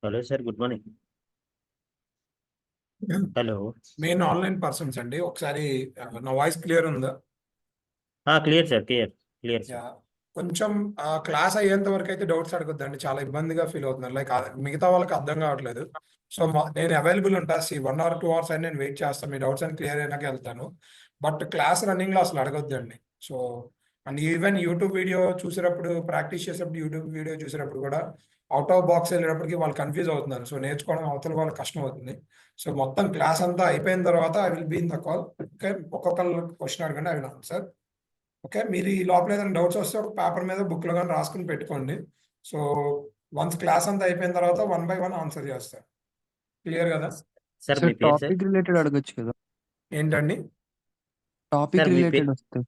Hello sir, good morning. Hello. Main online persons అండి. ఒకసారి నా వాయిస్ క్లియర్ ఉందా? Clear sir, clear sir. Yeah. కొంచెం క్లాస్ అయ్యేంత వరకు అయితే డౌట్స్ అడగొద్దండి. చాలా ఇబ్బందిగా ఫీల్ అవుతున్నారు. లైక్ మిగతా వాళ్ళకి అర్థం కావట్లేదు. సో నేను అవైలబుల్ ఉంటా. 1 or 2 hours అని నేను వెయిట్ చేస్తాను. మీ డౌట్స్ అని క్లియర్ అయినాక వెళ్తాను. బట్ క్లాస్ రన్నింగ్ లో అసలు అడగొద్దండి. So and even YouTube video చూసేటప్పుడు, ప్రాక్టీస్ చేసేటప్పుడు, యూట్యూబ్ వీడియో చూసేటప్పుడు కూడా అవుట్ ఆఫ్ బాక్స్ వెళ్ళేటప్పటికి వాళ్ళు కన్ఫ్యూజ్ అవుతున్నారు. సో నేర్చుకోవడం అవతల వాళ్ళకి కష్టం అవుతుంది. సో మొత్తం క్లాస్ అంతా అయిపోయిన తర్వాత I will be in the call. Okay, ఒక్కొక్కరు క్వశ్చన్ అడగండి, ఐ విల్ ఆన్సర్. ఓకే, మీరు ఈ లోపల ఏదైనా డౌట్స్ వస్తే ఒక పేపర్ మీద బుక్లో కానీ రాసుకుని పెట్టుకోండి. సో వన్స్ క్లాస్ అంతా అయిపోయిన తర్వాత 1 by 1 ఆన్సర్ చేస్తారు. క్లియర్ కదా? సార్ మీ సార్ పేరు సార్? టాపిక్ రిలేటెడ్ అడగొచ్చు కదా? ఏంటండి? టాపిక్ సార్ మీ రిలేటెడ్ వస్తే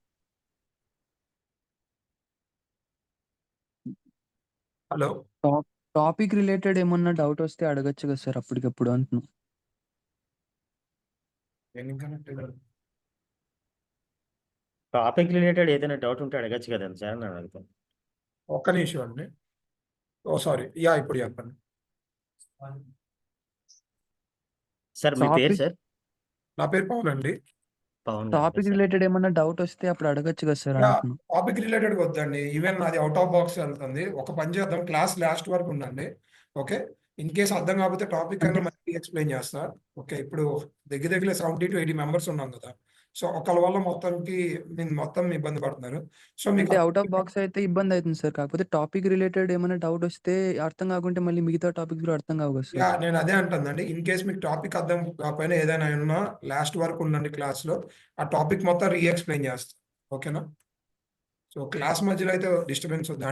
హలో. టాపిక్ రిలేటెడ్ ఏమన్నా డౌట్ వస్తే అడగొచ్చు కదా సార్ అప్పటికప్పుడు అంటున్నా. టాపిక్ రిలేటెడ్ ఏదైనా డౌట్ ఉంటే అడగచ్చు కదండి సార్, నేను అడుగుతాను. ఒక్క నిమిషం అండి. ఓ సారీ, యా ఇప్పుడు చెప్పండి. సార్ మీ పేరు సార్? నా పేరు పవన్ అండి. Pavan topic sir. రిలేటెడ్ ఏమన్నా డౌట్ వస్తే అప్పుడు అడగొచ్చు కదా సార్ అంటున్నా. టాపిక్ రిలేటెడ్ వద్దండి. ఈవెన్ అది అవుట్ ఆఫ్ బాక్స్ వెళ్తుంది. ఒక పని చేద్దాం, క్లాస్ లాస్ట్ వరకు ఉండండి. ఓకే, ఇన్ కేస్ అర్థం కాకపోతే టాపిక్ అయినా మళ్ళీ ఎక్స్ప్లెయిన్ చేస్తా. ఓకే, ఇప్పుడు దగ్గర 70 to 80 మెంబర్స్ ఉన్నాం కదా. సో ఒకళ్ళ వల్ల మొత్తం ఇబ్బంది పడుతున్నారు. సో మీకు అంటే అవుట్ ఆఫ్ బాక్స్ అయితే ఇబ్బంది అవుతుంది సార్. కాకపోతే టాపిక్ రిలేటెడ్ ఏమైనా డౌట్ వస్తే అర్థం కాకుంటే మళ్ళీ మిగతా టాపిక్ కూడా అర్థం కావు కదా యా, సార్. నేను అదే అంటుందండి. ఇన్ కేస్ మీకు టాపిక్ అర్థం కాకపోయినా ఏదైనా ఉన్నా లాస్ట్ వరకు ఉండండి క్లాస్ లో. ఆ టాపిక్ మొత్తం రీ ఎక్స్ప్లెయిన్ చేస్తా. ఓకేనా? సో క్లాస్ మధ్యలో అయితే డిస్టర్బెన్స్ వద్దు.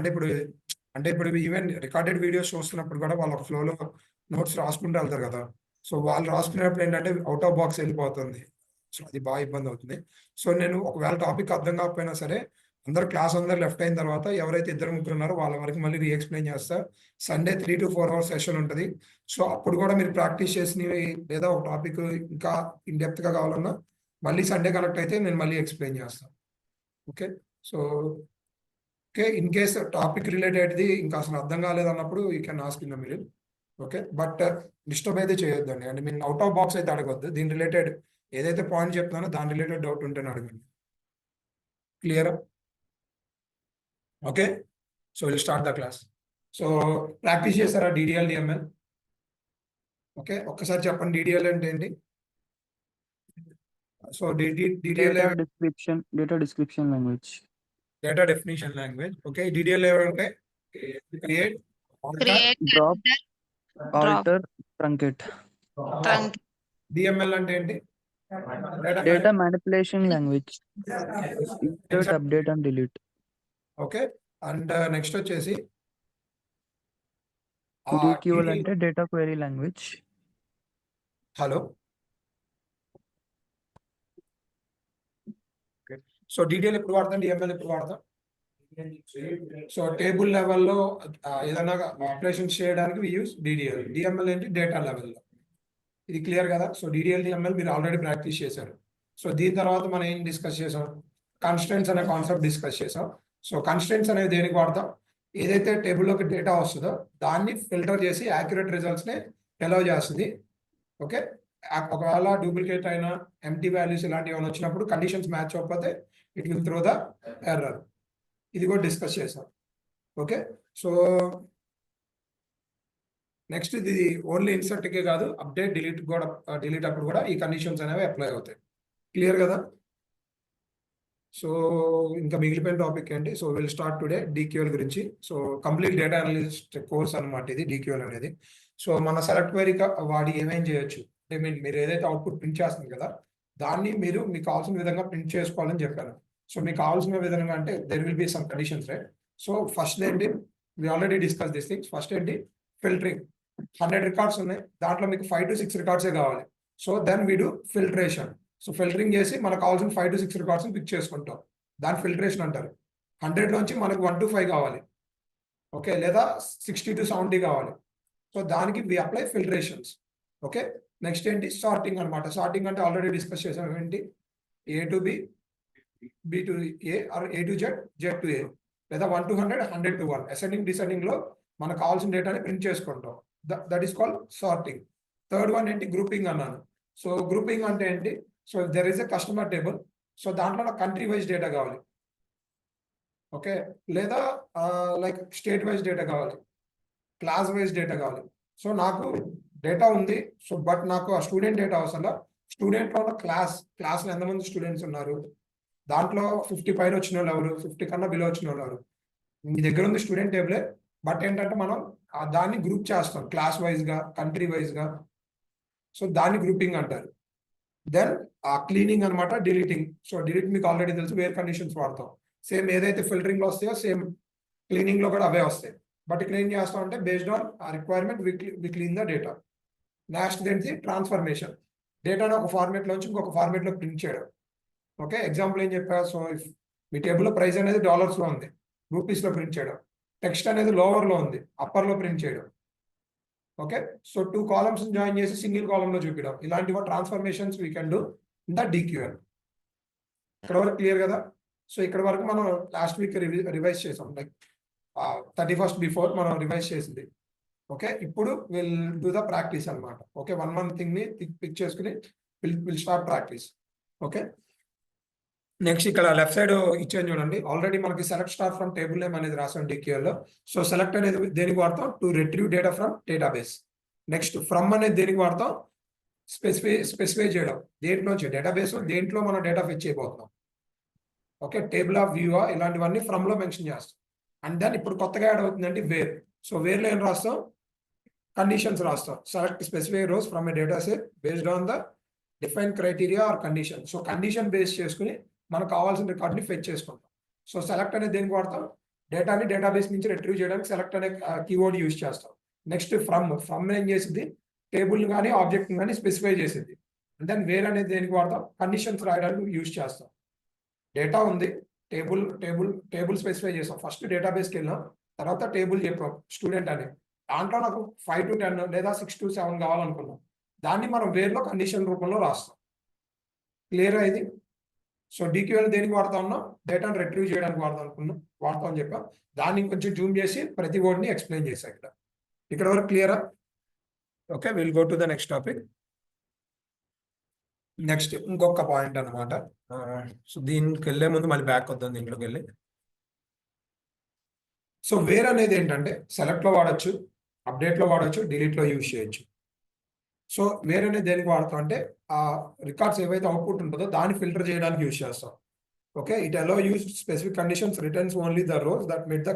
అంటే ఇప్పుడు ఈవెన్ రికార్డెడ్ వీడియోస్ చూస్తున్నప్పుడు కూడా వాళ్ళ ఫ్లోలో నోట్స్ రాసుకుంటూ వెళ్తారు కదా. సో వాళ్ళు రాసుకునేటప్పుడు ఏంటంటే అవుట్ ఆఫ్ బాక్స్ వెళ్ళిపోతుంది. సో అది బాగా ఇబ్బంది అవుతుంది. సో నేను ఒకవేళ టాపిక్ అర్థం కాకపోయినా సరే అందరు లెఫ్ట్ అయిన తర్వాత ఎవరైతే 2-3 ఉన్నారో వాళ్ళ వరకు మళ్ళీ రీ ఎక్స్ప్లెయిన్ చేస్తా. సండే 3 to 4 hours సెషన్ ఉంటుంది. సో అప్పుడు కూడా మీరు ప్రాక్టీస్ చేసినవి లేదా ఒక టాపిక్ ఇంకా ఇన్ డెప్త్ గా కావాలన్నా మళ్ళీ సండే కనెక్ట్ అయితే నేను మళ్ళీ ఎక్స్ప్లెయిన్ చేస్తాను. Okay, so okay, in case topic రిలేటెడ్ది ఇంకా అసలు అర్థం కాలేదన్నప్పుడు you can ask in the middle. Okay, but disturb అయితే చేయొద్దండి. అంటే మీరు అవుట్ ఆఫ్ బాక్స్ అయితే అడగొద్దు. దీని రిలేటెడ్ ఏదైతే పాయింట్ చెప్తున్నానో దాని రిలేటెడ్ డౌట్ ఉంటేనే అడగండి. క్లియరా? Okay, so will start the class. So practice చేస్తారా డిడిఎల్ డిఎంఎల్? ఓకే, ఒక్కసారి చెప్పండి డిడిఎల్ అంటే ఏంటి? So DDL data description language. Data definition language. Okay, DDL అంటే create, drop, alter, truncate. DML అంటే ఏంటి? Data manipulation language. Insert, update and delete. Okay, and next వచ్చేసి DQL అంటే data query language. Hello. So DTL ఎప్పుడు వాడతాం, DML ఎప్పుడు వాడతాం? So table లెవెల్లో ఏదైనా ఆపరేషన్స్ చేయడానికి వి యూస్ డిడిఎల్. డిఎంఎల్ ఏంటి? డేటా లెవెల్లో. ఇది క్లియర్ కదా? సో డిడిఎల్ డిఎంఎల్ మీరు ఆల్రెడీ ప్రాక్టీస్ చేశారు. సో దీని తర్వాత మనం ఏం డిస్కస్ చేసాం? కన్స్టెంట్స్ అనే కాన్సెప్ట్ డిస్కస్ చేసాం. సో కన్స్టెంట్స్ అనేది దేనికి వాడతాం? ఏదైతే టేబుల్లోకి డేటా వస్తుందో దాన్ని ఫిల్టర్ చేసి యాక్యురేట్ రిజల్ట్స్ని ఎలో చేస్తుంది. ఓకే, ఒకవేళ డూప్లికేట్ అయినా ఎంటీ వాల్యూస్ ఇలాంటివి ఏమైనా వచ్చినప్పుడు కండిషన్స్ మ్యాచ్ అవ్వకపోతే it will throw the error. ఇది కూడా డిస్కస్ చేసాం. ఓకే, సో నెక్స్ట్ ఇది ఓన్లీ ఇన్సర్ట్కే కాదు, అప్డేట్ డిలీట్ అప్పుడు కూడా ఈ కండిషన్స్ అనేవి అప్లై అవుతాయి. క్లియర్ కదా? సో ఇంకా మిగిలిపోయిన టాపిక్ ఏంటి? So will start today DQL గురించి. So complete data analyst course అనమాట ఇది డిక్యూఎల్ అనేది. సో మన సెలెక్ట్ క్వెరీ వాడి ఏమేం చేయొచ్చు అంటే మీరు ఏదైతే అవుట్పుట్ ప్రింట్ చేస్తుంది కదా దాన్ని మీరు మీకు కావాల్సిన విధంగా ప్రింట్ చేసుకోవాలని చెప్పాను. సో మీకు కావాల్సిన విధంగా అంటే there will be some conditions, right? So first ఏంటి, we already discuss this things. First ఏంటి? ఫిల్టరింగ్. 100 రికార్డ్స్ ఉన్నాయి, దాంట్లో మీకు 5 to 6 రికార్డ్సే కావాలి. So then we do filtration. So filtering చేసి మనకు కావాల్సిన 5 to 6 రికార్డ్స్ పిక్ చేసుకుంటాం. దాని ఫిల్టరేషన్ అంటారు. 100 నుంచి మనకు 1 to 5 కావాలి. ఓకే, లేదా 60 to 70 కావాలి. సో దానికి we apply filtrations. Okay, next ఏంటి? సార్టింగ్ అనమాట. సార్టింగ్ అంటే ఆల్రెడీ డిస్కస్ చేసాం. ఏంటి? A to B, B to A, or A to Z, Z to A, లేదా 1 to 100, 100 to 1 అసెండింగ్ డిసెండింగ్ లో మనకు కావాల్సిన డేటాని ప్రింట్ చేసుకుంటాం. That is called sorting. Third one ఏంటి, గ్రూపింగ్ అన్నాను. సో గ్రూపింగ్ అంటే ఏంటి, so there is a customer table, so దాంట్లో నాకు కంట్రీ వైజ్ డేటా కావాలి, ఓకే, లేదా లైక్ స్టేట్ వైజ్ డేటా కావాలి, క్లాస్ వైజ్ డేటా కావాలి. సో నాకు డేటా ఉంది, సో బట్ నాకు ఆ స్టూడెంట్ డేటా అవసరం. స్టూడెంట్లో ఉన్న క్లాస్లో ఎంతమంది స్టూడెంట్స్ ఉన్నారు, దాంట్లో 50 పైన వచ్చిన వాళ్ళు ఎవరు, 50 కన్నా బిలో వచ్చిన వాళ్ళు ఎవరు. మీ దగ్గర ఉంది స్టూడెంట్ టేబులే, బట్ ఏంటంటే మనం దాన్ని గ్రూప్ చేస్తాం క్లాస్ వైజ్గా, కంట్రీ వైజ్గా. సో దాన్ని గ్రూపింగ్ అంటారు. దెన్ క్లీనింగ్ అనమాట, డిలీటింగ్. సో డిలీట్ మీకు ఆల్రెడీ తెలుసు, వేర్ కండిషన్స్ వాడతాం. సేమ్ ఏదైతే ఫిల్టరింగ్లో వస్తాయో సేమ్ క్లీనింగ్లో కూడా అవే వస్తాయి. బట్ ఇక్కడ ఏం చేస్తాం అంటే బేస్డ్ ఆన్ ఆ requirement we clean the data. Next ఏంటి, ట్రాన్స్ఫర్మేషన్. డేటాను ఒక ఫార్మేట్లోంచి ఇంకొక ఫార్మేట్లో ప్రింట్ చేయడం. ఓకే, ఎగ్జాంపుల్ ఏం చెప్పా, సో ఇఫ్ మీ టేబుల్లో ప్రైస్ అనేది డాలర్స్లో ఉంది, రూపీస్లో ప్రింట్ చేయడం. టెక్స్ట్ అనేది లోవర్లో ఉంది, అప్పర్లో ప్రింట్ చేయడం. ఓకే, సో 2 కాలమ్స్ జాయిన్ చేసి సింగిల్ కాలంలో చూపించడం. ఇలాంటివి transformations we can do in the DQL. ఇక్కడ వరకు క్లియర్ కదా. సో ఇక్కడ వరకు మనం లాస్ట్ వీక్ రివైజ్ చేసాం, లైక్ 31st బిఫోర్ మనం రివైజ్ చేసింది. ఓకే, ఇప్పుడు విల్ డూ ద ప్రాక్టీస్ అనమాట. ఓకే, 1 థింగ్ ని పిక్ చేసుకుని will start practice. Okay, next ఇక్కడ లెఫ్ట్ సైడ్ ఇచ్చాను చూడండి. ఆల్రెడీ మనకి select star from table name అనేది రాసాం డిక్యూఎల్ లో. సో సెలెక్ట్ అనేది దేనికి వాడతాం, to retrieve data from database. Next from అనేది దేనికి వాడతాం, స్పెసిఫై చేయడం, దేంట్లోంచి డేటాబేస్ దేంట్లో మనం డేటా ఫెచ్ చేయబోతున్నాం. ఓకే, టేబుల్ ఆఫ్ వ్యూ ఇలాంటివన్నీ ఫ్రమ్ లో మెన్షన్ చేస్తాం. అండ్ దెన్ ఇప్పుడు కొత్తగా యాడ్ అవుతుందంటే వేర్. సో వేర్లో ఏం రాస్తాం, కండిషన్స్ రాస్తాం. Select specify rows from a data set based on the define criteria or condition. So condition base చేసుకుని మనకు కావాల్సిన రికార్డ్ని ఫెచ్ చేసుకుంటాం. సో సెలెక్ట్ అనేది దేనికి వాడతాం, డేటాని డేటాబేస్ నుంచి రిట్రీవ్ చేయడానికి సెలెక్ట్ అనే కీవర్డ్ యూజ్ చేస్తాం. నెక్స్ట్ ఫ్రమ్ ఏం చేసింది, టేబుల్ కానీ ఆబ్జెక్ట్ కానీ స్పెసిఫై చేసింది. అండ్ దెన్ వేర్ అనేది దేనికి వాడతాం, కండిషన్స్ రాయడానికి యూజ్ చేస్తాం. డేటా ఉంది, టేబుల్ స్పెసిఫై చేస్తాం. ఫస్ట్ డేటాబేస్కి వెళ్ళాం, తర్వాత టేబుల్ చెప్పాం స్టూడెంట్ అని. దాంట్లో నాకు 5 to 10 లేదా 6 to 7 కావాలనుకున్నాం. దాన్ని మనం వేర్లో కండిషన్ రూపంలో రాస్తాం. క్లియర్ ఇది. సో డిక్యూఎల్ దేనికి వాడుతా ఉన్నాం, డేటాను రిట్రీవ్ చేయడానికి వాడతాం అని చెప్పాం. దాన్ని కొంచెం జూమ్ చేసి ప్రతి వర్డ్ని ఎక్స్ప్లెయిన్ చేశాం. ఇక్కడ వరకు క్లియరా. Okay, will go to the next topic. Next ఇంకొక పాయింట్ అనమాట. సో దీనికి వెళ్ళే ముందు మళ్ళీ బ్యాక్ వద్దాం దీంట్లోకి వెళ్ళి. సో వేర్ అనేది ఏంటంటే సెలెక్ట్లో వాడచ్చు, అప్డేట్లో వాడచ్చు, డిలీట్లో యూజ్ చేయొచ్చు. సో వేర్ అనేది దేనికి వాడతాం అంటే ఆ రికార్డ్స్ ఏవైతే అవుట్పుట్ ఉంటుందో దాన్ని ఫిల్టర్ చేయడానికి యూజ్ చేస్తాం. Okay, it allow use specific conditions returns only the rows that meet the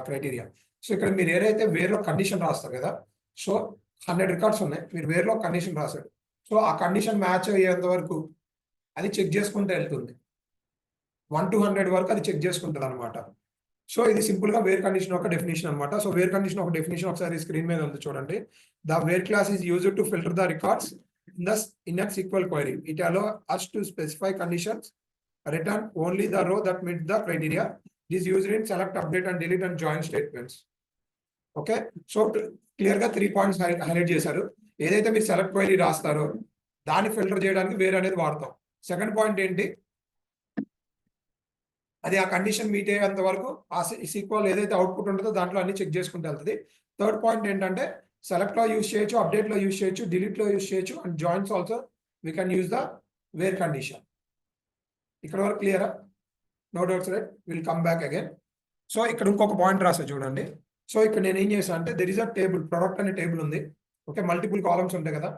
criteria. So ఇక్కడ మీరు ఏదైతే వేర్లో కండిషన్ రాస్తారు కదా, సో 100 రికార్డ్స్ ఉన్నాయి, మీరు వేర్లో కండిషన్ రాశారు. సో ఆ కండిషన్ మ్యాచ్ అయ్యేంత వరకు అది చెక్ చేసుకుంటూ వెళ్తుంది. 1 to 100 వరకు అది చెక్ చేసుకుంటుంది అనమాట. సో ఇది సింపుల్ గా వేర్ కండిషన్ ఒక డెఫినేషన్ అనమాట. సో వేర్ కండిషన్ ఒక డెఫినేషన్ ఒకసారి స్క్రీన్ మీద ఉంది చూడండి. The wear class is used to filter the records in a SQL query. It allows us to specify conditions, return only the row that meets the criteria. It is used in select, update and delete and join statements. Okay, so clear గా 3 points highlight చేశారు. ఏదైతే మీరు select query రాస్తారో దాన్ని filter చేయడానికి wear అనేది వాడతాం. Second point ఏంటి, అది ఆ కండిషన్ మీట్ అయ్యేంత వరకు ఆ సీక్వల్ ఏదైతే అవుట్పుట్ ఉంటుందో దాంట్లో అన్ని చెక్ చేసుకుంటూ వెళ్తుంది. థర్డ్ పాయింట్ ఏంటంటే సెలెక్ట్లో యూజ్ చేయొచ్చు, అప్డేట్లో యూజ్ చేయొచ్చు, డిలీట్లో యూజ్ చేయొచ్చు and joins also we can use the where condition. ఇక్కడ వరకు క్లియరా, no doubts right. Will come back again. So ఇక్కడ ఇంకొక పాయింట్ రాసా చూడండి. సో ఇక్కడ నేను ఏం చేశాను అంటే there is a table, product అనే టేబుల్ ఉంది. ఓకే, మల్టిపుల్ కాలమ్స్ ఉంటాయి కదా,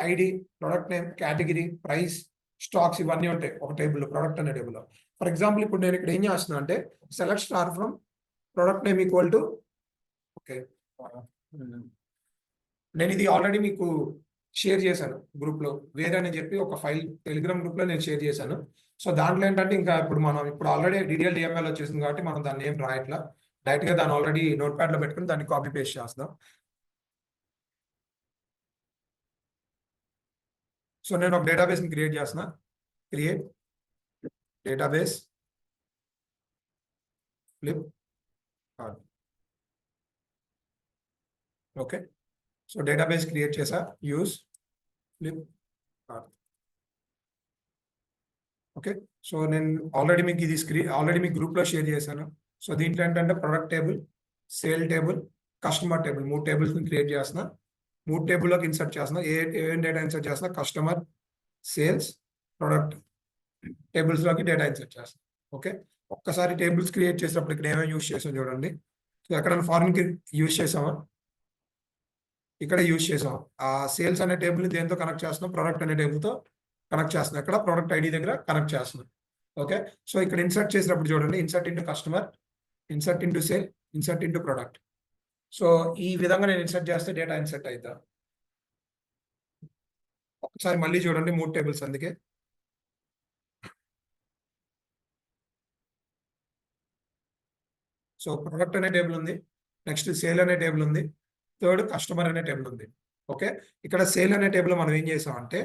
ID, product name, category, price, stocks ఇవన్నీ ఉంటాయి ఒక టేబుల్, ప్రొడక్ట్ అనే టేబుల్లో. ఫర్ ఎగ్జాంపుల్ ఇప్పుడు నేను ఇక్కడ ఏం చేస్తున్నా అంటే select star from product name equal to, okay నేను ఇది ఆల్రెడీ మీకు షేర్ చేశాను గ్రూప్లో, వేరే అని చెప్పి ఒక ఫైల్ టెలిగ్రామ్ గ్రూప్లో నేను షేర్ చేశాను. సో దాంట్లో ఏంటంటే ఇంకా ఇప్పుడు ఆల్రెడీ DDL DML వచ్చేసింది కాబట్టి మనం దాన్ని ఏం రాయట్లా, డైరెక్ట్గా దాన్ని ఆల్రెడీ నోట్ ప్యాడ్లో పెట్టుకుని దాన్ని కాపీ పేస్ట్ చేస్తాం. సో నేను ఒక డేటాబేస్ని క్రియేట్ చేస్తున్నా. Create database Flipkart. Okay, so database create చేసా, use Flipkart. Okay, so నేను ఆల్రెడీ మీకు ఇది ఆల్రెడీ మీకు గ్రూప్లో షేర్ చేశాను. సో దీంట్లో ఏంటంటే product table, sale table, customer table 3 tables ని క్రియేట్ చేస్తున్నా. 3 టేబుల్లోకి ఇన్సర్ట్ చేస్తున్నా. ఏం డేటా ఇన్సర్ట్ చేస్తున్నా? కస్టమర్, సేల్స్, ప్రొడక్ట్ టేబుల్స్ లోకి డేటా ఇన్సర్ట్ చేస్తున్నా. ఓకే, ఒక్కసారి టేబుల్స్ క్రియేట్ చేసినప్పుడు ఇక్కడ ఏమేమి యూస్ చేసాం చూడండి. సో ఎక్కడైనా ఫారిన్ కి యూస్ చేసామా? ఇక్కడ యూస్ చేసాం. ఆ సేల్స్ అనే టేబుల్ ని దేంతో కనెక్ట్ చేస్తున్నాం? ప్రొడక్ట్ అనే టేబుల్ తో కనెక్ట్ చేస్తున్నాం. ఇక్కడ ప్రొడక్ట్ ఐడి దగ్గర కనెక్ట్ చేస్తున్నాం. ఓకే, సో ఇక్కడ ఇన్సర్ట్ చేసినప్పుడు చూడండి, insert into customer, insert into sale, insert into product. So ఈ విధంగా నేను ఇన్సర్ట్ చేస్తే డేటా ఇన్సర్ట్ అవుతా. ఒకసారి మళ్ళీ చూడండి 3 టేబుల్స్. అందుకే సో ప్రొడక్ట్ అనే టేబుల్ ఉంది, నెక్స్ట్ సేల్ అనే టేబుల్ ఉంది, థర్డ్ కస్టమర్ అనే టేబుల్ ఉంది. ఓకే, ఇక్కడ సేల్ అనే టేబుల్ మనం ఏం చేసామంటే,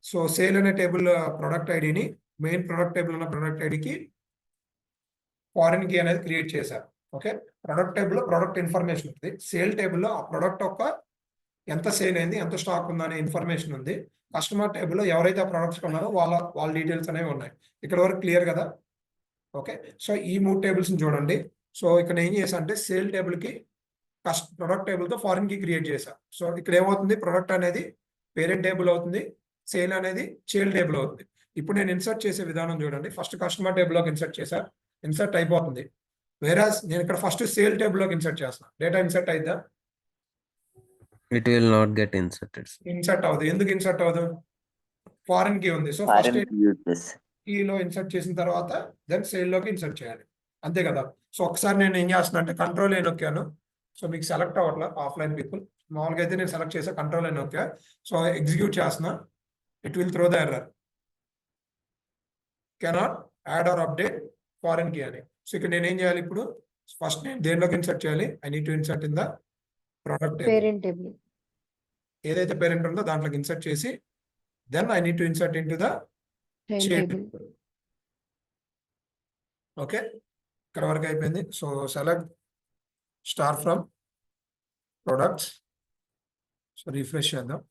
సో సేల్ అనే టేబుల్ ప్రొడక్ట్ ఐడిని మెయిన్ ప్రొడక్ట్ టేబుల్ ఉన్న ప్రొడక్ట్ ఐడికి ఫారిన్ కీ అనేది క్రియేట్ చేశారు. ఓకే, ప్రొడక్ట్ టేబుల్ లో ప్రొడక్ట్ ఇన్ఫర్మేషన్ ఉంది, సేల్ టేబుల్లో ఆ ప్రొడక్ట్ యొక్క ఎంత సేల్ అయింది, ఎంత స్టాక్ ఉందనే ఇన్ఫర్మేషన్ ఉంది. కస్టమర్ టేబుల్లో ఎవరైతే ఆ ప్రొడక్ట్స్ కొన్నారో వాళ్ళ డీటెయిల్స్ అనేవి ఉన్నాయి. ఇక్కడ వరకు క్లియర్ కదా? ఓకే, సో ఈ 3 టేబుల్స్ చూడండి. సో ఇక్కడ ఏం చేశా అంటే సేల్ టేబుల్ కి ప్రొడక్ట్ టేబుల్ తో ఫారిన్ కి క్రియేట్ చేశా. సో ఇక్కడ ఏమవుతుంది? ప్రొడక్ట్ అనేది పేరెంట్ టేబుల్ అవుతుంది, సేల్ అనేది చైల్డ్ టేబుల్ అవుతుంది. ఇప్పుడు నేను ఇన్సర్ట్ చేసే విధానం చూడండి. ఫస్ట్ కస్టమర్ టేబుల్ లోకి ఇన్సర్ట్ చేశా, ఇన్సర్ట్ అయిపోతుంది. వేరాస్ నేను ఇక్కడ ఫస్ట్ సేల్ టేబుల్ లోకి ఇన్సర్ట్ చేస్తాను. డేటా ఇన్సర్ట్ అయిద్దా? It will not get inserted. Insert అవ్వదు. ఎందుకు ఇన్సర్ట్ అవ్వదు? ఫారిన్ కీ ఉంది. సో ఫస్ట్ కీలో ఇన్సర్ట్ చేసిన తర్వాత దెన్ సేల్ లోకి ఇన్సర్ట్ చేయాలి. అంతే కదా? సో ఒకసారి నేను ఏం చేస్తున్నా అంటే కంట్రోల్ ఏ నొక్కాను. సో మీకు సెలెక్ట్ అవ్వట్లా ఆఫ్లైన్ పీపుల్. మామూలుగా అయితే నేను సెలెక్ట్ చేసా, కంట్రోల్ ఏ నొక్కా. సో ఎగ్జిక్యూట్ చేస్తున్నా. It will throw the error, cannot add or update foreign key అని. సో ఇక్కడ నేను ఏం చేయాలి? ఇప్పుడు ఫస్ట్ నేను దేనిలోకి ఇన్సర్ట్ చేయాలి? I need to insert in the product parent table. ఏదైతే పేరెంట్ ఉందో దాంట్లోకి ఇన్సర్ట్ చేసి then I need to insert into the child table. Okay, ఇక్కడ వరకు అయిపోయింది. So select star from products. So refresh చేద్దాం.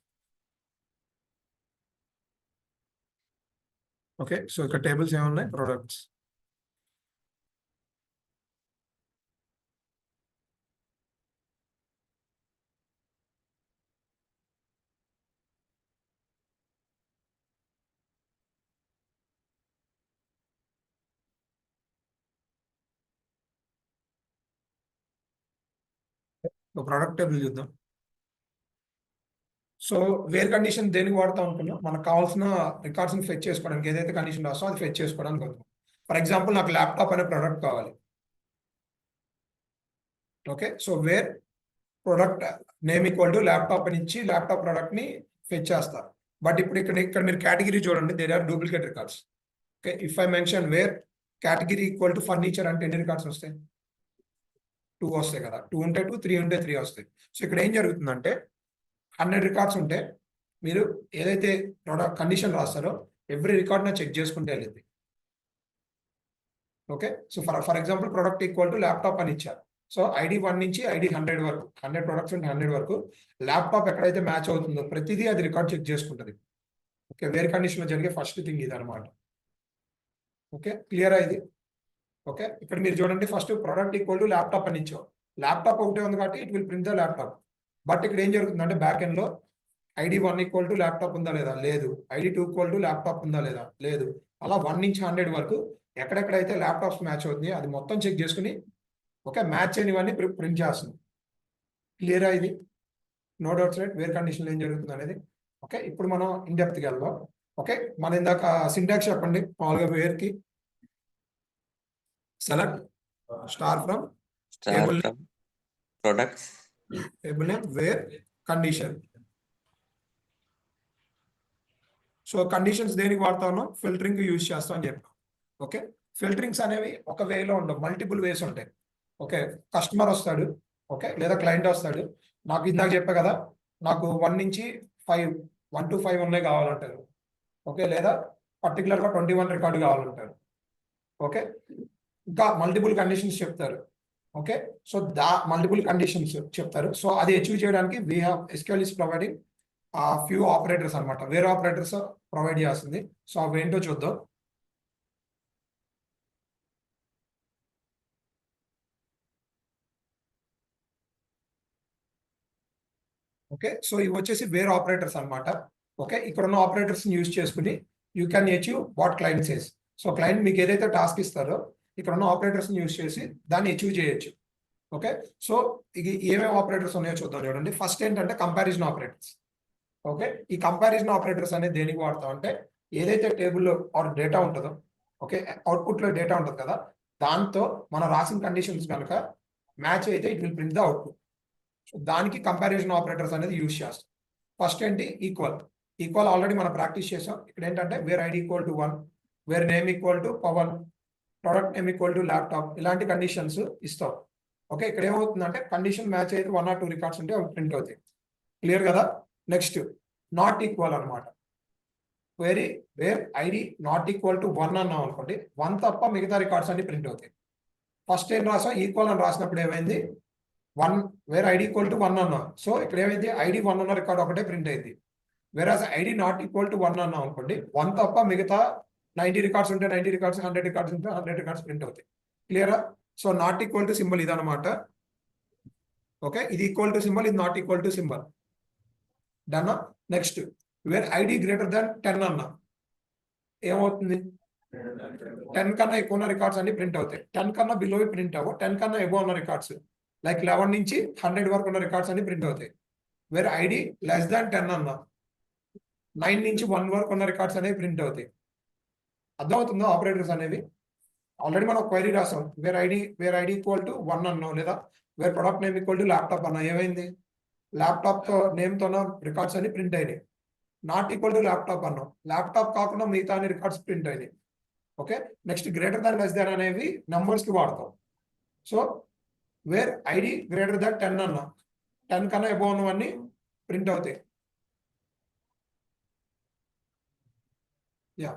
ఓకే, సో ఇక్కడ tables ఏమున్నాయి? ప్రొడక్ట్స్. ప్రొడక్ట్ టేబుల్ చూద్దాం. సో వేర్ కండిషన్ దేనికి వాడతాం అనుకున్నాం? మనకు కావాల్సిన రికార్డ్స్ ని ఫెచ్ చేసుకోవడానికి, ఏదైతే కండిషన్ రాస్తో అది ఫెచ్ చేసుకోవడానికి అవుతాం. ఫర్ ఎగ్జాంపుల్ నాకు ల్యాప్టాప్ అనే ప్రొడక్ట్ కావాలి. Okay, so where product name equal to laptop అని ఇచ్చి ల్యాప్టాప్ ప్రొడక్ట్ ని ఫెచ్ చేస్తారు. బట్ ఇప్పుడు ఇక్కడ మీరు కేటగిరీ చూడండి, there are duplicate records. Okay, if I mention where category equal to furniture అంటే ఎన్ని రికార్డ్స్ వస్తాయి? 2 వస్తాయి కదా. 2 ఉంటే 2, 3 ఉంటే 3 వస్తాయి. సో ఇక్కడ ఏం జరుగుతుందంటే 100 రికార్డ్స్ ఉంటే మీరు ఏదైతే ప్రొడక్ట్ కండిషన్ రాస్తారో ఎవ్రీ రికార్డ్ నా చెక్ చేసుకుంటే వెళ్ళింది. Okay, so for example product equal to laptop అని ఇచ్చారు. సో ఐడి 1 నుంచి ఐడి 100 వరకు, 100 ప్రొడక్ట్స్ ఉంటే 100 వరకు ల్యాప్టాప్ ఎక్కడైతే మ్యాచ్ అవుతుందో ప్రతిదీ అది రికార్డ్ చెక్ చేసుకుంటుంది. ఓకే, వేర్ కండిషన్లో జరిగే ఫస్ట్ థింగ్ ఇది అనమాట. ఓకే, క్లియర్ ఇది? ఓకే, ఇక్కడ మీరు చూడండి, first product equal to laptop అని ఇచ్చావు. ల్యాప్టాప్ ఒకటే ఉంది కాబట్టి it will print the laptop. But ఇక్కడ ఏం జరుగుతుందంటే బ్యాక్ ఎండ్ లో ఐడి 1 ఈక్వల్ టు ల్యాప్టాప్ ఉందా లేదా? లేదు. ఐడి 2 ఈక్వల్ టు ల్యాప్టాప్ ఉందా లేదా? లేదు. అలా 1 నుంచి 100 వరకు ఎక్కడెక్కడైతే ల్యాప్టాప్స్ మ్యాచ్ అవుతుంది అది మొత్తం చెక్ చేసుకుని ఓకే మ్యాచ్ అయినవన్నీ ప్రింట్ చేస్తుంది. క్లియరా ఇది? No doubts right? వేర్ కండిషన్లో ఏం జరుగుతుంది అనేది. ఓకే, ఇప్పుడు మనం ఇన్ డెప్త్కి వెళ్దాం. ఓకే, మన ఇందాక సింటాక్స్ చెప్పండి. మామూలుగా వేర్కి select star from Table. Products. Table name where condition. So conditions దేనికి వాడతాను? ఫిల్టరింగ్ యూజ్ చేస్తాం అని చెప్పాం. ఓకే, ఫిల్టరింగ్స్ అనేవి ఒక వేలో ఉండవు, మల్టిపుల్ వేస్ ఉంటాయి. ఓకే, కస్టమర్ వస్తాడు, ఓకే, లేదా క్లయింట్ వస్తాడు. నాకు ఇందాక చెప్పా కదా, నాకు 1 నుంచి 5, 1 to 5 ఉన్నాయి కావాలంటారు. ఓకే, లేదా పర్టికులర్గా 21 రికార్డు కావాలంటారు. ఓకే, ఇంకా మల్టిపుల్ కండిషన్స్ చెప్తారు. ఓకే, సో మల్టిపుల్ కండిషన్స్ చెప్తారు. సో అది అచీవ్ చేయడానికి we have SQL is providing few operators అనమాట. వేరే ఆపరేటర్స్ ప్రొవైడ్ చేస్తుంది. సో అవి ఏంటో చూద్దాం. ఓకే, సో ఇవి వచ్చేసి వేర్ ఆపరేటర్స్ అన్నమాట. ఓకే, ఇక్కడ ఉన్న ఆపరేటర్స్ యూజ్ చేసుకుని you can achieve what client says. So client మీకు ఏదైతే టాస్క్ ఇస్తారో ఇక్కడ ఉన్న ఆపరేటర్స్ యూజ్ చేసి దాన్ని అచీవ్ చేయొచ్చు. ఓకే, సో ఇది ఏమేమి ఆపరేటర్స్ ఉన్నాయో చూద్దాం. చూడండి, ఫస్ట్ ఏంటంటే కంపారిజన్ ఆపరేటర్స్. ఓకే, ఈ కంపారిజన్ ఆపరేటర్స్ అనేది దేనికి వాడతాం అంటే ఏదైతే టేబుల్లో ఆర్ డేటా ఉంటుందో, ఓకే, అవుట్పుట్లో డేటా ఉంటుంది కదా, దాంతో మనం రాసిన కండిషన్స్ కనుక మ్యాచ్ అయితే it will print the output. So దానికి కంపారిజన్ ఆపరేటర్స్ అనేది యూజ్ చేస్తాం. ఫస్ట్ ఏంటి, ఈక్వల్. ఈక్వల్ ఆల్రెడీ మనం ప్రాక్టీస్ చేసాం. ఇక్కడ ఏంటంటే where ID equal to 1, where name equal to Pavan, product name equal to laptop, ఇలాంటి కండిషన్స్ ఇస్తాం. ఓకే, ఇక్కడ ఏమవుతుందంటే కండిషన్ మ్యాచ్ అయితే 1 or 2 రికార్డ్స్ ఉంటే అవి ప్రింట్ అవుతాయి. క్లియర్ కదా. నెక్స్ట్ నాట్ ఈక్వల్ అనమాట. Wear ID not equal to 1 అన్నాం అనుకోండి, 1 తప్ప మిగతా రికార్డ్స్ అన్ని ప్రింట్ అవుతాయి. ఫస్ట్ ఏం రాసాం, ఈక్వల్ అని రాసినప్పుడు ఏమైంది, 1 వేర్ ఐడి ఈక్వల్ టు 1 అన్నాం. సో ఇక్కడ ఏమైంది, ఐడి 1 ఉన్న రికార్డ్ ఒకటే ప్రింట్ అయింది. వేరాజ్ ఐడి నాట్ ఈక్వల్ టు 1 అన్నాం అనుకోండి, 1 తప్ప మిగతా 90 రికార్డ్స్ ఉంటే 90 రికార్డ్స్, 100 రికార్డ్స్ ఉంటే 100 రికార్డ్స్ ప్రింట్ అవుతాయి. క్లియరా. So not equal to symbol ఇదనమాట. ఓకే, ఇది ఈక్వల్ టు సింబల్, ఇది not equal to symbol. Done. Next where ID greater than 10 అన్నా ఏమవుతుంది, 10 కన్నా ఎక్కువ ఉన్న రికార్డ్స్ అన్ని ప్రింట్ అవుతాయి. 10 కన్నా బిలో ప్రింట్ అవ్వవు. 10 కన్నా ఎబో ఉన్న రికార్డ్స్ లైక్ 11 నుంచి 100 వరకు ఉన్న రికార్డ్స్ అన్ని ప్రింట్ అవుతాయి. వేర్ ఐడి లెస్ దాన్ 10 అన్నా 9 నుంచి 1 వరకు ఉన్న రికార్డ్స్ అనేవి ప్రింట్ అవుతాయి. అర్థమవుతుందో ఆపరేటర్స్ అనేవి. ఆల్రెడీ మనం క్వైరీ రాసాం, వేర్ ఐడి ఈక్వల్ టు 1 అన్నాం, లేదా where product name equal to laptop అన్నా ఏమైంది, ల్యాప్టాప్ తో నేమ్ తో రికార్డ్స్ అన్ని ప్రింట్ అయినాయి. నాట్ ఈక్వల్ టు ల్యాప్టాప్ అన్నాం, ల్యాప్టాప్ కాకుండా మిగతా అన్ని రికార్డ్స్ ప్రింట్ అయినాయి. Okay, next greater than less than అనేవి నంబర్స్ కి వాడతాం. So where ID greater than 10 అన్నా 10 కన్నా ఎబో ఉన్నవన్నీ ప్రింట్ అవుతాయి. యా,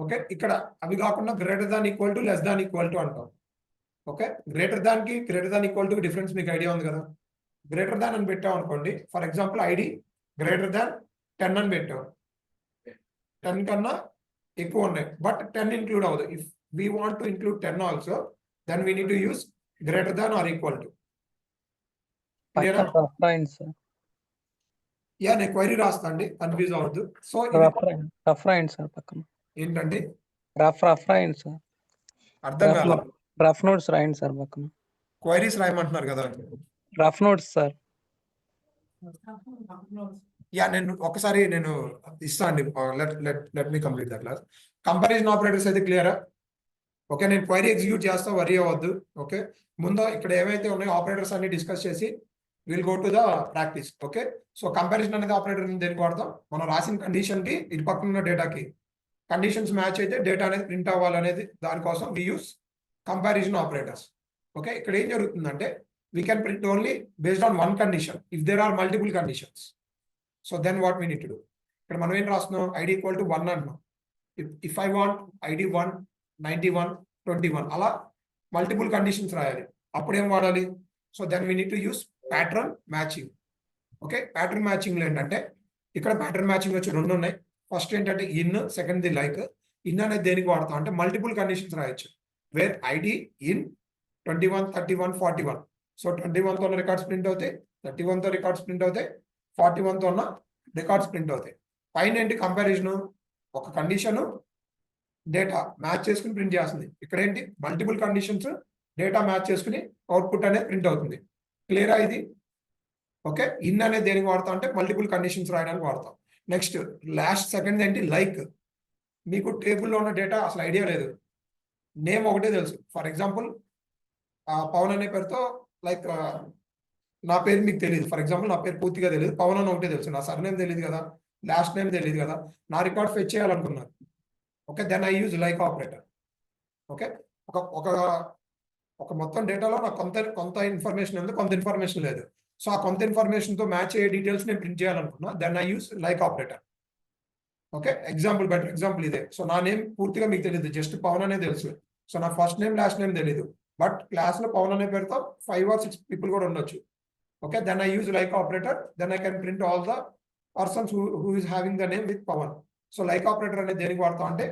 ఓకే, ఇక్కడ అవి కాకుండా greater than equal to less than equal to అంటాం. ఓకే, గ్రేటర్ దాన్ కి greater than equal to difference మీకు ఐడియా ఉంది కదా. గ్రేటర్ దాన్ అని పెట్టాం అనుకోండి, for example ID greater than 10 అని పెట్టాం, 10 కన్నా ఎక్కువ ఉన్నాయి, బట్ 10 ఇంక్లూడ్ అవ్వదు. If we want to include 10 also, then we need to use greater than or equal to. Yeah, నేను క్వైరీ రాస్తా అండి, కన్ఫ్యూజ్ అవ్వద్దు. సో రఫ్ రాయండి సార్ పక్కన. ఏంటండి, రఫ్ రాయండి సార్. అర్థం కాదు. రఫ్ నోట్స్ రాయండి సార్ పక్కన. క్వైరీస్ రాయమంటున్నారు కదా. Rough notes sir. యా, నేను ఒకసారి నేను ఇస్తాను అండి. Let me complete the class. Comparison operators అయితే క్లియరా. ఓకే, నేను క్వైరీ ఎగ్జిక్యూట్ చేస్తా, వరీ అవ్వద్దు. ఓకే, ముందు ఇక్కడ ఏవైతే ఉన్నాయో ఆపరేటర్స్ అన్ని డిస్కస్ చేసి will go to the practice. Okay, so comparison అనేది ఆపరేటర్ దేనికి వాడతాం, మనం రాసిన కండిషన్ కి ఇటు పక్కన ఉన్న డేటాకి కండిషన్స్ మ్యాచ్ అయితే డేటా అనేది ప్రింట్ అవ్వాలనేది దానికోసం వి యూస్ కంపారిజన్ ఆపరేటర్స్. ఓకే, ఇక్కడ ఏం జరుగుతుందంటే we can print only based on one condition. If there are multiple conditions, so then what we need to do, ఇక్కడ మనం ఏం రాస్తున్నాం, ఐడి ఈక్వల్ టు 1 అంటున్నాం. ఇఫ్ ఐ వాంట్ ఐడి 1, 91, 21 అలా multiple conditions రాయాలి. అప్పుడు ఏం వాడాలి, so then we need to use pattern matching. Okay, pattern matching లో ఏంటంటే ఇక్కడ ప్యాటర్న్ మ్యాచింగ్ వచ్చి 2 ఉన్నాయి. ఫస్ట్ ఏంటంటే in, second the like. In అనేది దేనికి వాడతాం అంటే మల్టిపుల్ కండిషన్స్ రాయొచ్చు. Wear ID in 21, 31, 41. సో 21 తో ఉన్న రికార్డ్స్ ప్రింట్ అవుతాయి, 31 తో రికార్డ్స్ ప్రింట్ అవుతాయి, 41 తో ఉన్న రికార్డ్స్ ప్రింట్ అవుతాయి. పైన ఏంటి కంపారిజన్, ఒక కండిషన్ డేటా మ్యాచ్ చేసుకుని ప్రింట్ చేస్తుంది. ఇక్కడ ఏంటి మల్టిపుల్ కండిషన్స్ డేటా మ్యాచ్ చేసుకుని అవుట్పుట్ అనేది ప్రింట్ అవుతుంది. క్లియరా ఇది. ఓకే, ఇన్ అనేది దేనికి వాడతాం అంటే మల్టిపుల్ కండిషన్స్ రాయడానికి వాడతాం. నెక్స్ట్ లాస్ట్ సెకండ్ ఏంటి లైక్. మీకు టేబుల్లో ఉన్న డేటా అసలు ఐడియా లేదు, నేమ్ ఒకటే తెలుసు. ఫర్ ఎగ్జాంపుల్ పవన్ అనే పేరుతో లైక్ నా పేరు మీకు తెలియదు. ఫర్ ఎగ్జాంపుల్ నా పేరు పూర్తిగా తెలియదు, పవన్ అని ఒకటే తెలుసు. నా సర్ నేమ్ తెలియదు కదా, లాస్ట్ నేమ్ తెలియదు కదా, నా రికార్డ్ ఫెచ్ చేయాలనుకున్నారు. Okay, then I use like operator. Okay, ఒక మొత్తం డేటాలో నాకు కొంత ఇన్ఫర్మేషన్ ఉంది, కొంత ఇన్ఫర్మేషన్ లేదు. సో ఆ కొంత ఇన్ఫర్మేషన్ తో మ్యాచ్ అయ్యే డీటెయిల్స్ నేను ప్రింట్ చేయాలనుకున్నా, then I use like operator. Okay, better example ఇదే. సో నా నేమ్ పూర్తిగా మీకు తెలియదు, జస్ట్ పవన్ అనే తెలుసు. సో నా ఫస్ట్ నేమ్ లాస్ట్ నేమ్ తెలియదు, బట్ క్లాస్ లో పవన్ అనే పేరుతో 5 or 6 పీపుల్ కూడా ఉండొచ్చు. Okay, then I use like operator, then I can print all the persons who is having the name with Pavan. So like operator అనేది దేనికి వాడతాం అంటే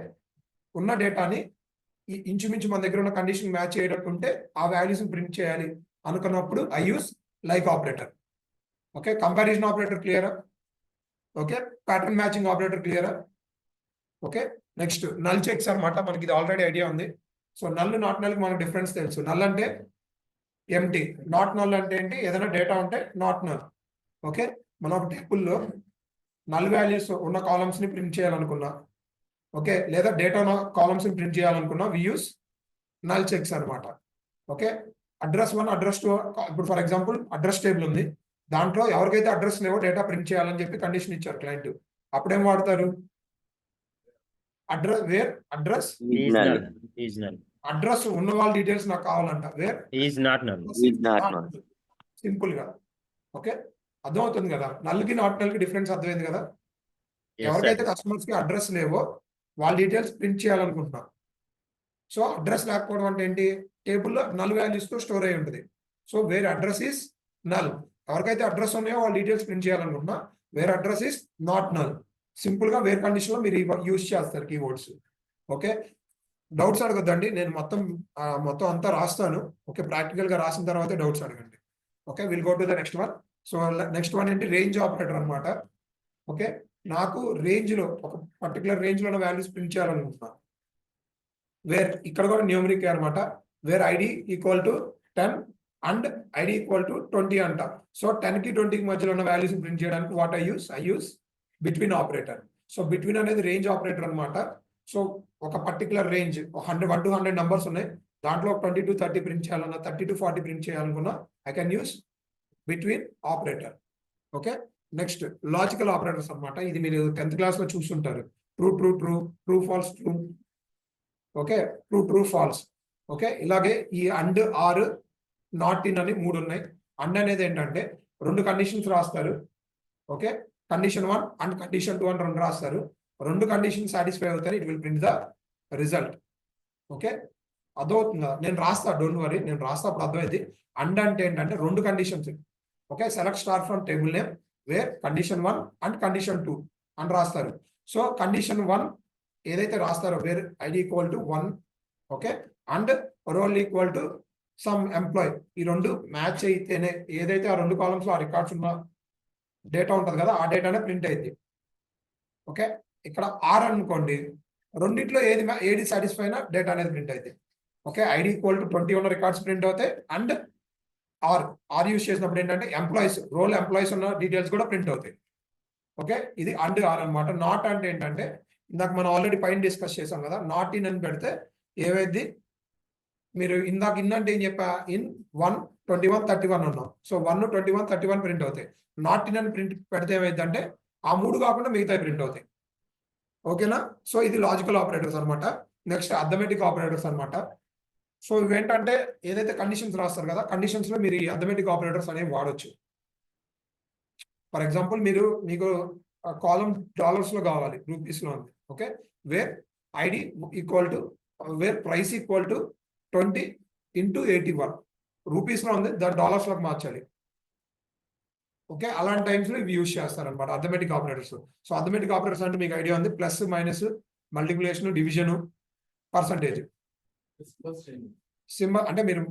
ఉన్న డేటాని ఇంచుమించు మన దగ్గర ఉన్న కండిషన్ మ్యాచ్ అయ్యేటట్టు ఉంటే ఆ వాల్యూస్ ప్రింట్ చేయాలి అనుకున్నప్పుడు I use like operator. Okay, comparison operator క్లియరా? ఓకే, ప్యాటర్న్ మ్యాచింగ్ ఆపరేటర్ క్లియరా? ఓకే, నెక్స్ట్ నల్ చెక్స్ అన్నమాట. మనకి ఇది ఆల్రెడీ ఐడియా ఉంది. సో నల్ నాట్ నల్ మనకు డిఫరెన్స్ తెలుసు. నల్ అంటే ఎంటీ, నాట్ నల్ అంటే ఏంటి? ఏదైనా డేటా ఉంటే నాట్ నల్. ఓకే, మనం ఒక టేబుల్లో నల్ వాల్యూస్ ఉన్న కాలమ్స్ ని ప్రింట్ చేయాలనుకున్నా, ఓకే, లేదా డేటా ఉన్న కాలమ్స్ ని ప్రింట్ చేయాలనుకున్నా వి యూస్ నల్ చెక్స్ అనమాట. ఓకే, అడ్రస్ 1 అడ్రస్ 2, ఇప్పుడు ఫర్ ఎగ్జాంపుల్ అడ్రస్ టేబుల్ ఉంది, దాంట్లో ఎవరికైతే అడ్రస్ లేవో డేటా ప్రింట్ చేయాలని చెప్పి కండిషన్ ఇచ్చారు క్లయింట్. అప్పుడేం వాడతారు? Address where address is null. Is null. Address ఉన్న వాళ్ళ డీటెయిల్స్ నాకు కావాలంట. Where is not null. Simple గా. ఓకే, అర్థమవుతుంది కదా? నల్కి నాట్ నల్కి డిఫరెన్స్ అర్థమైంది కదా? ఎవరికైతే కస్టమర్స్ కి అడ్రస్ లేవో వాళ్ళ డీటెయిల్స్ ప్రింట్ చేయాలనుకుంటున్నారు. సో అడ్రస్ లేకపోవడం అంటే ఏంటి? టేబుల్లో నల్ వాల్యూస్ తో స్టోర్ అయి ఉంటుంది. So where address is null. ఎవరికైతే అడ్రస్ ఉన్నాయో వాళ్ళ డీటెయిల్స్ ప్రింట్ చేయాలనుకుంటున్నా, where address is not null. Simple గా వేర్ కండిషన్ లో మీరు యూజ్ చేస్తారు కీవర్డ్స్. ఓకే, డౌట్స్ అడగద్దండి, నేను మొత్తం అంతా రాస్తాను. ఓకే, ప్రాక్టికల్ గా రాసిన తర్వాత డౌట్స్ అడగండి. Okay, will go to the next one. So next one ఏంటి? రేంజ్ ఆపరేటర్ అన్నమాట. ఓకే, నాకు రేంజ్ లో ఒక పర్టికులర్ రేంజ్ లో ఉన్న వాల్యూస్ ప్రింట్ చేయాలనుకుంటున్నాను. వేర్ ఇక్కడ కూడా న్యూమరిక్ అనమాట. Wear ID equal to 10 and ID equal to 20 అంట. సో 10 కి 20 కి మధ్యలో ఉన్న వాల్యూస్ ప్రింట్ చేయడానికి what I use between operator. So between అనేది రేంజ్ ఆపరేటర్ అనమాట. సో ఒక పర్టికులర్ రేంజ్ 1 to 100 నంబర్స్ ఉన్నాయి, దాంట్లో 20 to 30 ప్రింట్ చేయాలన్నా, 30 to 40 ప్రింట్ చేయాలనుకున్నా I can use between operator. Okay, next logical operators అన్నమాట. ఇది మీరు 10th క్లాస్ లో చూస్తుంటారు. True true true, true false true, okay, true true false. Okay, ఇలాగే ఈ అండ్, ఆర్, నాట్ ఇన్ అని 3 ఉన్నాయి. అండ్ అనేది ఏంటంటే 2 కండిషన్స్ రాస్తారు. ఓకే, కండిషన్ 1 అండ్ కండిషన్ 2 అని 2 రాస్తారు. 2 కండిషన్ సాటిస్ఫై అవుతాయి, it will print the result. Okay, అర్థమవుతుందా? నేను రాస్తా, డోంట్ వరీ, నేను రాస్తా, అప్పుడు అర్థమైంది. అండ్ అంటే ఏంటంటే 2 conditions. Okay, select star from table name where condition 1 and condition 2 అని రాస్తారు. సో కండిషన్ 1 ఏదైతే రాస్తారో where ID equal to 1, okay, and role equal to some employee, ఈ 2 మ్యాచ్ అయితేనే ఏదైతే ఆ 2 కాలమ్స్ లో ఆ రికార్డ్స్ ఉన్న డేటా ఉంటుంది కదా, ఆ డేటానే ప్రింట్ అయింది. ఓకే, ఇక్కడ ఆర్ అనుకోండి, రెండిట్లో ఏది సాటిస్ఫై అయినా డేటా అనేది ప్రింట్ అయింది. ఓకే, ఐడి ఈక్వల్ టు 20 ఉన్న రికార్డ్స్ ప్రింట్ అవుతాయి. అండ్ ఆర్ యూస్ చేసినప్పుడు ఏంటంటే ఎంప్లాయీస్, రోల్ ఎంప్లాయీస్ ఉన్న డీటెయిల్స్ కూడా ప్రింట్ అవుతాయి. ఓకే, ఇది అండ్ ఆర్ అనమాట. నాట్ అంటే ఏంటంటే ఇందాక మనం ఆల్రెడీ పైన డిస్కస్ చేసాం కదా, నాట్ ఇన్ అని పెడితే ఏవైంది? మీరు ఇందాక ఇన్ అంటే ఏం చెప్పా? ఇన్ 1, 21, 31 ఉన్నాం. సో 1, 21, 31 ప్రింట్ అవుతాయి. నాట్ ఇన్ అని ప్రింట్ పెడితే ఏమైందంటే ఆ 3 కాకుండా మిగతా ప్రింట్ అవుతాయి. ఓకేనా? సో ఇది లాజికల్ ఆపరేటర్స్ అనమాట. నెక్స్ట్ అథమెటిక్ ఆపరేటర్స్ అనమాట. సో ఇవేంటంటే ఏదైతే కండిషన్స్ రాస్తారు కదా, కండిషన్స్ లో మీరు ఈ అథమెటిక్ ఆపరేటర్స్ అనేవి వాడొచ్చు. ఫర్ ఎగ్జాంపుల్ మీకు కాలం డాలర్స్ లో కావాలి, రూపీస్ లో ఉంది. Okay, where ID equal to, where price equal to 20 into 81 rupees లో ఉంది, దాని డాలర్స్ లోకి మార్చాలి. ఓకే, అలాంటి టైమ్స్ లో ఇవి యూజ్ చేస్తారనమాట arithmetic operators. So arithmetic operators అంటే మీకు ఐడియా ఉంది, plus minus, multiplication, division, percentage. Symbol అంటే మీరు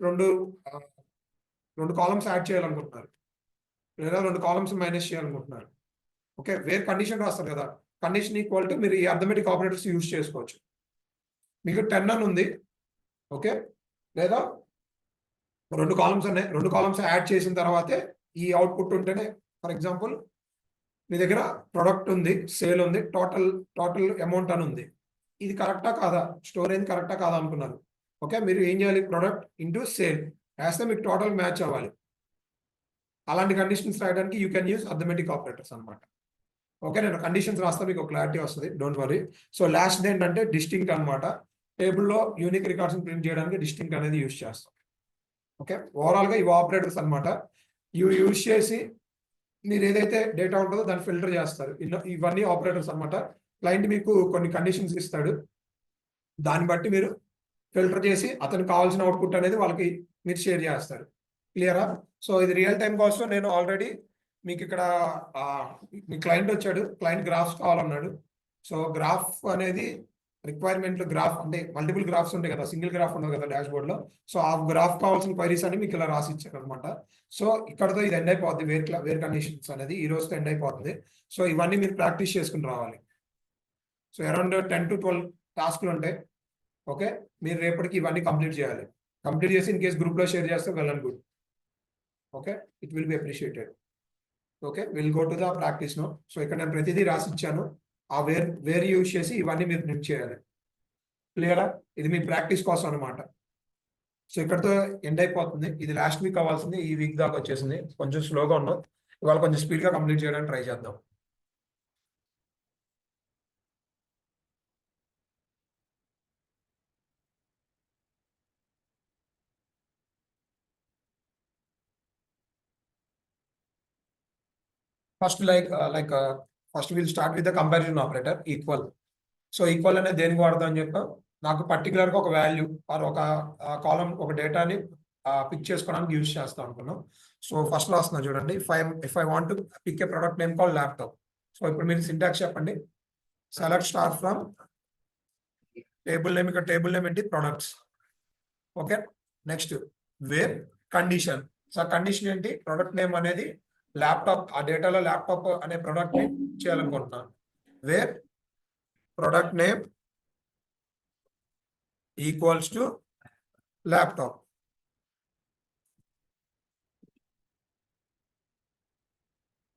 రెండు కాలమ్స్ యాడ్ చేయాలనుకుంటున్నారు, లేదా 2 కాలమ్స్ మైనస్ చేయాలనుకుంటున్నారు. ఓకే, వేర్ కండిషన్ రాస్తారు కదా, కండిషన్ ఈక్వల్ టు మీరు ఈ అథమెటిక్ ఆపరేటర్స్ యూజ్ చేసుకోవచ్చు. మీకు 10 అని ఉంది, ఓకే, లేదా 2 కాలమ్స్ ఉన్నాయి, 2 కాలమ్స్ యాడ్ చేసిన తర్వాతే ఈ అవుట్పుట్ ఉంటేనే, ఫర్ ఎగ్జాంపుల్ మీ దగ్గర ప్రొడక్ట్ ఉంది, సేల్ ఉంది, టోటల్ అమౌంట్ అని ఉంది. ఇది కరెక్టా కాదా, స్టోర్ అయింది కరెక్టా కాదా అనుకున్నారు. ఓకే, మీరు ఏం చేయాలి? ప్రొడక్ట్ ఇంటూ సేల్ వేస్తే మీకు టోటల్ మ్యాచ్ అవ్వాలి. అలాంటి కండిషన్స్ రాయడానికి you can use arithmetic operators అనమాట. ఓకే, నేను కండిషన్స్ రాస్తే మీకు క్లారిటీ వస్తుంది, డోంట్ వరీ. సో లాస్ట్ ఏంటంటే డిస్టింక్ట్ అనమాట. టేబుల్లో యూనిక్ రికార్డ్స్ ప్రింట్ చేయడానికి డిస్టింక్ట్ అనేది యూజ్ చేస్తాం. ఓకే, ఓవరాల్ గా ఇవి ఆపరేటర్స్ అనమాట. ఇవి యూజ్ చేసి మీరు ఏదైతే డేటా ఉంటుందో దాన్ని ఫిల్టర్ చేస్తారు. ఇవన్నీ ఆపరేటర్స్ అనమాట. క్లయింట్ మీకు కొన్ని కండిషన్స్ ఇస్తాడు, దాన్ని బట్టి మీరు ఫిల్టర్ చేసి అతనికి కావాల్సిన అవుట్పుట్ అనేది వాళ్ళకి మీరు షేర్ చేస్తారు. క్లియరా? సో ఇది రియల్ టైం కోసం నేను ఆల్రెడీ మీకు ఇక్కడ మీ క్లయింట్ వచ్చాడు, క్లయింట్ గ్రాఫ్స్ కావాలన్నాడు. సో గ్రాఫ్ అనేది రిక్వైర్మెంట్ గ్రాఫ్ అంటే మల్టిపుల్ గ్రాఫ్స్ ఉంటాయి కదా, సింగిల్ గ్రాఫ్ ఉండదు కదా డాష్ బోర్డ్ లో. సో ఆ గ్రాఫ్ కావాల్సిన క్వైరీస్ అని మీకు ఇలా రాసి ఇచ్చారు అనమాట. సో ఇక్కడతో ఇది ఎండ్ అయిపోద్ది, వేర్ కండిషన్స్ అనేది ఈ రోజుతో ఎండ్ అయిపోతుంది. సో ఇవన్నీ మీరు ప్రాక్టీస్ చేసుకుని రావాలి. సో అరౌండ్ 10 to 12 టాస్క్లు ఉంటాయి. ఓకే, మీరు రేపటికి ఇవన్నీ కంప్లీట్ చేయాలి. కంప్లీట్ చేసి ఇన్ కేస్ గ్రూప్ లో షేర్ చేస్తే well and good. Okay, it will be appreciated. Okay, will go to the practice no. So ఇక్కడ నేను ప్రతిదీ రాసి ఇచ్చాను. ఆ వేర్ యూజ్ చేసి ఇవన్నీ మీరు ప్రింట్ చేయాలి. క్లియరా? ఇది మీ ప్రాక్టీస్ కోసం అనమాట. సో ఇక్కడతో ఎండ్ అయిపోతుంది. ఇది లాస్ట్ వీక్ అవ్వాల్సింది ఈ వీక్ దాకా వచ్చేసింది. కొంచెం స్లోగా ఉన్నాం, ఇవాళ కొంచెం స్పీడ్ గా కంప్లీట్ చేయడానికి ట్రై చేద్దాం. First first will start with the comparison operator equal. So equal అనేది దేనికి వాడదాం అని చెప్పాం, నాకు పర్టికులర్ గా ఒక వాల్యూ ఆర్ ఒక కాలం ఒక డేటాని పిక్ చేసుకోవడానికి యూజ్ చేస్తాం అనుకున్నాం. సో ఫస్ట్ లో వస్తున్నా చూడండి, if I want to pick a product name call laptop. So ఇప్పుడు మీరు సింటాక్స్ చెప్పండి. Select star from table name, ఇక్కడ టేబుల్ నేమ్ ఏంటి, products. Okay, next where condition. So condition ఏంటి, ప్రొడక్ట్ నేమ్ అనేది ల్యాప్టాప్, ఆ డేటాలో ల్యాప్టాప్ అనే ప్రొడక్ట్ ని చేయాలనుకుంటున్నాను. Where product name equals to laptop.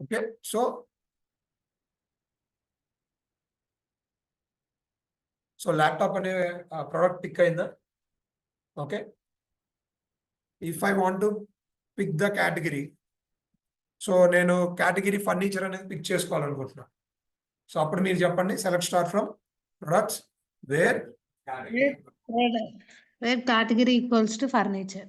Okay, so laptop అనే ప్రొడక్ట్ పిక్ అయిందా? Okay, if I want to pick the category, so నేను కేటగిరీ ఫర్నిచర్ అనేది పిక్ చేసుకోవాలనుకుంటున్నాను. సో అప్పుడు మీరు చెప్పండి, select star from products where category equals to furniture.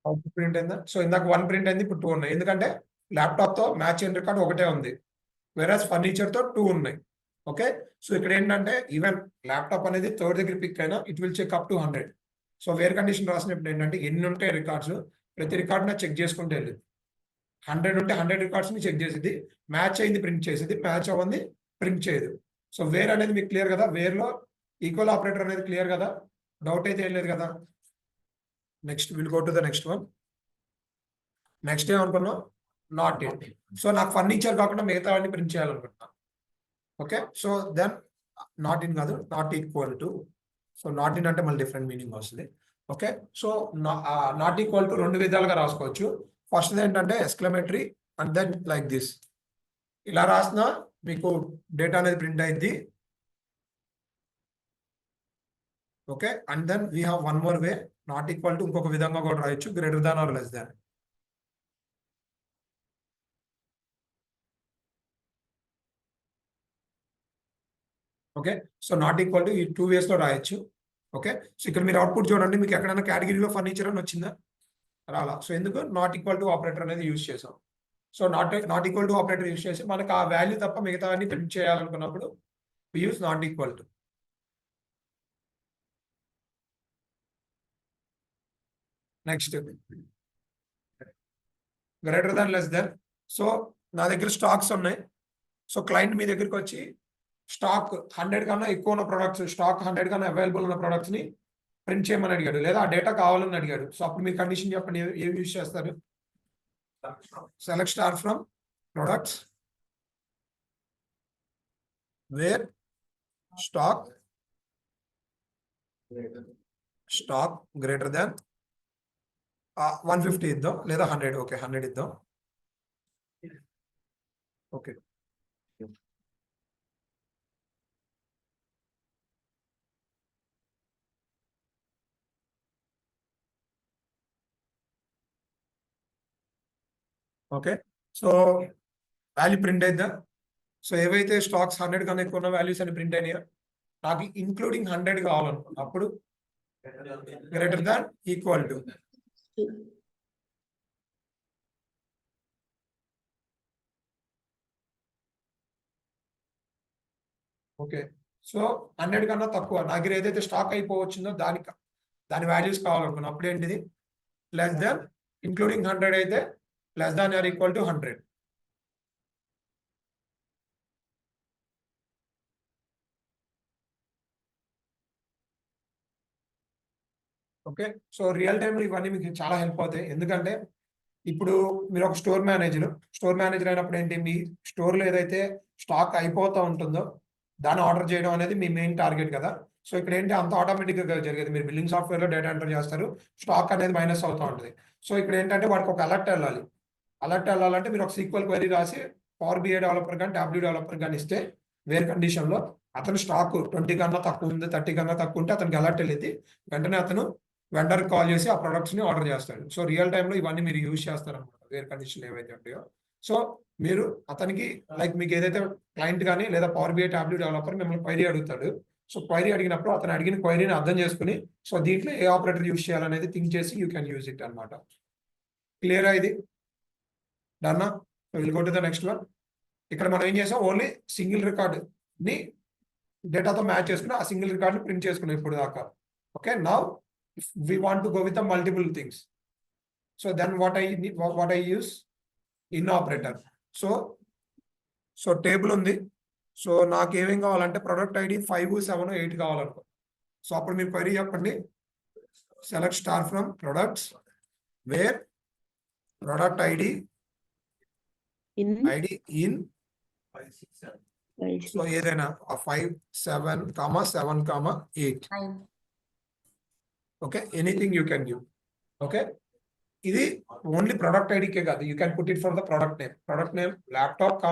Output print అయిందా? So ఇందాక 1 ప్రింట్ అయింది, ఇప్పుడు 2 ఉన్నాయి. ఎందుకంటే ల్యాప్టాప్ తో మ్యాచ్ అయిన రికార్డ్ ఒకటే ఉంది, వేరే ఫర్నిచర్ తో 2 ఉన్నాయి. ఓకే, సో ఇక్కడ ఏంటంటే ఈవెన్ ల్యాప్టాప్ అనేది థర్డ్ దగ్గర పిక్ అయినా it will check up to 100. So where condition రాసినప్పుడు ఏంటంటే ఎన్ని ఉంటాయి రికార్డ్స్, ప్రతి రికార్డ్ చెక్ చేసుకుంటే వెళ్ళింది. 100 ఉంటే 100 రికార్డ్స్ ని చెక్ చేసేది, మ్యాచ్ అయింది ప్రింట్ చేసేది, మ్యాచ్ అవ్వంది ప్రింట్ చేయదు. సో వేర్ అనేది మీకు క్లియర్ కదా, వేర్ లో ఈక్వల్ ఆపరేటర్ అనేది క్లియర్ కదా, డౌట్ అయితే ఏం లేదు కదా. Next will go to the next one. Next ఏమనుకున్నాం, నాట్ ఇన్. సో నాకు ఫర్నిచర్ కాకుండా మిగతా అన్ని ప్రింట్ చేయాలనుకుంటున్నా. Okay, so then not in కాదు, not equal to. So not in అంటే మళ్ళీ డిఫరెంట్ మీనింగ్ వస్తుంది. Okay, so not equal to 2 విధాలుగా రాసుకోవచ్చు. ఫస్ట్ ఏంటంటే exclamatory and then like this. ఇలా రాసిన మీకు డేటా అనేది ప్రింట్ అయింది. Okay, and then we have one more way, not equal to ఇంకొక విధంగా కూడా రాయొచ్చు, greater than or less than. Okay, so not equal to ఈ 2 వేస్ లో రాయొచ్చు. ఓకే, సో ఇక్కడ మీరు అవుట్పుట్ చూడండి, మీకు ఎక్కడైనా కేటగిరీలో ఫర్నిచర్ అని వచ్చిందా? రాలా. సో ఎందుకు, నాట్ ఈక్వల్ టు ఆపరేటర్ అనేది యూజ్ చేసాం. So not equal to operator use చేసి మనకు ఆ వాల్యూ తప్ప మిగతా అన్ని ప్రింట్ చేయాలనుకున్నప్పుడు use not equal to. Next greater than less than. So నా దగ్గర స్టాక్స్ ఉన్నాయి. సో క్లయింట్ మీ దగ్గరికి వచ్చి స్టాక్ 100 కన్నా ఎక్కువ ఉన్న ప్రొడక్ట్స్, స్టాక్ 100 కన్నా అవైలబుల్ ఉన్న ప్రొడక్ట్స్ ని ప్రింట్ చేయమని అడిగాడు, లేదా ఆ డేటా కావాలని అడిగాడు. సో అప్పుడు మీరు కండిషన్ చెప్పండి, ఏం యూజ్ చేస్తారు? Select star from products where stock greater than 150 ఇద్దాం, లేదా 100. ఓకే, 100 ఇద్దాం. Okay, okay, so value print అయిద్దా? సో ఏవైతే స్టాక్స్ 100 కన్నా ఎక్కువ ఉన్న వాల్యూస్ అని ప్రింట్ అయినాయో, నాకు ఇంక్లూడింగ్ 100 కావాలనుకున్నా, అప్పుడు greater than equal to. Okay, so 100 కన్నా తక్కువ నా దగ్గర ఏదైతే స్టాక్ అయిపోవచ్చిందో దాని వాల్యూస్ కావాలనుకున్నా అప్పుడు ఏంటిది లెస్ దాన్ ఇంక్లూడింగ్ 100 అయితే less than or equal to 100. Okay, so real టైంలో ఇవన్నీ మీకు చాలా హెల్ప్ అవుతాయి. ఎందుకంటే ఇప్పుడు మీరు ఒక స్టోర్ మేనేజర్ అయినప్పుడు ఏంటి, మీ స్టోర్లో ఏదైతే స్టాక్ అయిపోతూ ఉంటుందో దాన్ని ఆర్డర్ చేయడం అనేది మీ మెయిన్ టార్గెట్ కదా. సో ఇక్కడ ఏంటి అంత ఆటోమేటిక్గా జరిగేది, మీరు బిల్లింగ్ సాఫ్ట్వేర్లో డేటా ఎంటర్ చేస్తారు, స్టాక్ అనేది మైనస్ అవుతూ ఉంటుంది. సో ఇక్కడ ఏంటంటే వాడికి ఒక అలర్ట్ వెళ్ళాలంటే మీరు ఒక సీక్వెల్ క్వెరీ రాసి పవర్ బిఐ డెవలపర్ కానీ టాబ్లూ డెవలపర్ కానీ ఇస్తే వేరే కండిషన్లో అతను స్టాక్ 20 కన్నా తక్కువ ఉంది, 30 కన్నా తక్కువ ఉంటే అతనికి అలర్ట్ వెళ్ళింది, వెంటనే అతను వెండర్ కాల్ చేసి ఆ ప్రొడక్ట్స్ని ఆర్డర్ చేస్తాడు. సో రియల్ టైంలో ఇవన్నీ మీరు యూజ్ చేస్తారనమాట వేరే కండిషన్లు ఏవైతే ఉంటాయో. సో మీరు అతనికి లైక్ మీకు ఏదైతే క్లయింట్ కానీ లేదా పవర్ బిఐ టాబ్లూ డెవలపర్ మిమ్మల్ని క్వైరీ అడుగుతాడు. సో క్వైరీ అడిగినప్పుడు అతను అడిగిన క్వైరీని అర్థం చేసుకుని సో దీంట్లో ఏ ఆపరేటర్ యూజ్ చేయాలనేది థింక్ చేసి యూ కెన్ యూజ్ ఇట్ అనమాట. క్లియరా ఇది? డన్నా? Will go to the next one. ఇక్కడ మనం ఏం చేసాం, ఓన్లీ సింగిల్ రికార్డ్ని డేటాతో మ్యాచ్ చేసుకుని ఆ సింగిల్ రికార్డ్ని ప్రింట్ చేసుకున్నాం ఇప్పుడు దాకా. Okay, now if we want to go with the multiple things, so then what I use in operator. So table ఉంది. సో నాకు ఏమేం కావాలంటే ప్రొడక్ట్ ఐడి 5, 7, 8 కావాలనుకో. సో అప్పుడు మీరు క్వైరీ చెప్పండి, select star from products where product ID in in so ఏదైనా 5, 7, 7, 8. Okay, anything you can give. Okay, ఇది only product ఐడికే కాదు, you can put it for the product name laptop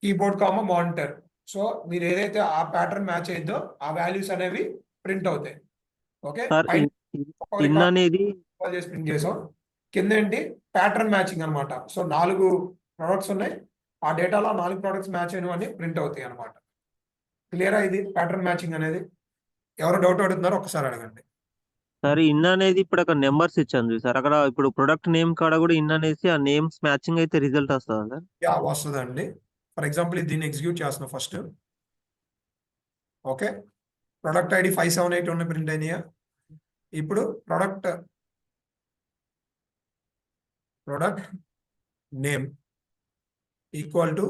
keyboard monitor. So మీరు ఏదైతే ఆ pattern match అయ్యిందో ఆ values అనేవి ప్రింట్ అవుతాయి. ఓకే, చేసి ప్రింట్ చేసాం. కింద ఏంటి ప్యాటర్న్ మ్యాచింగ్ అనమాట. సో 4 ప్రొడక్ట్స్ ఉన్నాయి, ఆ డేటాలో 4 ప్రొడక్ట్స్ మ్యాచ్ అయినవన్నీ ప్రింట్ అవుతాయి అనమాట. క్లియరా ఇది ప్యాటర్న్ మ్యాచింగ్ అనేది? ఎవరు డౌట్ అడుగుతున్నారో ఒకసారి అడగండి. సార్ ఇన్ అనేది ఇప్పుడు అక్కడ నెంబర్స్ ఇచ్చాను సార్, అక్కడ ఇప్పుడు ప్రొడక్ట్ నేమ్ కాడ కూడా ఇన్ అనేసి ఆ నేమ్స్ మ్యాచింగ్ అయితే రిజల్ట్ వస్తుందా సార్? యా, వస్తుందండి. ఫర్ ఎగ్జాంపుల్ దీన్ని ఎగ్జిక్యూట్ చేస్తున్నాం ఫస్ట్. ఓకే, ప్రొడక్ట్ ఐడి 5, 7, 8 ఉన్న ప్రింట్ అయినాయా? ఇప్పుడు product name equal to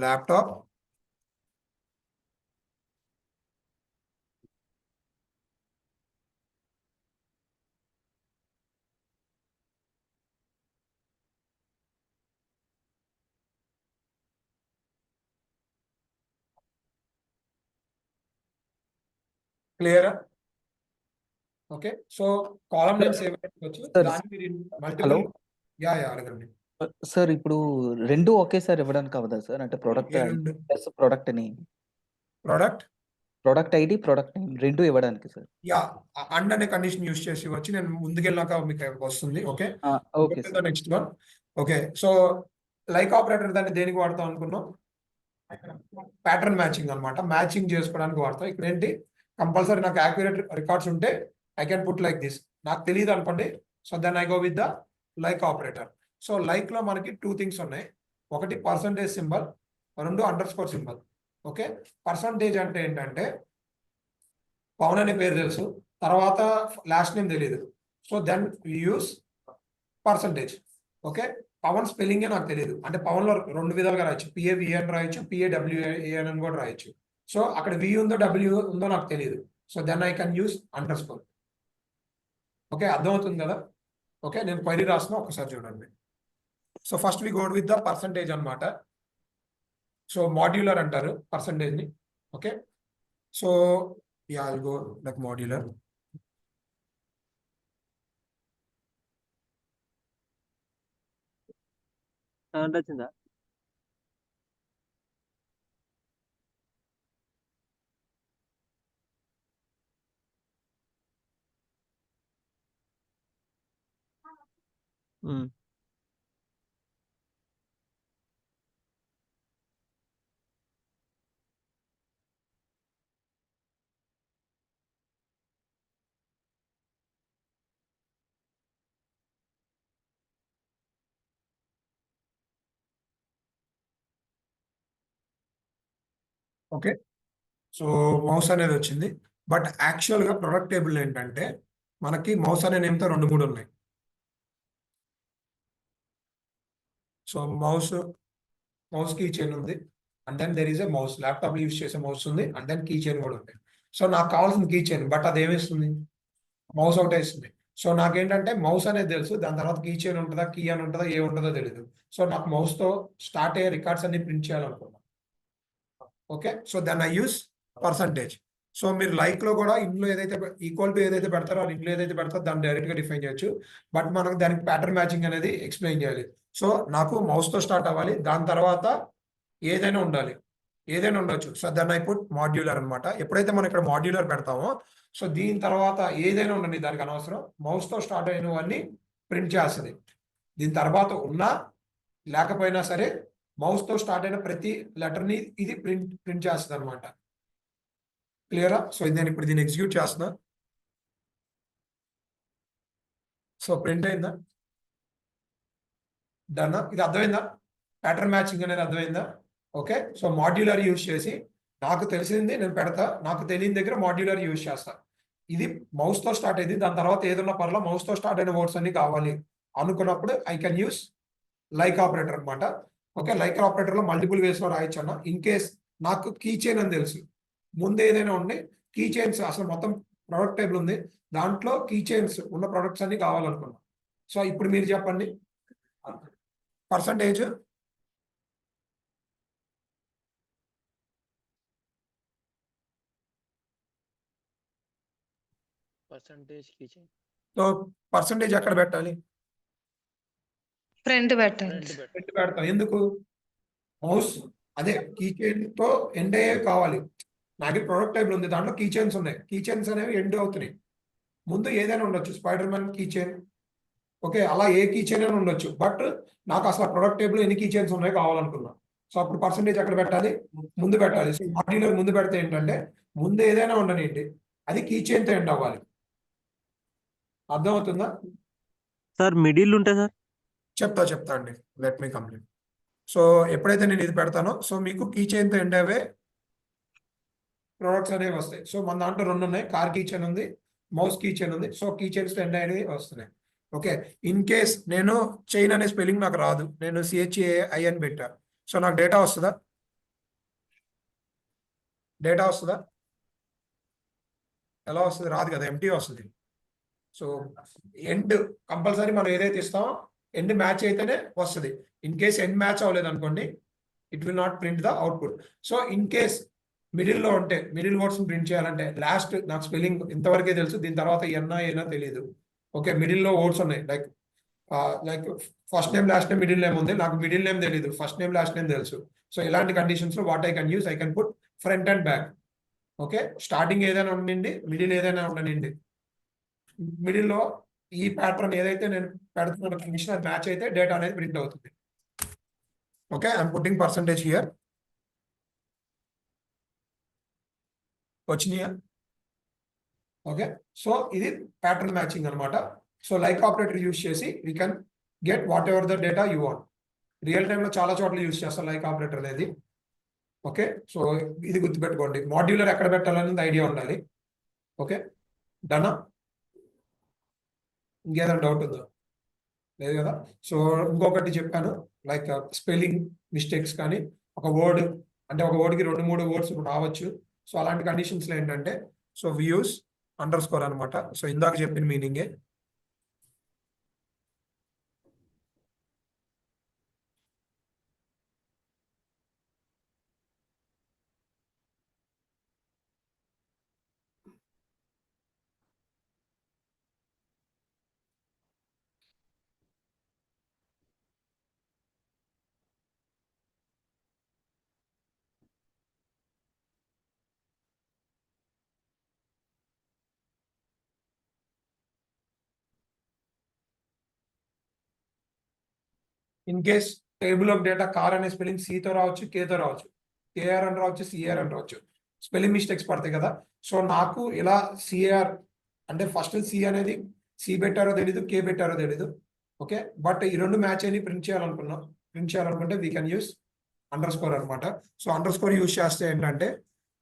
laptop క్లియరా? ఓకే, సో కాలమ్ నేమ్స్ ఏమైనా దాన్ని మీరు మల్టిపుల్. యా అడగండి సార్. ఇప్పుడు రెండు ఒకేసారి ఇవ్వడానికి అవదా సార్? అంటే product plus product name, product ID, product name రెండు ఇవ్వడానికి సార్? యా, అండ్ అనే కండిషన్ యూస్ చేసి వచ్చి నేను ముందుకెళ్ళాక మీకు వస్తుంది. Okay, okay sir. Next one. Okay, so like operator దాన్ని దేనికి వాడతాం అనుకున్నాం? ప్యాటర్న్ మ్యాచింగ్ అనమాట, మ్యాచింగ్ చేసుకోవడానికి వాడతాం. ఇక్కడ ఏంటి కంపల్సరీ నాకు యాక్యురేట్ రికార్డ్స్ ఉంటే I can put like this. నాకు తెలియదు అనుకోండి, so then I go with the like operator. So like లో మనకి 2 థింగ్స్ ఉన్నాయి, ఒకటి percentage symbol, 2 underscore symbol. Okay, percentage అంటే ఏంటంటే పవన్ అనే పేరు తెలుసు, తర్వాత లాస్ట్ నేమ్ తెలియదు, so then use percentage. Okay, Pavan స్పెల్లింగే నాకు తెలియదు అంటే పవన్ లో 2 విధాలుగా రాయొచ్చు, PAVN రాయొచ్చు, PAWAN అని కూడా రాయొచ్చు. సో అక్కడ V ఉందో W ఉందో నాకు తెలియదు, so then I can use underscore. Okay, అర్థమవుతుంది కదా? ఓకే, నేను క్వైరీ రాసిన ఒకసారి చూడండి. So first we go with the percentage అనమాట. సో మాడ్యులర్ అంటారు పర్సంటేజ్ని. Okay, so yeah I'll go like modular. వచ్చిందా? ఓకే, సో మౌస్ అనేది వచ్చింది. బట్ యాక్చువల్గా ప్రొడక్ట్ టేబుల్ ఏంటంటే మనకి మౌస్ అనే నేమ్తో 2-3 ఉన్నాయి. సో మౌస్ కీ చైన్ ఉంది, and then there is a mouse, laptop use చేసే మౌస్ ఉంది, అండ్ దెన్ కీ చైన్ కూడా ఉంది. సో నాకు కావాల్సిన కీ చైన్, బట్ అది ఏమిస్తుంది, మౌస్ ఒకటే ఇస్తుంది. సో నాకేంటంటే మౌస్ అనేది తెలుసు, దాని తర్వాత కీ చైన్ ఉంటుందా, కీ అని ఉంటుందా, ఏ ఉంటుందో తెలియదు. సో నాకు మౌస్తో స్టార్ట్ అయ్యే రికార్డ్స్ అన్ని ప్రింట్ చేయాలనుకున్నాను. Okay, so then I use percentage. So మీరు లైక్ లో కూడా ఇంట్లో ఏదైతే ఈక్వల్ టు ఏదైతే పెడతారో అది ఇంట్లో ఏదైతే పెడతారో దాన్ని డైరెక్ట్ గా డిఫైన్ చేయొచ్చు. బట్ మనకు దానికి ప్యాటర్న్ మ్యాచింగ్ అనేది ఎక్స్ప్లెయిన్ చేయాలి. సో నాకు మౌస్ తో స్టార్ట్ అవ్వాలి, దాని తర్వాత ఏదైనా ఉండాలి, ఏదైనా ఉండొచ్చు. So then I put modular అనమాట. ఎప్పుడైతే మనం ఇక్కడ మాడ్యులర్ పెడతామో సో దీని తర్వాత ఏదైనా ఉండండి, దానికి అనవసరం, మౌస్ తో స్టార్ట్ అయినవన్నీ ప్రింట్ చేస్తుంది. దీని తర్వాత ఉన్నా లేకపోయినా సరే మౌస్ తో స్టార్ట్ అయిన ప్రతి లెటర్ ని ఇది ప్రింట్ చేస్తుంది అనమాట. క్లియరా? సో నేను ఇప్పుడు దీన్ని ఎగ్జిక్యూట్ చేస్తున్నా. సో ప్రింట్ అయిందా? డన్. ఇది అర్థమైందా? ప్యాటర్న్ మ్యాచింగ్ అనేది అర్థమైందా? ఓకే, సో మాడ్యులర్ యూజ్ చేసి నాకు తెలిసింది నేను పెడతా, నాకు తెలియని దగ్గర మాడ్యులర్ యూజ్ చేస్తా. ఇది మౌస్ తో స్టార్ట్ అయింది, దాని తర్వాత ఏదన్నా పర్లా మౌస్ తో స్టార్ట్ అయిన వర్డ్స్ అన్ని కావాలి అనుకున్నప్పుడు I can use like operator అనమాట. ఓకే, లైక్ ఆపరేటర్ లో మల్టిపుల్ వేస్ లో రాయొచ్చు అన్న. ఇన్ కేస్ నాకు కీ చైన్ అని తెలుసు, ముందు ఏదైనా ఉండి కీ చైన్స్ అసలు మొత్తం ప్రొడక్ట్ టేబుల్ ఉంది, దాంట్లో కీ చైన్స్ ఉన్న ప్రొడక్ట్స్ అన్ని కావాలనుకున్నాం. సో ఇప్పుడు మీరు చెప్పండి, పర్సంటేజ్ సో పర్సంటేజ్ ఎక్కడ పెట్టాలి? ఫ్రంట్ పెట్టాలి. పెట్టి పెడతాం. ఎందుకు? మౌస్ అదే కీ చైన్ తో ఎండ్ అయ్యే కావాలి. నాకు ప్రొడక్ట్ టైప్ ఉంది, దాంట్లో కీ చైన్స్ ఉన్నాయి, కీ చైన్స్ అనేవి ఎండ్ అవుతున్నాయి. ముందు ఏదైనా ఉండొచ్చు, Spider Man key chain, okay, అలా ఏ కీ చైన్ అయినా ఉండొచ్చు. బట్ నాకు అసలు ప్రొడక్ట్ టేబుల్ ఎన్ని కీ చైన్స్ ఉన్నాయో కావాలనుకున్నా. సో అప్పుడు పర్సంటేజ్ ఎక్కడ పెట్టాలి? ముందు పెట్టాలి. సో మాడ్యులర్ ముందు పెడితే ఏంటంటే ముందు ఏదైనా ఉండనియండి, అది కీ చైన్ తో ఎండ్ అవ్వాలి. అర్థమవుతుందా? సార్ మిడిల్ ఉంటే సార్ చెప్తా అండి, లెట్ మీ కంప్లీట్. సో ఎప్పుడైతే నేను ఇది పెడతానో సో మీకు కీ చైన్ తో ఎండ్ అవే ప్రొడక్ట్స్ అనేవి వస్తాయి. సో మన దాంట్లో 2 ఉన్నాయి, కార్ కీ చైన్ ఉంది, మౌస్ కీ చైన్ ఉంది. సో కీ చైన్స్ తో ఎండ్ అనేవి వస్తున్నాయి. ఓకే, ఇన్ కేస్ నేను చైన్ అనే స్పెల్లింగ్ నాకు రాదు, నేను CHAI అని పెట్టా, సో నాకు డేటా వస్తుందా? ఎలా వస్తుంది? రాదు కదా, ఎంటీ వస్తుంది. సో ఎండ్ కంపల్సరీ మనం ఏదైతే ఇస్తామో ఎండ్ మ్యాచ్ అయితేనే వస్తుంది. ఇన్ కేస్ ఎండ్ మ్యాచ్ అవ్వలేదు అనుకోండి, it will not print the output. So in case మిడిల్లో ఉంటే, మిడిల్ వర్డ్స్ ప్రింట్ చేయాలంటే లాస్ట్ నాకు స్పెల్లింగ్ ఇంతవరకే తెలుసు, దీని తర్వాత ఏనా తెలియదు. ఓకే, మిడిల్లో వర్డ్స్ ఉన్నాయి, like first name last name middle name ఉంది, నాకు మిడిల్ నేమ్ తెలియదు, ఫస్ట్ నేమ్ లాస్ట్ నేమ్ తెలుసు. సో ఇలాంటి కండిషన్స్ లో what I can use, I can put front and back. Okay, starting ఏదైనా ఉండండి, మిడిల్ ఏదైనా ఉండనండి, మిడిల్లో ఈ ప్యాటర్న్ ఏదైతే నేను పెడుతున్న కండిషన్ అది మ్యాచ్ అయితే డేటా అనేది ప్రింట్ అవుతుంది. Okay, I'm putting percentage here. వచ్చినాయా? ఓకే, సో ఇది ప్యాటర్న్ మ్యాచింగ్ అనమాట. సో లైక్ ఆపరేటర్ యూస్ చేసి we can get what ever the data you want. Real టైంలో చాలా చోట్ల యూస్ చేస్తాం లైక్ ఆపరేటర్ అనేది. ఓకే, సో ఇది గుర్తుపెట్టుకోండి, మాడ్యులర్ ఎక్కడ పెట్టాలనేది ఐడియా ఉండాలి. ఓకే, డనా? ఇంకేదైనా డౌట్ ఉందా? లేదు కదా. సో ఇంకొకటి చెప్పాను, లైక్ స్పెల్లింగ్ మిస్టేక్స్ కానీ ఒక వర్డ్ అంటే ఒక వర్డ్కి 2-3 వర్డ్స్ రావచ్చు. సో అలాంటి కండిషన్స్లో ఏంటంటే సో వి యూస్ అండర్స్కోర్ అనమాట. సో ఇందాక చెప్పిన మీనింగే. In case table of data car అనే స్పెల్లింగ్ సితో రావచ్చు, కేతో రావచ్చు, కేఆర్ అని రావచ్చు, సిఆర్ అని రావచ్చు. స్పెల్లింగ్ మిస్టేక్స్ పడతాయి కదా. సో నాకు ఇలా సిఆర్ అంటే ఫస్ట్ సి అనేది సి పెట్టారో తెలీదు, కే పెట్టారో తెలీదు. ఓకే, బట్ ఈ 2 మ్యాచ్ అని ప్రింట్ చేయాలనుకుంటే we can use under score అనమాట. సో అండర్ స్కోర్ యూజ్ చేస్తే ఏంటంటే,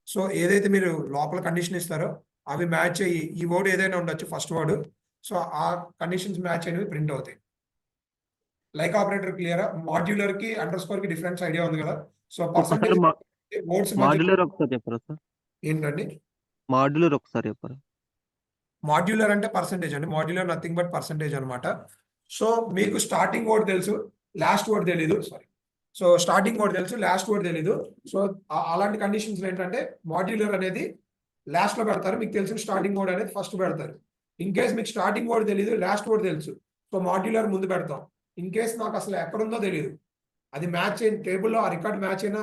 సో ఏదైతే మీరు లోపల కండిషన్ ఇస్తారో అవి మ్యాచ్ అయ్యి ఈ వర్డ్ ఏదైనా ఉండొచ్చు ఫస్ట్ వర్డ్, సో ఆ కండిషన్స్ మ్యాచ్ అయినవి ప్రింట్ అవుతాయి. లైక్ ఆపరేటర్ క్లియరా? మాడ్యులర్ కి అండర్ స్కోర్ కి డిఫరెన్స్ ఐడియా ఉంది కదా. సో పర్సంటేజ్ వర్డ్స్ మాడ్యులర్ ఒకసారి చెప్పరా సార్? ఏంటండి? మాడ్యులర్ ఒకసారి చెప్పరా? మాడ్యులర్ అంటే పర్సంటేజ్ అండి. మాడ్యులర్ నథింగ్ బట్ పర్సంటేజ్ అనమాట. సో మీకు స్టార్టింగ్ వర్డ్ తెలుసు, లాస్ట్ వర్డ్ తెలీదు. సారీ, సో స్టార్టింగ్ వర్డ్ తెలుసు, లాస్ట్ వర్డ్ తెలీదు. సో అలాంటి కండిషన్స్ ఏంటంటే మాడ్యులర్ అనేది లాస్ట్ లో పెడతారు, మీకు తెలిసిన స్టార్టింగ్ వర్డ్ అనేది ఫస్ట్ పెడతారు. ఇన్ కేస్ మీకు స్టార్టింగ్ వర్డ్ తెలీదు, లాస్ట్ వర్డ్ తెలుసు, సో మాడ్యులర్ ముందు పెడతాం. ఇన్ కేస్ నాకు అసలు ఎక్కడుందో తెలియదు, అది మ్యాచ్ అయిన టేబుల్లో ఆ రికార్డ్ మ్యాచ్ అయిన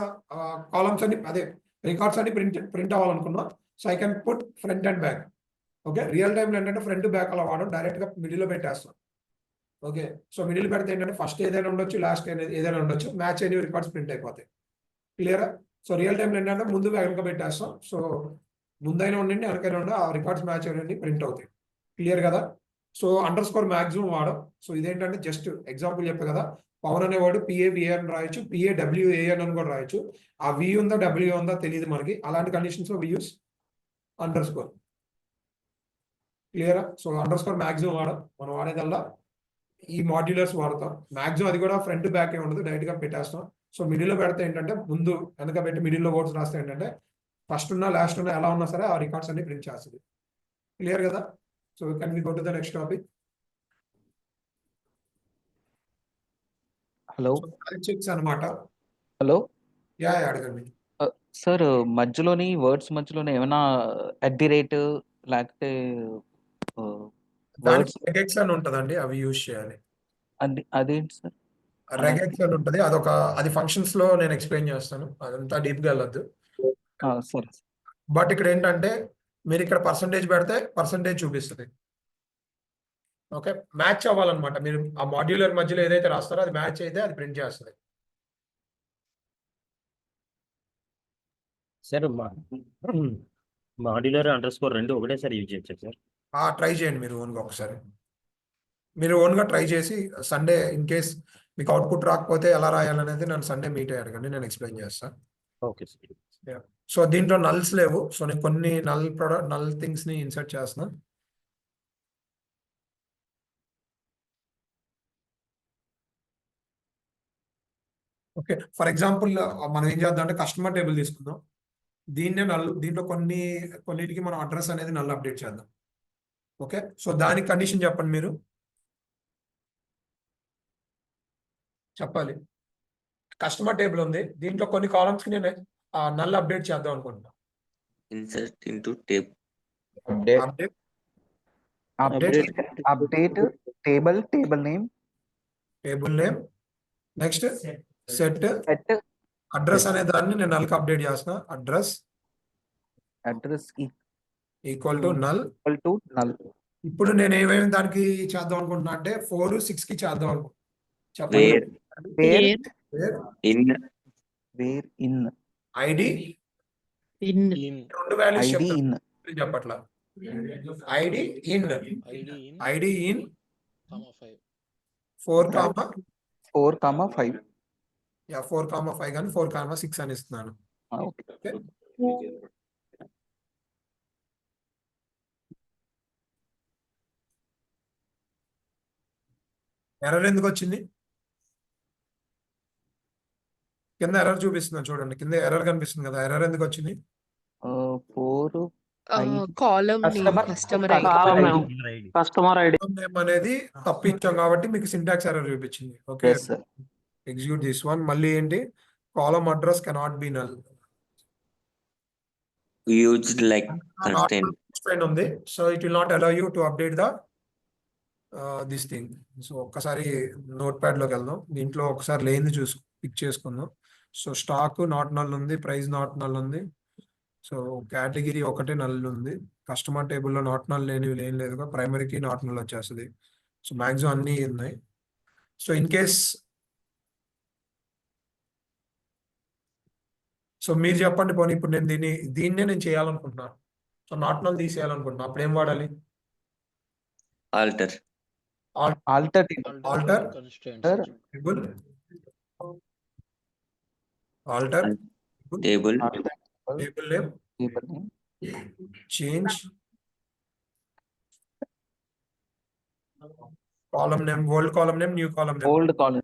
కాలమ్స్ అన్ని అదే రికార్డ్స్ అన్ని ప్రింట్ అవ్వాలనుకున్నా, so I can put front and back. Okay, real టైంలో ఏంటంటే ఫ్రంట్ బ్యాక్ అలా వాడడం, డైరెక్ట్గా మిడిల్లో పెట్టేస్తాం. ఓకే, సో మిడిల్ పెడితే ఏంటంటే ఫస్ట్ ఏదైనా ఉండొచ్చు, లాస్ట్ ఏదైనా ఉండొచ్చు, మ్యాచ్ అయిన రికార్డ్స్ ప్రింట్ అయిపోతాయి. క్లియరా? సో రియల్ టైంలో ఏంటంటే ముందు వెనక పెట్టేస్తాం. సో ముందైనా ఉండండి, వెనకైనా ఉండి ఆ రికార్డ్స్ మ్యాచ్ అయినండి ప్రింట్ అవుతాయి. క్లియర్ కదా? సో అండర్ స్కోర్ మ్యాక్సిమం వాడడం. సో ఇదేంటంటే జస్ట్ ఎగ్జాంపుల్ చెప్పే కదా, పవన్ అనేవాడు PAVA అని రాయొచ్చు, PAWAN అని కూడా రాయొచ్చు. ఆ V ఉందా W ఉందా తెలియదు మనకి. అలాంటి కండిషన్స్ లో వి యూస్ అండర్ స్కోర్. క్లియరా? సో అండర్ స్కోర్ మ్యాక్సిమం వాడడం. మనం వాడేదల్లా ఈ మాడ్యులర్స్ వాడతాం. మ్యాక్సిమం అది కూడా ఫ్రంట్ బ్యాక్ ఏ ఉండదు, డైరెక్ట్ గా పెట్టేస్తాం. సో మిడిల్లో పెడితే ఏంటంటే ముందు వెనక పెట్టి మిడిల్లో వర్డ్స్ రాస్తే ఏంటంటే ఫస్ట్ ఉన్నా లాస్ట్ ఉన్నా ఎలా ఉన్నా సరే ఆ రికార్డ్స్ అన్ని ప్రింట్ చేస్తుంది. క్లియర్ కదా? So can we go to the next topic? Hello checks అనమాట. హలో యా అడగండి. సార్, మధ్యలోని వర్డ్స్ మధ్యలోనే ఏమైనా @, లేకపోతే దానికి వర్డ్స్ రెగెక్స్ అని ఉంటదండి, అవి యూజ్ చేయాలి. అదేంటి సార్? రెగెక్స్ అని ఉంటది, అది ఫంక్షన్స్ లో నేను ఎక్స్ప్లెయిన్ చేస్తాను, అదంతా డీప్ గా వెళ్ళొద్దు. సరే. బట్ ఇక్కడ ఏంటంటే మీరు ఇక్కడ పర్సంటేజ్ పెడితే పర్సంటేజ్ చూపిస్తుంది. ఓకే, మ్యాచ్ అవ్వాలన్నమాట. మీరు ఆ మాడ్యులర్ మధ్యలో ఏదైతే రాస్తారో అది మ్యాచ్ అయితే అది ప్రింట్ చేస్తుంది. సార్ మాడ్యులర్ అండర్ స్కోర్ రెండు ఒకటేసారి యూజ్ చేయొచ్చు సార్? ట్రై చేయండి మీరు ఓన్గా ఒకసారి. మీరు ఓన్గా ట్రై చేసి సండే ఇన్ కేస్ మీకు అవుట్పుట్ రాకపోతే ఎలా రాయాలనేది నన్ను సండే మీట్ అయ్యి అడగండి, నేను ఎక్స్ప్లెయిన్ చేస్తాను. Okay sir. సో దీంట్లో నల్స్ లేవు, సో నేను కొన్ని నల్ థింగ్స్ ని ఇన్సర్ట్ చేస్తున్నా. ఓకే, ఫర్ ఎగ్జాంపుల్ మనం ఏం చేద్దాం అంటే కస్టమర్ టేబుల్ తీసుకుందాం. దీంట్లో కొన్నిటికి మనం అడ్రస్ అనేది నల్ అప్డేట్ చేద్దాం. ఓకే, సో దానికి కండిషన్ చెప్పండి, మీరు చెప్పాలి. కస్టమర్ టేబుల్ ఉంది, దీంట్లో కొన్ని కాలమ్స్ కి నేను నల్ అప్డేట్ చేద్దాం అనుకుంటున్నా. insert into table. Update table name, next set address అనే దాన్ని నేను నల్కి అప్డేట్ చేస్తున్నా. Address equal to null. ఇప్పుడు నేను ఏమేమి దానికి చేద్దాం అనుకుంటున్నా అంటే 4, 6 కి చేద్దాం అనుకుంటున్నా. చెప్పండి. వేర్ ఇన్ ఐడి ఇన్ రెండు వాల్యూస్ ఐడి ఇన్ చెప్పట్లా. ID in 4,5. 4,5 కానీ 4,6 అని ఇస్తున్నాను. ఓకే. ఎర్రర్ ఎందుకు వచ్చింది? కింద ఎర్రర్ చూపిస్తున్నా చూడండి, కింద ఎర్రర్ కనిపిస్తుంది కదా, ఎర్రర్ ఎందుకు వచ్చింది? 4 కాలమ్ కస్టమర్ ఐడి నేమ్ అనేది తప్పు ఇచ్చాం కాబట్టి మీకు సింటాక్స్ ఎర్రర్ చూపించింది. Okay, execute this one. మళ్ళీ ఏంటి, column address cannot be null Used like constraint. ఉంది. So it will not allow you to update the this thing. So ఒక్కసారి నోట్ ప్యాడ్ లోకి వెళ్దాం, దీంట్లో ఒకసారి లేనిది పిక్ చేసుకుందాం. సో స్టాక్ నాట్ నల్ ఉంది, ప్రైస్ నాట్ నల్ ఉంది, సో కేటగిరీ ఒకటే నల్ ఉంది. కస్టమర్ టేబుల్లో నాట్ నల్ లేనివి ఏం లేదుగా, ప్రైమరీకి నాట్ నల్ వచ్చేస్తుంది. సో మ్యాక్సిమం అన్నీ ఉన్నాయి. సో ఇన్ కేస్ సో మీరు చెప్పండి పోనీ, ఇప్పుడు నేను దీన్నే నేను చేయాలనుకుంటున్నాను. సో నాట్ నల్ తీసేయాలనుకుంటున్నాను, అప్పుడు ఏం వాడాలి? Alter. Alter table alter table table name change column name, old column name, new column name, old column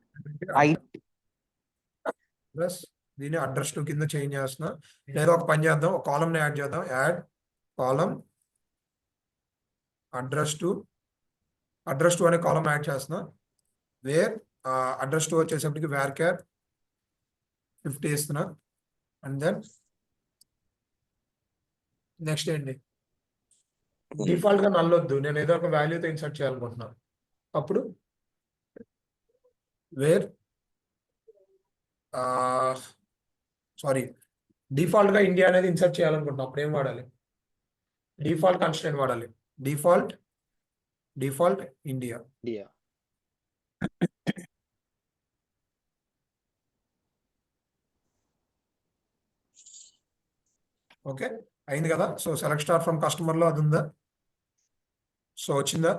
plus దీన్ని అడ్రస్ టు కింద చేంజ్ చేస్తున్నా. లేదా ఒక పని చేద్దాం, ఒక కాలమ్ ని యాడ్ చేద్దాం. యాడ్ కాలమ్ అడ్రస్ టు అనే కాలమ్ యాడ్ చేస్తున్నా. వేర్ అడ్రస్ టు వచ్చేసరికి వేర్ క్యార్ 50 ఇస్తున్నా. అండ్ దెన్ నెక్స్ట్ ఏంటి, డిఫాల్ట్ గా నల్లొద్దు, నేను ఏదో ఒక వాల్యూతో ఇన్సర్ట్ చేయాలనుకుంటున్నాను. అప్పుడు వేర్ సారీ డిఫాల్ట్ గా ఇండియా అనేది ఇన్సర్ట్ చేయాలనుకుంటున్నాం. అప్పుడు ఏం వాడాలి, డిఫాల్ట్ కన్స్ట్రెంట్ వాడాలి. Default India. ఓకే, అయింది కదా. So select star from customer లో అది ఉందా, సో వచ్చిందా.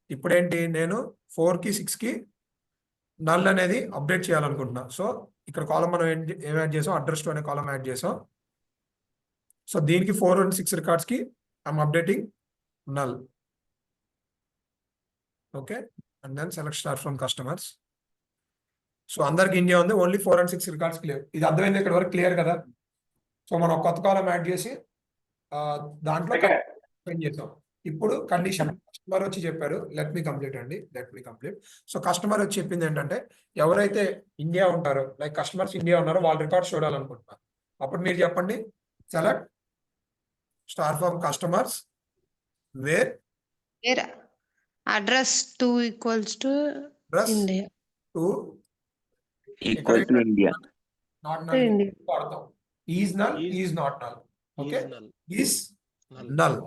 ఇప్పుడేంటి, నేను 4 కి 6 కి నల్ అనేది అప్డేట్ చేయాలనుకుంటున్నా. సో ఇక్కడ కాలం మనం ఏం యాడ్ చేసాం, అడ్రస్ టు అనే కాలం యాడ్ చేసాం. సో దీనికి 4 and 6 రికార్డ్స్ కి I'm updating null. Okay, and then select star from customers. So అందరికి ఇండియా ఉంది, ఓన్లీ 4 and 6 రికార్డ్స్ క్లియర్. ఇది అర్థమైంది ఇక్కడ వరకు, క్లియర్ కదా. సో మనం కొత్త కాలం యాడ్ చేసి దాంట్లో చేసాం. ఇప్పుడు కండిషన్ కస్టమర్ వచ్చి చెప్పారు, let me complete. So customer వచ్చి చెప్పింది ఏంటంటే, ఎవరైతే ఇండియా ఉంటారో, లైక్ కస్టమర్స్ ఇండియా ఉన్నారో వాళ్ళ రికార్డ్స్ చూడాలనుకుంటున్నారు. అప్పుడు మీరు చెప్పండి, select star from customers where address to equals to India. To equal to India. Not To India. వాడతాం. Is null, is not null. Okay, is null.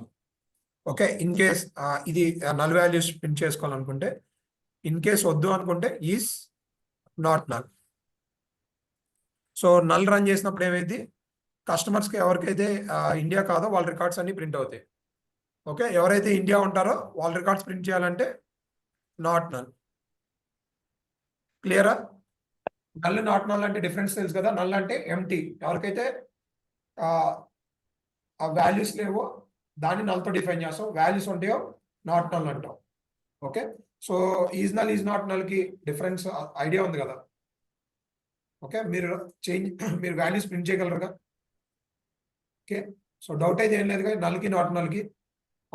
Okay, in case ఇది null values print చేసుకోవాలనుకుంటే, in case వద్దు అనుకుంటే is not null. So null run చేసినప్పుడు ఏమైంది, కస్టమర్స్కి ఎవరికైతే India కాదో వాళ్ళ రికార్డ్స్ అన్ని ప్రింట్ అవుతాయి. ఓకే, ఎవరైతే ఇండియా ఉంటారో వాళ్ళ రికార్డ్స్ ప్రింట్ చేయాలంటే నాట్ నల్. క్లియరా. నల్ నాట్ నల్ అంటే డిఫరెన్స్ తెలుసు కదా. నల్ అంటే ఎంటీ, ఎవరికైతే ఆ వాల్యూస్ లేవో దాన్ని నల్తో డిఫైన్ చేస్తాం, వాల్యూస్ ఉంటాయో నాట్ నల్ అంటాం. Okay, so is null, is not null కి డిఫరెన్స్ ఐడియా ఉంది కదా. ఓకే, మీరు వాల్యూస్ ప్రింట్ చేయగలరుగా. ఓకే, సో డౌట్ అయితే ఏం లేదు కదా, నల్కి నాట్ నల్కి.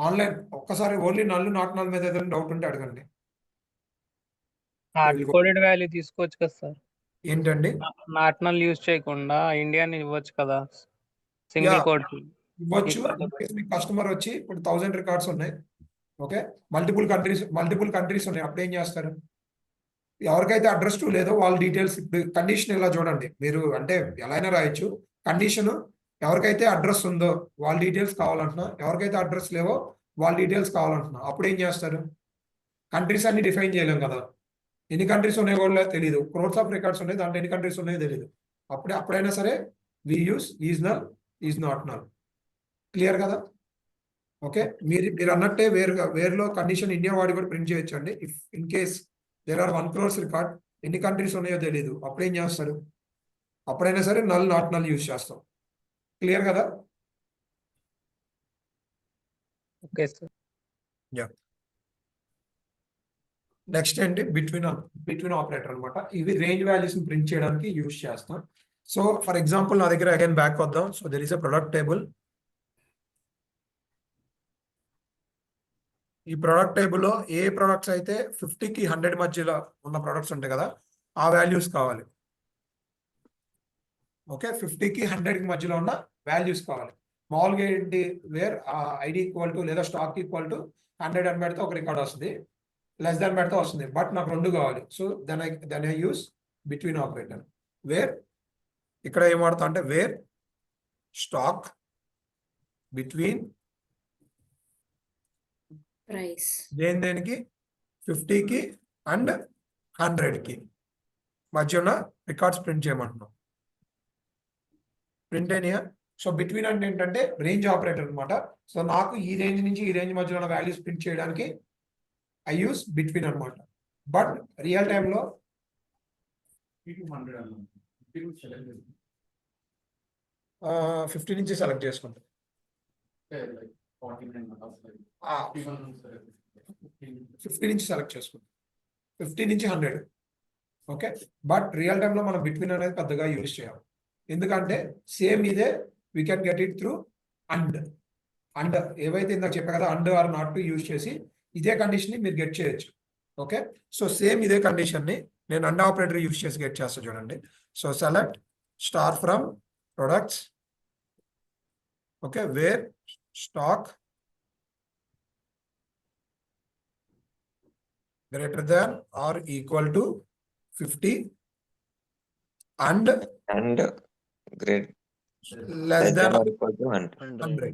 ఆన్లైన్ ఒక్కసారి ఓన్లీ నల్ నాట్ నల్ మీద ఏదైనా డౌట్ ఉంటే అడగండి. హార్డ్ కోడెడ్ వాల్యూ తీసుకోవచ్చు కదా సార్, ఏంటండి, నాట్ నల్ యూజ్ చేయకుండా ఇండియన్ ఇవ్వచ్చు కదా, సింగిల్ Yeah. కోడ్. ఇవ్వచ్చు. మీ కస్టమర్ వచ్చి ఇప్పుడు 1000 రికార్డ్స్ ఉన్నాయి. ఓకే, మల్టిపుల్ కంట్రీస్ ఉన్నాయి. అప్పుడు ఏం చేస్తారు, ఎవరికైతే అడ్రస్ టు లేదో వాళ్ళ డీటెయిల్స్. ఇప్పుడు కండిషన్ ఇలా చూడండి, మీరు అంటే ఎలా అయినా రాయొచ్చు. కండిషన్ ఎవరికైతే అడ్రస్ ఉందో వాళ్ళ డీటెయిల్స్ కావాలంటున్నా, ఎవరికైతే అడ్రస్ లేవో వాళ్ళ డీటెయిల్స్ కావాలంటున్నా. అప్పుడు ఏం చేస్తారు, కంట్రీస్ అన్ని డిఫైన్ చేయలేం కదా. ఎన్ని కంట్రీస్ ఉన్నాయో కూడా తెలియదు, క్రోర్స్ ఆఫ్ రికార్డ్స్ ఉన్నాయి, దాంట్లో ఎన్ని కంట్రీస్ ఉన్నాయో తెలియదు. అప్పుడైనా సరే we use is null, is not null. Clear కదా. ఓకే, మీరు అన్నట్టే వేర్లో కండిషన్ ఇండియా వాడి కూడా ప్రింట్ చేయొచ్చు అండి. If in case there are 1 crore record, ఎన్ని కంట్రీస్ ఉన్నాయో తెలియదు, అప్పుడు ఏం చేస్తారు, అప్పుడైనా సరే నల్ నాట్ నల్ యూజ్ చేస్తాం. క్లియర్ కదా. Okay sir. నెక్స్ట్ ఏంటి, బిట్వీన్ ఆపరేటర్ అనమాట. ఇవి రేంజ్ వాల్యూస్ ప్రింట్ చేయడానికి యూజ్ చేస్తాం. సో ఫర్ ఎగ్జాంపుల్ నా దగ్గర అగైన్ బ్యాక్ వద్దాం. So there is a product table. ఈ ప్రొడక్ట్ టేబుల్లో ఏ ప్రొడక్ట్స్ అయితే 50కి 100 మధ్యలో ఉన్న ప్రొడక్ట్స్ ఉంటాయి కదా, ఆ వాల్యూస్ కావాలి. ఓకే, 50కి 100కి మధ్యలో ఉన్న వాల్యూస్ కావాలి. మామూలుగా ఏంటి, వేర్ ఐడి ఈక్వల్ టు లేదా స్టాక్ ఈక్వల్ టు 100 అని పెడితే ఒక రికార్డ్ వస్తుంది, లెస్ దాన్ పెడితే వస్తుంది. బట్ నాకు 2 కావాలి. So then I use between operator. Where ఇక్కడ ఏం వాడతా అంటే, వేర్ స్టాక్ బిట్వీన్ ప్రైస్ దేనికి 50కి అండ్ 100కి మధ్య ఉన్న రికార్డ్స్ ప్రింట్ చేయమంటున్నాం. ప్రింట్ అయినాయా. సో బిట్వీన్ అంటే ఏంటంటే రేంజ్ ఆపరేటర్ అనమాట. సో నాకు ఈ రేంజ్ నుంచి ఈ రేంజ్ మధ్యలో ఉన్న వాల్యూస్ ప్రింట్ చేయడానికి ఐ యూస్ బిట్వీన్ అనమాట. బట్ రియల్ టైంలో 50 నుంచి సెలెక్ట్ చేసుకుంటాం. 50 నుంచి సెలెక్ట్ చేసుకుంటాం. 50 నుంచి 100. ఓకే, బట్ రియల్ టైంలో మనం బిట్వీన్ అనేది పెద్దగా యూజ్ చేయాలి. ఎందుకంటే సేమ్ ఇదే we can get it through and ఏవైతే ఇందాక చెప్పా కదా and or not to use చేసి ఇదే కండిషన్ ని మీరు గెట్ చేయొచ్చు. ఓకే, సో సేమ్ ఇదే కండిషన్ ని నేను అండ్ ఆపరేటర్ యూజ్ చేసి గెట్ చేస్తా చూడండి. So select star from products. Okay, where stock greater than or equal to 50 and great less than or equal to 100.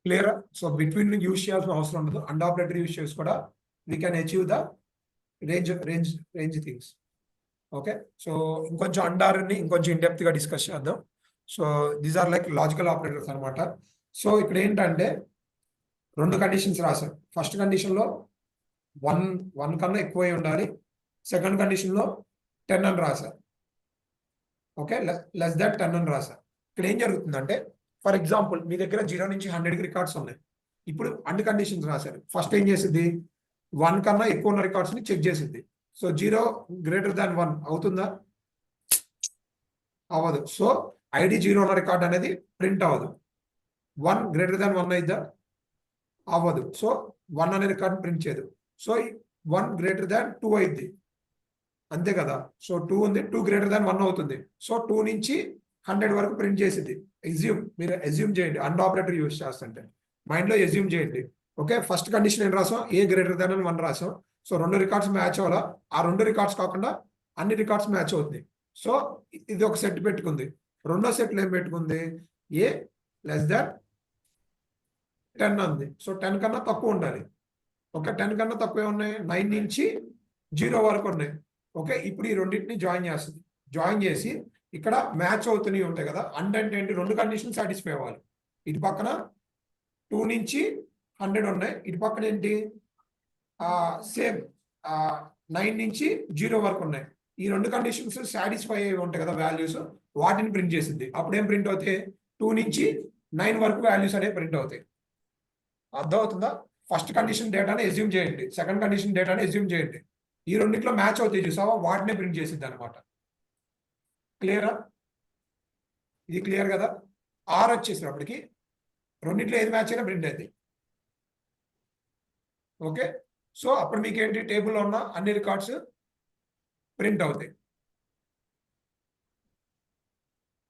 Clear? So between use చేయాల్సిన అవసరం ఉండదు. And operator use చేసి కూడా we can achieve the range things. Okay, so ఇంకొంచెం అండార్ని ఇంకొంచెం in depth గా discuss చేద్దాం. So these are like logical operators అనమాట. సో ఇక్కడ ఏంటంటే 2 కండిషన్స్ రాశారు. ఫస్ట్ కండిషన్ లో 1 కన్నా ఎక్కువ ఉండాలి. సెకండ్ కండిషన్ లో 10 అని రాశారు. ఓకే, లెస్ దాట్ 10 అని రాశారు. ఇక్కడ ఏం జరుగుతుందంటే ఫర్ ఎగ్జాంపుల్ మీ దగ్గర 0 నుంచి 100 రికార్డ్స్ ఉన్నాయి. ఇప్పుడు అన్ని కండిషన్స్ రాశారు. ఫస్ట్ ఏం చేసింది 1 కన్నా ఎక్కువ ఉన్న రికార్డ్స్ ని చెక్ చేసింది. సో 0 greater than 1 అవుతుందా? అవ్వదు. సో ఐడి 0 ఉన్న రికార్డ్ అనేది ప్రింట్ అవ్వదు. 1 greater than 1 అయిద్దా? అవ్వదు. సో 1 అనే రికార్డ్ ప్రింట్ చేయదు. సో 1 greater than 2 అయింది, అంతే కదా. సో 2 ఉంది, 2 greater than 1 అవుతుంది. సో 2 నుంచి 100 వరకు ప్రింట్ చేసింది. మీరు ఎజ్యూమ్ చేయండి అండ్ ఆపరేటర్ యూజ్ చేస్తుంటే మైండ్ లో ఎజ్యూమ్ చేయండి. ఓకే, ఫస్ట్ కండిషన్ ఏం రాసాం? ఏ greater than 1 రాసాం. సో 2 రికార్డ్స్ మ్యాచ్ అవ్వాలా? ఆ 2 రికార్డ్స్ కాకుండా అన్ని రికార్డ్స్ మ్యాచ్ అవుతుంది. సో ఇది ఒక సెట్ పెట్టుకుంది. రెండో సెట్లో ఏం పెట్టుకుంది? ఏ లెస్ దాన్ 10 ఉంది. సో 10 కన్నా తక్కువ ఉండాలి. ఓకే, 10 కన్నా తక్కువ ఉన్నాయి 9 నుంచి 0 వరకు ఉన్నాయి. ఓకే, ఇప్పుడు ఈ రెండింటిని జాయిన్ చేస్తుంది. జాయిన్ చేసి ఇక్కడ మ్యాచ్ అవుతున్నాయి ఉంటాయి కదా. అండ్ అంటే ఏంటి? 2 కండిషన్ సాటిస్ఫై అవ్వాలి. ఇటు పక్కన 2 నుంచి 100 ఉన్నాయి, ఇటు పక్కన ఏంటి సేమ్ 9 నుంచి 0 వరకు ఉన్నాయి. ఈ 2 కండిషన్స్ సాటిస్ఫై అయ్యి ఉంటాయి కదా వాల్యూస్, వాటిని ప్రింట్ చేసింది. అప్పుడు ఏం ప్రింట్ అవుతాయి? 2 నుంచి 9 వరకు వాల్యూస్ అనేవి ప్రింట్ అవుతాయి. అర్థం అవుతుందా? ఫస్ట్ కండిషన్ డేటాని ఎజ్యూమ్ చేయండి, సెకండ్ కండిషన్ డేటాని ఎజ్యూమ్ చేయండి. ఈ రెండింటిలో మ్యాచ్ అవుతాయి చూసావా, వాటినే ప్రింట్ చేసిద్ది అనమాట. క్లియరా? ఇది క్లియర్ కదా? ఆర్ వచ్చేసినప్పటికి రెండింటిలో ఏది మ్యాచ్ అయినా ప్రింట్ అయింది. ఓకే, సో అప్పుడు మీకు ఏంటి? టేబుల్లో ఉన్న అన్ని రికార్డ్స్ ప్రింట్ అవుతాయి.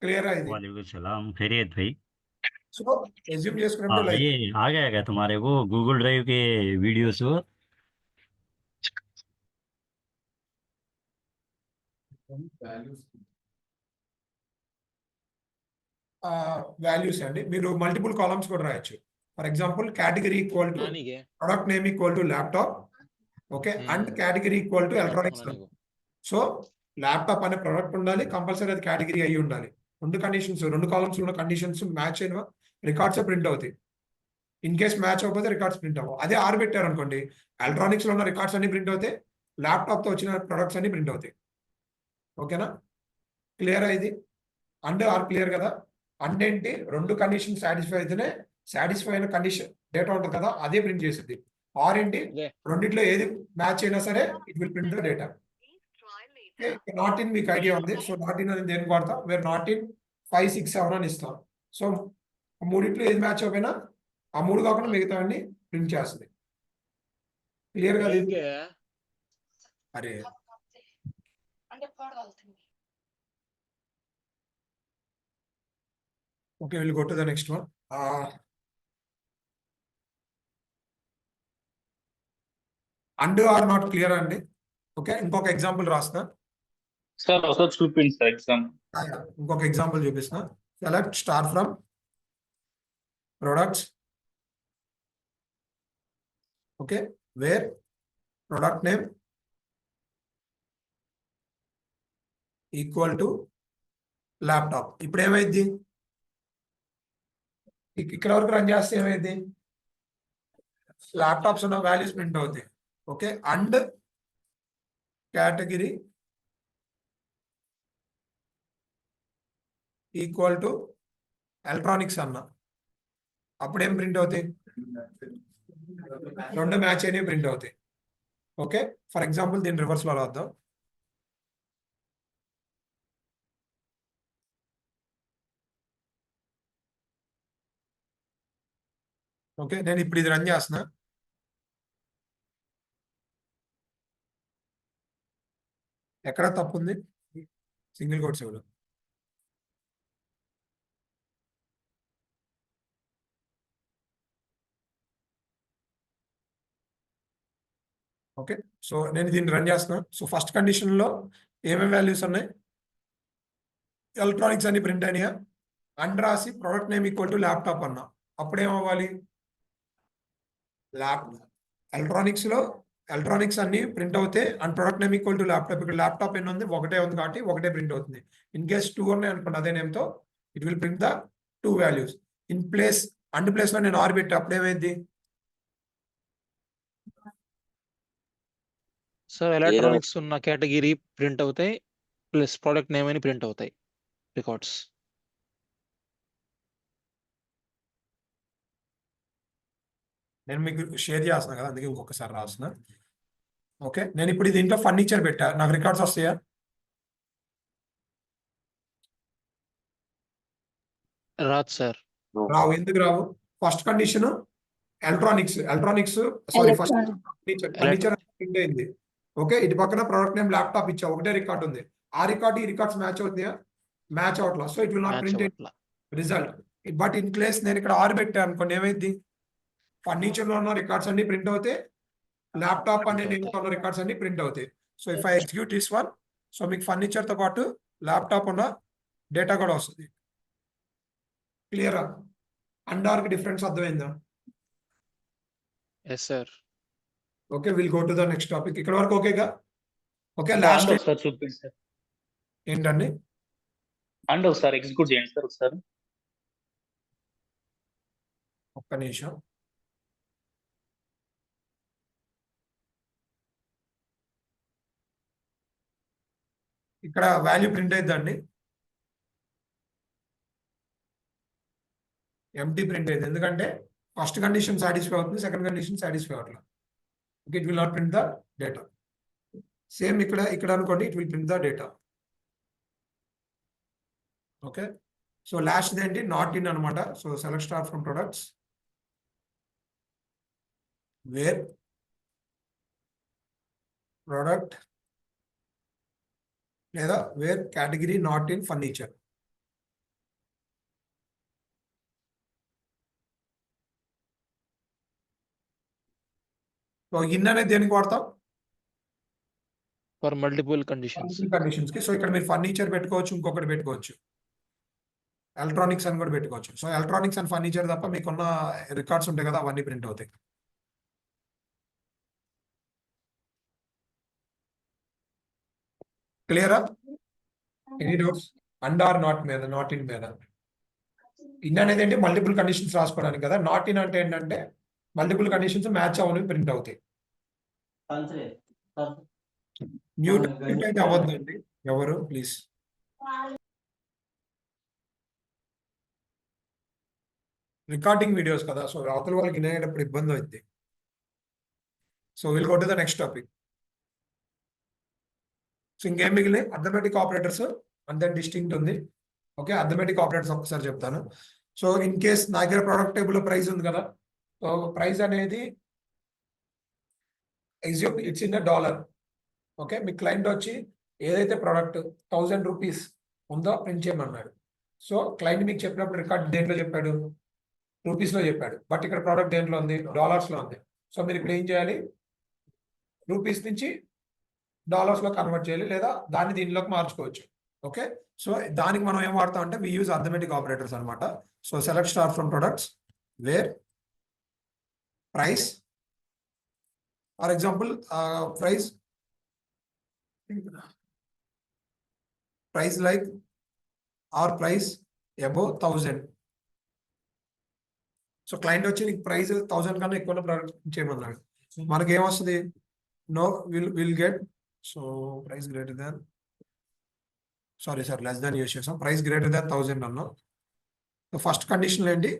క్లియరా? ఇది वालेकुम सलाम, खैरियत भाई। సో ఎజ్యూమ్ చేసుకున్నప్పుడు లైక్ ये आ गया क्या तुम्हारे वो गूगल ड्राइव के वीडियोस? వాల్యూస్ అండి. మీరు మల్టిపుల్ కాలమ్స్ కూడా రాయొచ్చు. For example category equal to product name equal to laptop. Okay, and category equal to electronics. So laptop అనే ప్రొడక్ట్ ఉండాలి, కంపల్సరీ అది కేటగిరీ అయ్యి ఉండాలి. 2 కండిషన్స్, 2 కాలమ్స్ ఉన్న కండిషన్స్ మ్యాచ్ అయిన రికార్డ్స్ ప్రింట్ అవుతాయి. ఇన్ కేస్ మ్యాచ్ అవ్వకపోతే రికార్డ్స్ ప్రింట్ అవ్వవు. అదే ఆర్ పెట్టారు అనుకోండి, ఎలక్ట్రానిక్స్ లో ఉన్న రికార్డ్స్ అన్ని ప్రింట్ అవుతాయి, ల్యాప్టాప్ తో వచ్చిన ప్రొడక్ట్స్ అన్ని ప్రింట్ అవుతాయి. ఓకేనా? క్లియరా? ఇది అండ్ ఆర్ క్లియర్ కదా? అండ్ ఏంటి? 2 కండిషన్ సాటిస్ఫై అయితేనే సాటిస్ఫై అయిన కండిషన్ డేటా ఉంటుంది కదా, అదే ప్రింట్ చేసింది. ఆర్ ఏంటి? రెండిట్లో ఏది మ్యాచ్ అయినా సరే it will print the data. Not in మీకు ఐడియా ఉంది. సో నాట్ ఇన్ అనేది దేనికి వాడతాం? వేర్ నాట్ ఇన్ 5, 6, 7 అని ఇస్తాం. సో మూడింట్లో ఏది మ్యాచ్ అయిపోయినా ఆ 3 కాకుండా మిగతా అన్ని ప్రింట్ చేస్తుంది. క్లియర్ గా? అరే okay, will go to the next one. And or not clear అండి. ఓకే, ఇంకొక ఎగ్జాంపుల్ రాస్తా. సార్ ఒకసారి చూపించండి సార్ ఎగ్జామ్. ఇంకొక ఎగ్జాంపుల్ చూపిస్తున్నా. Select star from products. Okay, where product name equal to laptop. ఇప్పుడు ఏమైంది? ఇక్కడ వరకు రన్ చేస్తే ఏమైంది, ల్యాప్టాప్స్ ఉన్న వాల్యూస్ ప్రింట్ అవుతాయి. Okay, and category equal to electronics అన్న, అప్పుడు ఏం ప్రింట్ అవుతాయి, రెండు మ్యాచ్ అయినవి ప్రింట్ అవుతాయి. ఓకే, ఫర్ ఎగ్జాంపుల్ దీని రివర్స్ లో వద్దాం. ఓకే, నేను ఇప్పుడు ఇది రన్ చేస్తున్నా. ఎక్కడ తప్పు ఉంది, సింగిల్ కోట్స్ ఇవ్వడం. ఓకే, సో నేను దీన్ని రన్ చేస్తున్నా. సో ఫస్ట్ కండిషన్ లో ఏమేమి వాల్యూస్ ఉన్నాయి, ఎలక్ట్రానిక్స్ అని ప్రింట్ అయినాయా, అండ్ రాసి product name equal to laptop అన్నా, అప్పుడు ఏమవ్వాలి, ఎలక్ట్రానిక్స్ అన్ని ప్రింట్ అవుతాయి and product name equal to laptop. ఇక్కడ ల్యాప్టాప్ ఎన్ని ఉంది, ఒకటే ఉంది కాబట్టి ఒకటే ప్రింట్ అవుతుంది. ఇన్ కేస్ 2 ఉన్నాయి అనుకోండి అదే నేమ్తో, it will print the 2 values. In place and place లో నేను ఆర్ పెట్టి అప్పుడు ఏమైంది, సార్ ఎలక్ట్రానిక్స్ ఉన్న కేటగిరీ ప్రింట్ అవుతాయి ప్లస్ ప్రోడక్ట్ నేమ్ అని ప్రింట్ అవుతాయి రికార్డ్స్. నేను మీకు షేర్ చేస్తున్నా కదా, అందుకే ఇంకొకసారి రాస్తున్నా. ఓకే, నేను ఇప్పుడు దీంట్లో ఫర్నిచర్ పెట్టా, నాకు రికార్డ్స్ వస్తాయా, రాదు సార్. రావు. ఎందుకు రావు, first condition electronics sorry first furniture print అయింది. ఓకే, ఇటు పక్కన ప్రొడక్ట్ నేమ్ ల్యాప్టాప్ ఇచ్చా, ఒకటే రికార్డ్ ఉంది. ఆ రికార్డ్ ఈ రికార్డ్స్ మ్యాచ్ అవుతున్నాయా, మ్యాచ్ అవట్లా. So it will not print result. But in place నేను ఇక్కడ ఆర్ పెట్టా అనుకోండి, ఏమైంది, ఫర్నిచర్ లో ఉన్న రికార్డ్స్ అన్ని ప్రింట్ అవుతాయి, ల్యాప్టాప్ అనే నేమ్ ఉన్న రికార్డ్స్ అన్ని ప్రింట్ అవుతాయి. So if I execute this one, so మీకు ఫర్నిచర్ తో పాటు ల్యాప్టాప్ ఉన్న డేటా కూడా వస్తుంది. క్లియరా, అండ్ కి డిఫరెన్స్ అర్థమైందా? Yes sir. Okay, will go to the next topic. ఇక్కడ వరకు ఓకేగా? ఓకే, లాస్ట్ ఒకసారి చూపించండి సార్. ఏంటండి, అండ్ ఒకసారి ఎగ్జిక్యూట్ చేయండి సార్ ఒకసారి. ఒక్క నిమిషం. ఇక్కడ వాల్యూ ప్రింట్ అయిద్దండి, ఎంటీ ప్రింట్ అయింది. ఎందుకంటే ఫస్ట్ కండిషన్ సాటిస్ఫై అవుతుంది, సెకండ్ కండిషన్ సాటిస్ఫై అవ్వట్లేదు. Okay, it will not print the data. Same ఇక్కడ అనుకోండి, it will print the data. Okay, so last ఏంటి, నాట్ ఇన్ అనమాట. So select star from products where product లేదా where category not in furniture. So in అనేది దేనికి వాడతాం, for multiple conditions కి. So ఇక్కడ మీరు ఫర్నిచర్ పెట్టుకోవచ్చు, ఇంకొకటి పెట్టుకోవచ్చు, ఎలక్ట్రానిక్స్ అని కూడా పెట్టుకోవచ్చు. సో ఎలక్ట్రానిక్స్ అండ్ ఫర్నిచర్ తప్ప మీకున్న రికార్డ్స్ ఉంటాయి కదా, అవన్నీ ప్రింట్ అవుతాయి. క్లియరా, any doubts? And or not మీద, నాట్ ఇన్ మీద. ఇన్ అనేది ఏంటి, మల్టిపుల్ కండిషన్స్ రాసుకోవడానికి కదా. నాట్ ఇన్ అంటే ఏంటంటే మల్టిపుల్ కండిషన్స్ మ్యాచ్ అవ్వని ప్రింట్ అవుతాయి. మ్యూట్ అయితే అవ్వద్దండి ఎవరు, ప్లీజ్. రికార్డింగ్ వీడియోస్ కదా, సో అవతల వాళ్ళకి వినేటప్పుడు ఇబ్బంది అవుతుంది. So will go to the next topic. So ఇంకేం మిగిలినాయి, arithmetic operators and then distinct ఉంది. ఓకే, అర్థమెటిక్ ఆపరేటర్స్ ఒకసారి చెప్తాను. సో ఇన్ కేస్ నా దగ్గర ప్రోడక్ట్ టేబుల్ ప్రైస్ ఉంది కదా, సో ప్రైస్ అనేది it's in $. Okay, me client వచ్చి ఏదైతే ప్రోడక్ట్ 1000 రూపీస్ ఉందో ప్రింట్ చేయమన్నాడు. సో క్లయింట్ మీకు చెప్పినప్పుడు రికార్డ్ దేంట్లో చెప్పాడు, రూపీస్లో చెప్పాడు. బట్ ఇక్కడ ప్రోడక్ట్ దేంట్లో ఉంది, డాలర్స్లో ఉంది. సో మీరు ఇప్పుడు ఏం చేయాలి, రూపీస్ నుంచి డాలర్స్లో కన్వర్ట్ చేయాలి, లేదా దాన్ని దీనిలోకి మార్చుకోవచ్చు. ఓకే, సో దానికి మనం ఏం వాడతాం అంటే వి యూజ్ అర్థమెటిక్ ఆపరేటర్స్ అనమాట. So select star from products where price, for example price like or price above 1000. So client వచ్చి నీకు ప్రైస్ 1000 కన్నా ఎక్కువ ప్రోడక్ట్ చేయమన్నాడు. మనకి ఏమొస్తుంది? No will get, so price greater than, sorry sir less than use చేసాం, price greater than 1000 అన్నాం. First condition ఏంటి?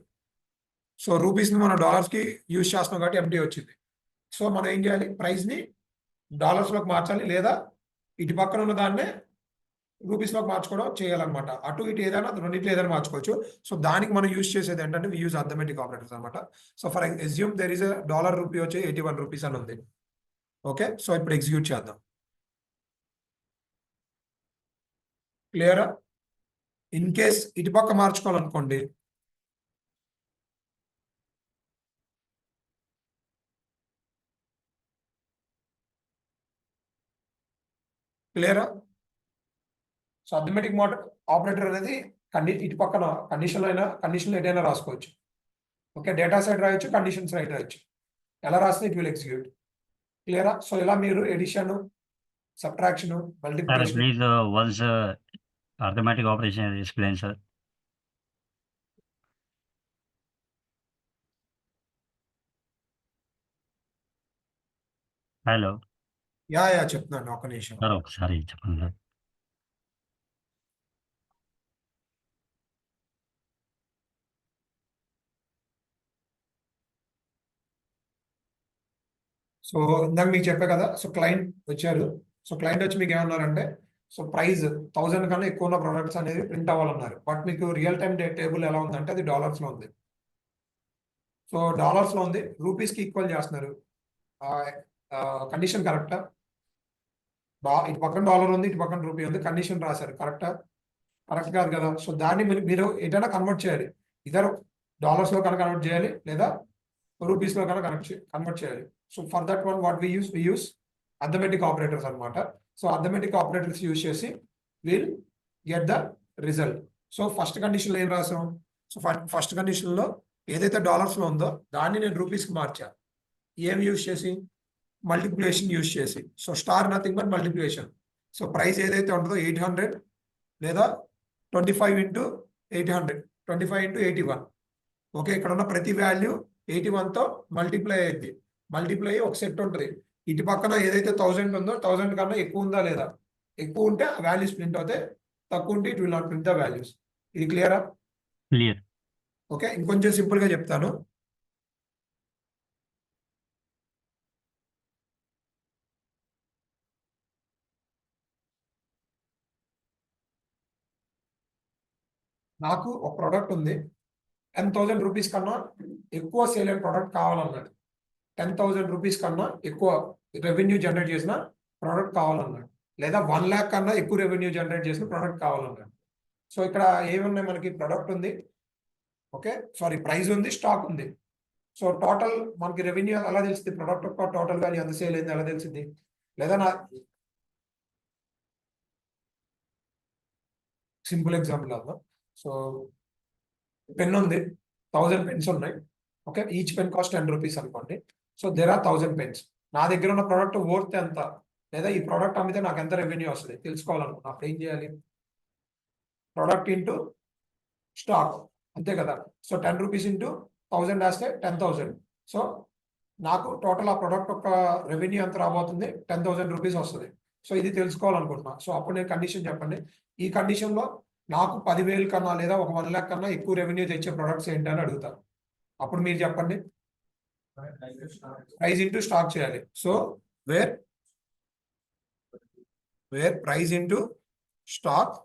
సో రూపీస్ని మనం డాలర్స్కి యూజ్ చేస్తున్నాం కాబట్టి ఎంటీ వచ్చింది. సో మనం ఏం చేయాలి? ప్రైస్ని డాలర్స్లోకి మార్చాలి, లేదా ఇటు పక్కన ఉన్న దాన్నే రూపీస్లోకి మార్చుకోవడం చేయాలన్నమాట. అటు ఇటు ఏదైనా రెండింటిలో ఏదైనా మార్చుకోవచ్చు. సో దానికి మనం యూజ్ చేసేది ఏంటంటే వి యూజ్ అర్థమెటిక్ ఆపరేటర్స్ అనమాట. So for example there is dollar rupee వచ్చి 81 రూపీస్ అని ఉంది. ఓకే, సో ఇప్పుడు ఎగ్జిక్యూట్ చేద్దాం. క్లియరా? ఇన్ కేస్ ఇటు పక్క మార్చుకోవాలనుకోండి, క్లియరా? సో అథమెటిక్ ఆపరేటర్ అనేది ఇటు పక్కన కండిషన్ ఏదైనా రాసుకోవచ్చు. ఓకే, డేటా సైడ్ రాయొచ్చు, కండిషన్ సైడ్ రాయొచ్చు. ఎలా రాస్తే ఇట్ విల్ ఎగ్జిక్యూట్. క్లియరా? సో ఇలా మీరు addition, subtraction, Sir, multiplication. please once arithmetic operation explain, sir. Hello yeah చెప్తున్నాను, ఒక నిమిషం. సార్ ఒకసారి చెప్పండి సార్. సో ఇందాక మీకు చెప్పే కదా, సో క్లయింట్ వచ్చారు. సో క్లయింట్ వచ్చి మీకు ఏమన్నారంటే, సో ప్రైస్ 1000 కన్నా ఎక్కువ ఉన్న ప్రొడక్ట్స్ అనేది ప్రింట్ అవ్వాలన్నారు. బట్ మీకు రియల్ టైం టేబుల్ ఎలా ఉందంటే అది డాలర్స్లో ఉంది. సో డాలర్స్లో ఉంది, రూపీస్కి ఈక్వల్ చేస్తున్నారు. కండిషన్ కరెక్టా? ఇటు పక్కన డాలర్ ఉంది, ఇటు పక్కన రూపీ ఉంది, కండిషన్ రాశారు. కరెక్టా? కరెక్ట్ కాదు కదా. సో దాన్ని మీరు ఎటైనా కన్వర్ట్ చేయాలి. ఇద్దరు డాలర్స్లో కన్నా కన్వర్ట్ చేయాలి, లేదా రూపీస్లో కన్నా కన్వర్ట్ చేయాలి. So for that one what we use arithmetic operators అనమాట. సో అథమెటిక్ ఆపరేటర్స్ యూజ్ చేసి will get the result. So first కండిషన్లో ఏం రాసాం? సో ఫస్ట్ కండిషన్లో ఏదైతే డాలర్స్లో ఉందో దాన్ని నేను రూపీస్కి మార్చా. ఏం యూజ్ చేసి? మల్టిప్లికేషన్ యూజ్ చేసి. So star nothing but multiplication. So price ఏదైతే ఉంటుందో 800 లేదా 25 × 800, 25 × 81. ఓకే, ఇక్కడ ఉన్న ప్రతి వాల్యూ 81తో మల్టిప్లై అయ్యింది. మల్టిప్లై అయ్యి ఒక సెట్ ఉంటుంది. ఇటు పక్కన ఏదైతే 1000 ఉందో 1000 కన్నా ఎక్కువ ఉందా లేదా? ఎక్కువ ఉంటే ఆ వాల్యూస్ ప్రింట్ అవుతాయి, తక్కువ ఉంటే it will not print the values. ఇది క్లియరా? క్లియర్. ఓకే, ఇంకొంచెం సింపుల్గా చెప్తాను. నాకు ఒక ప్రోడక్ట్ ఉంది, 10,000 రూపీస్ కన్నా ఎక్కువ సేల్ అయిన ప్రోడక్ట్ కావాలన్నాడు. 10,000 రూపీస్ కన్నా ఎక్కువ రెవెన్యూ జనరేట్ చేసిన ప్రోడక్ట్ కావాలన్నాడు, లేదా 1 lakh కన్నా ఎక్కువ రెవెన్యూ జనరేట్ చేసిన ప్రోడక్ట్ కావాలన్నాడు. సో ఇక్కడ ఏమున్నాయి? మనకి ప్రోడక్ట్ ఉంది, ఓకే సారీ ప్రైస్ ఉంది, స్టాక్ ఉంది. సో టోటల్ మనకి రెవెన్యూ ఎలా తెలిసింది? ప్రోడక్ట్ యొక్క టోటల్ వాల్యూ ఎంత సేల్ అయింది ఎలా తెలిసింది? లేదా నా సింపుల్ ఎగ్జాంపుల్ అర్థం. సో పెన్ ఉంది, 1000 పెన్స్ ఉన్నాయి. Okay, each pen cost 10 rupees అనుకోండి. So there are 1000 pens. నా దగ్గర ఉన్న ప్రోడక్ట్ వర్త్ ఎంత, లేదా ఈ ప్రోడక్ట్ అమ్మితే నాకు ఎంత రెవెన్యూ వస్తుంది తెలుసుకోవాలనుకున్నా. అప్పుడు ఏం చేయాలి? ప్రోడక్ట్ ఇంటూ స్టాక్, అంతే కదా. సో 10 రూపీస్ ఇంటూ 1000 వేస్తే 10,000. సో నాకు టోటల్ ఆ ప్రోడక్ట్ యొక్క రెవెన్యూ ఎంత రాబోతుంది? 10,000 రూపీస్ వస్తుంది. సో ఇది తెలుసుకోవాలనుకుంటున్నా. సో అప్పుడు నేను కండిషన్ చెప్పండి. ఈ కండిషన్లో నాకు 10,000 కన్నా లేదా ఒక 1 lakh కన్నా ఎక్కువ రెవెన్యూ తెచ్చే ప్రొడక్ట్స్ ఏంటని అడుగుతాను. అప్పుడు మీరు చెప్పండి. ప్రైస్ ఇంటూ స్టాక్ చేయాలి. So where price into stock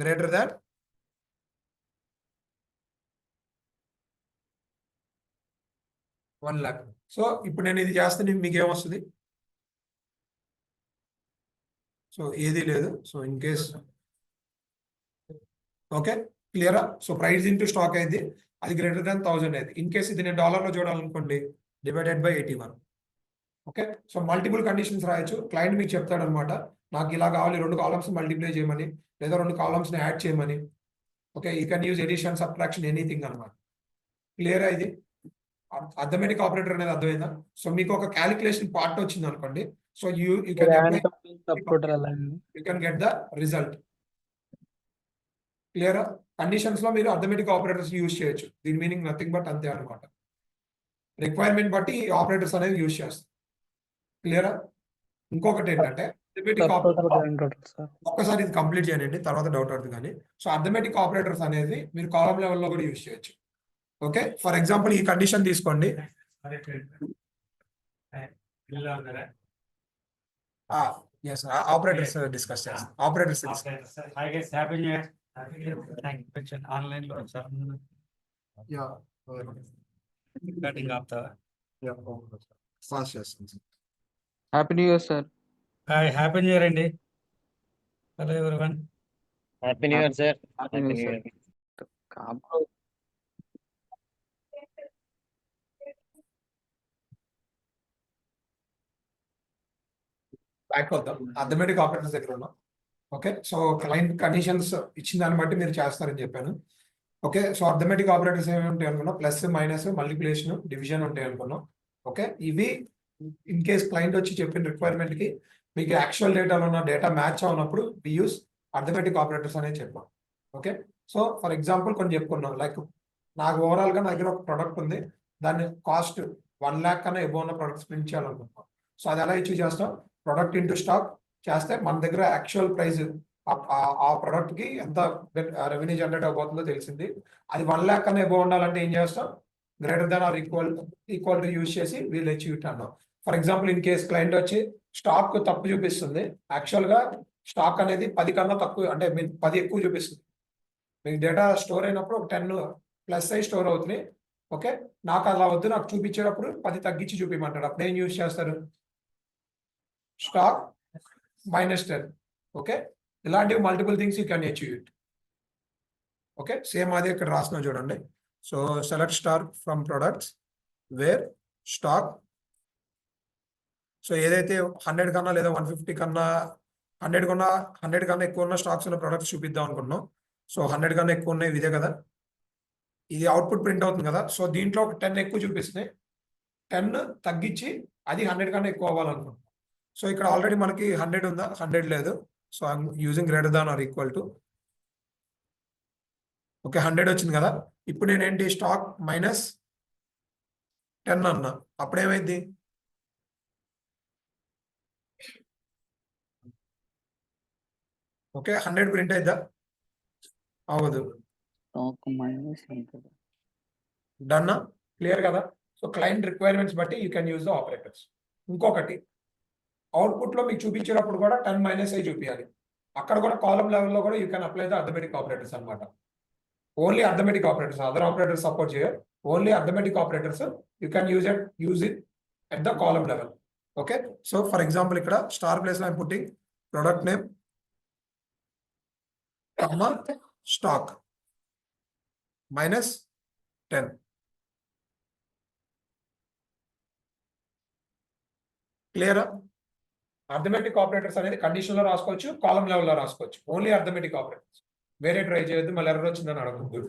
greater than 1 lakh. So ఇప్పుడు నేను ఇది చేస్తే మీకు ఏమొస్తుంది? సో ఏది లేదు. సో ఇన్ కేస్ ఓకే క్లియరా? సో ప్రైస్ ఇంటూ స్టాక్ అయింది, అది గ్రేటర్ దాన్ 1000 అయింది. ఇన్ కేస్ ఇది నేను డాలర్లో చూడాలనుకోండి, divided by 81. Okay, so multiple conditions రాయొచ్చు. క్లయింట్ మీకు చెప్తాడు అనమాట, నాకు ఇలా కావాలి, 2 కాలమ్స్ మల్టిప్లై చేయమని, లేదా 2 కాలమ్స్ని యాడ్ చేయమని. Okay, you can use addition, subtraction, anything అనమాట. క్లియరా? ఇది అథమెటిక్ ఆపరేటర్ అనేది అర్థమైందా? సో మీకు ఒక క్యాలిక్యులేషన్ పార్ట్ వచ్చింది అనుకోండి, so you can get the result. క్లియరా? కండిషన్స్ లో మీరు అర్థమెటిక్ ఆపరేటర్స్ యూజ్ చేయొచ్చు. దీని మీనింగ్ నథింగ్ బట్ అంతే అనమాట. రిక్వైర్మెంట్ బట్టి ఆపరేటర్స్ అనేది యూజ్ చేస్తారు. క్లియరా? ఇంకొకటి ఏంటంటే అర్థమెటిక్ ఆపరేటర్స్ ఒక్కసారి ఇది కంప్లీట్ చేయండి, తర్వాత డౌట్ అవుతుంది కానీ. సో అర్థమెటిక్ ఆపరేటర్స్ అనేది మీరు కాలమ్ లెవెల్లో కూడా యూజ్ చేయొచ్చు. ఓకే, ఫర్ ఎగ్జాంపుల్ ఈ కండిషన్ తీసుకోండి. ఎస్, ఆపరేటర్స్ డిస్కస్ చేస్తాం. ఆపరేటర్స్ ఆన్లైన్ లో ఫాస్ట్ చేస్తాం. Happy new year sir. Happy new year అండి. Hello everyone. Happy new year sir. Happy new year sir. Back వద్దాం, అర్థమెటిక్ ఆపరేటర్స్ దగ్గర ఉన్నాం. ఓకే, సో క్లయింట్ కండిషన్స్ ఇచ్చిన దాన్ని బట్టి మీరు చేస్తారని చెప్పాను. ఓకే, సో అర్థమెటిక్ ఆపరేటర్స్ ఏమి ఉంటాయి అనుకున్నాం? ప్లస్, మైనస్, మల్టిప్లికేషన్, డివిజన్ ఉంటాయి అనుకున్నాం. ఓకే, ఇవి ఇన్ కేస్ క్లయింట్ వచ్చి చెప్పిన రిక్వైర్మెంట్ కి మీకు యాక్చువల్ డేటాలో ఉన్న డేటా మ్యాచ్ అవునప్పుడు వి యూస్ అర్థమెటిక్ ఆపరేటర్స్ అనేది చెప్పాం. ఓకే, సో ఫర్ ఎగ్జాంపుల్ కొన్ని చెప్పుకున్నాం. లైక్ నాకు ఓవరాల్ గా నా దగ్గర ఒక ప్రొడక్ట్ ఉంది, దాన్ని కాస్ట్ 1 lakh కన్నా ఎబో ఉన్న ప్రొడక్ట్స్ ప్రింట్ చేయాలనుకుంటున్నాం. సో అది ఎలా ఇచ్చి చేస్తాం? ప్రొడక్ట్ ఇంటూ స్టాక్ చేస్తే మన దగ్గర యాక్చువల్ ప్రైస్ ఆ ప్రొడక్ట్ కి ఎంత రెవెన్యూ జనరేట్ అవబోతుందో తెలిసింది. అది 1 lakh కన్నా ఎబో ఉండాలంటే ఏం చేస్తాం? Greater than or equal to use చేసి వీళ్ళు అచీవ్ ఇట్ అన్నాం. For example in case client వచ్చి స్టాక్ తప్పు చూపిస్తుంది. యాక్చువల్ గా స్టాక్ అనేది 10 కన్నా తక్కువ, అంటే మీరు 10 ఎక్కువ చూపిస్తుంది. మీకు డేటా స్టోర్ అయినప్పుడు ఒక 10 ప్లస్ అయి స్టోర్ అవుతుంది. ఓకే, నాకు అలా వద్దు, నాకు చూపించేటప్పుడు 10 తగ్గించి చూపించమంటాడు. అప్పుడు ఏం యూజ్ చేస్తారు? స్టాక్ -10. ఓకే, ఇలాంటివి multiple things you can achieve it. Okay, same అదే ఇక్కడ రాసిన చూడండి. So select star from products where stock. So ఏదైతే 100 కన్నా లేదా 150 కన్నా 100 కన్నా ఎక్కువ ఉన్న స్టాక్స్ ఉన్న ప్రొడక్ట్స్ చూపిద్దాం అనుకున్నాం. సో 100 కన్నా ఎక్కువ ఉన్నాయి, ఇదే కదా, ఇది అవుట్పుట్ ప్రింట్ అవుతుంది కదా. సో దీంట్లో ఒక 10 ఎక్కువ చూపిస్తున్నాయి, 10 తగ్గించి అది 100 కన్నా ఎక్కువ అవ్వాలనుకుంటున్నాం. సో ఇక్కడ ఆల్రెడీ మనకి 100 ఉందా? 100 లేదు. So I'm using greater than or equal to. Okay, 100 వచ్చింది కదా. ఇప్పుడు నేనేంటి? స్టాక్ -10 అన్నా, అప్పుడేమైంది? Okay, 100 print అయిద్దా? అవ్వదు. డన్నా? క్లియర్ కదా. సో క్లయింట్ రిక్వైర్మెంట్స్ బట్టి you can use the operators. ఇంకొకటి, అవుట్పుట్ లో మీకు చూపించేటప్పుడు కూడా 10 మైనస్ అయి చూపించాలి. అక్కడ కూడా కాలమ్ లెవెల్లో కూడా you can apply the arithmetic operators అనమాట. Only arithmetic operators, other operators support చేయరు. Only arithmetic operators you can use it at the column level. Okay, so for example ఇక్కడ స్టార్ ప్లేస్ లో I'm putting product name stock -10. క్లియరా? Arithmetic operators అనేది condition లో రాసుకోవచ్చు, column లెవెల్లో రాసుకోవచ్చు. Only arithmetic operators, వేరే ట్రై చేయొద్దు, మళ్ళీ ఎర్రర్ వచ్చిందని అడగద్దు.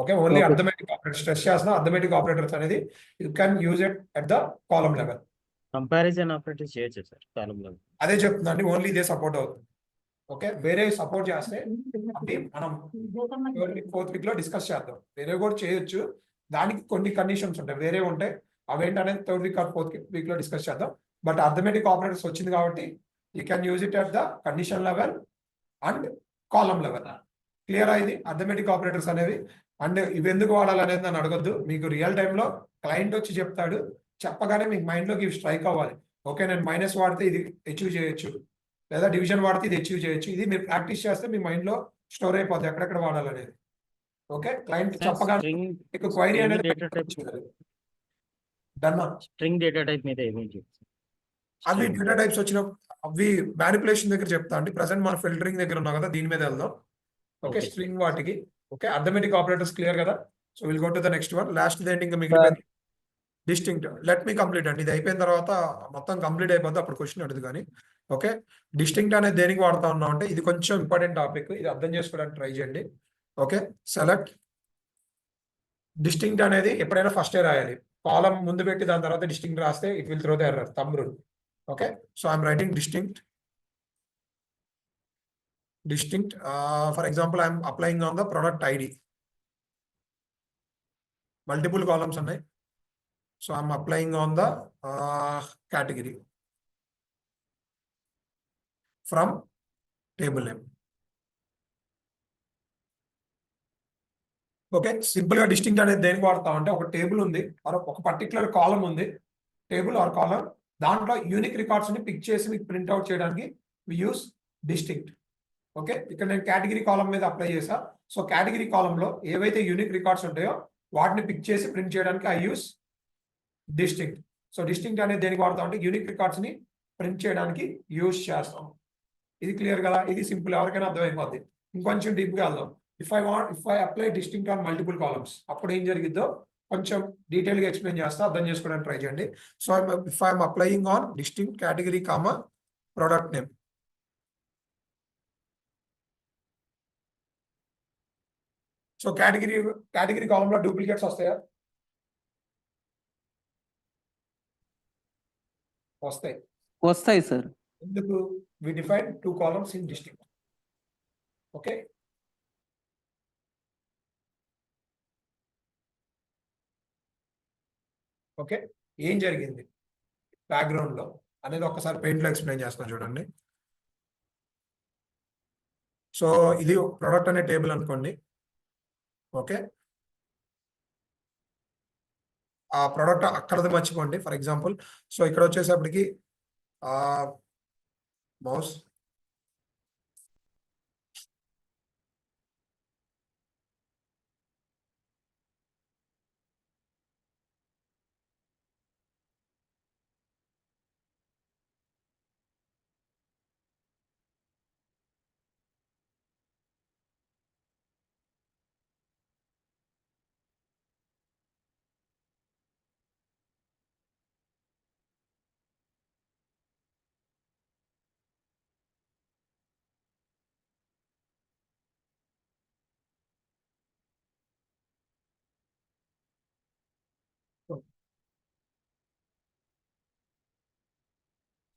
Okay, only arithmetic operators. Stress చేసిన అర్థమెటిక్ ఆపరేటర్స్ అనేది you can use it at the column level. Comparison operators చేయొచ్చు సార్ కాలమ్ లో. అదే చెప్తుందండి, ఓన్లీ ఇదే సపోర్ట్ అవుతుంది. ఓకే, వేరే సపోర్ట్ చేస్తే అది మనం 4th వీక్ లో డిస్కస్ చేద్దాం. వేరే కూడా చేయొచ్చు, దానికి కొన్ని కండిషన్స్ ఉంటాయి, వేరే ఉంటాయి. అవేంటనేది 3rd week or 4th week లో డిస్కస్ చేద్దాం. బట్ అర్థమెటిక్ ఆపరేటర్స్ వచ్చింది కాబట్టి you can use it at the condition level and column level. Clear అయింది అర్థమెటిక్ ఆపరేటర్స్ అనేవి. అండ్ ఇవి ఎందుకు వాడాలనేది నన్ను అడగద్దు. మీకు రియల్ టైంలో క్లయింట్ వచ్చి చెప్తాడు, చెప్పగానే మీకు మైండ్లోకి ఇవి స్ట్రైక్ అవ్వాలి. ఓకే, నేను మైనస్ వాడితే ఇది అచీవ్ చేయొచ్చు, లేదా డివిజన్ వాడితే ఇది అచీవ్ చేయొచ్చు. ఇది మీరు ప్రాక్టీస్ చేస్తే మీ మైండ్ లో స్టోర్ అయిపోతుంది ఎక్కడెక్కడ వాడాలనేది. ఓకే, క్లయింట్ చెప్పగానే మీకు క్వైరీ అనేది స్ట్రింగ్ డేటా టైప్ మీద అవి డేటా టైప్స్ వచ్చిన అవి మ్యానిపులేషన్ దగ్గర చెప్తా అండి. ప్రజెంట్ మన ఫిల్టరింగ్ దగ్గర ఉన్నాం కదా, దీని మీద వెళ్దాం. ఓకే, స్ట్రింగ్ వాటికి. ఓకే, అర్థమెటిక్ ఆపరేటర్స్ క్లియర్ కదా. So will go to the next one. Last ఏంటి ఇంకా మిగిలిపోయింది? డిస్టింక్ట్. లెట్ మీ కంప్లీట్ అండి. ఇది అయిపోయిన తర్వాత మొత్తం కంప్లీట్ అయిపోద్ది, అప్పుడు క్వశ్చన్ అడుగుతుంది కానీ. ఓకే, డిస్టింక్ట్ అనేది దేనికి వాడుతా ఉన్నాం అంటే ఇది కొంచెం ఇంపార్టెంట్ టాపిక్, ఇది అర్థం చేసుకోవడానికి ట్రై చేయండి. ఓకే, సెలెక్ట్ డిస్టింక్ట్ అనేది ఎప్పుడైనా ఫస్టే రాయాలి. కాలం ముందు పెట్టి దాని తర్వాత డిస్టింక్ట్ రాస్తే it will throw the error, thumb rule. Okay, so I'm writing distinct. For example, I'm applying on the product ID. Multiple columns ఉన్నాయి. So I'm applying on the category from table name. Okay, simple గా distinct అనేది దేనికి వాడతాం అంటే ఒక table ఉంది are ఒక particular కాలం ఉంది, టేబుల్ ఆర్ కాలం, దాంట్లో యూనిక్ రికార్డ్స్ ని పిక్ చేసి మీకు ప్రింట్ అవుట్ చేయడానికి వి యూస్ డిస్టింక్ట్. ఓకే, ఇక్కడ నేను కేటగిరీ కాలం మీద అప్లై చేసా. సో కేటగిరీ కాలంలో ఏవైతే యూనిక్ రికార్డ్స్ ఉంటాయో వాటిని పిక్ చేసి ప్రింట్ చేయడానికి I use distinct. So distinct అనేది దేనికి వాడతాం అంటే యూనిక్ రికార్డ్స్ ని ప్రింట్ చేయడానికి యూస్ చేస్తాం. ఇది క్లియర్ కదా, ఇది సింపుల్, ఎవరికైనా అర్థమైపోద్ది. ఇంకొంచెం డీప్ గా వెళ్దాం. If I apply distinct on multiple columns, అప్పుడు ఏం జరిగిద్దో కొంచెం డీటెయిల్ గా ఎక్స్ప్లెయిన్ చేస్తా, అర్థం చేసుకోవడానికి ట్రై చేయండి. So if I'm applying on distinct category comma product name, so category కాలంలో డూప్లికేట్స్ వస్తాయా? వస్తాయి సార్. ఎందుకు? We define 2 columns in distinct. Okay, okay, ఏం జరిగింది బ్యాక్గ్రౌండ్ లో అనేది ఒకసారి పెయింట్ లో ఎక్స్ప్లెయిన్ చేస్తాను చూడండి. సో ఇది ప్రొడక్ట్ అనే టేబుల్ అనుకోండి. ఓకే, ఆ ప్రొడక్ట్ అక్కడది మర్చిపోండి. ఫర్ ఎగ్జాంపుల్, సో ఇక్కడ వచ్చేసప్పటికి మౌస్,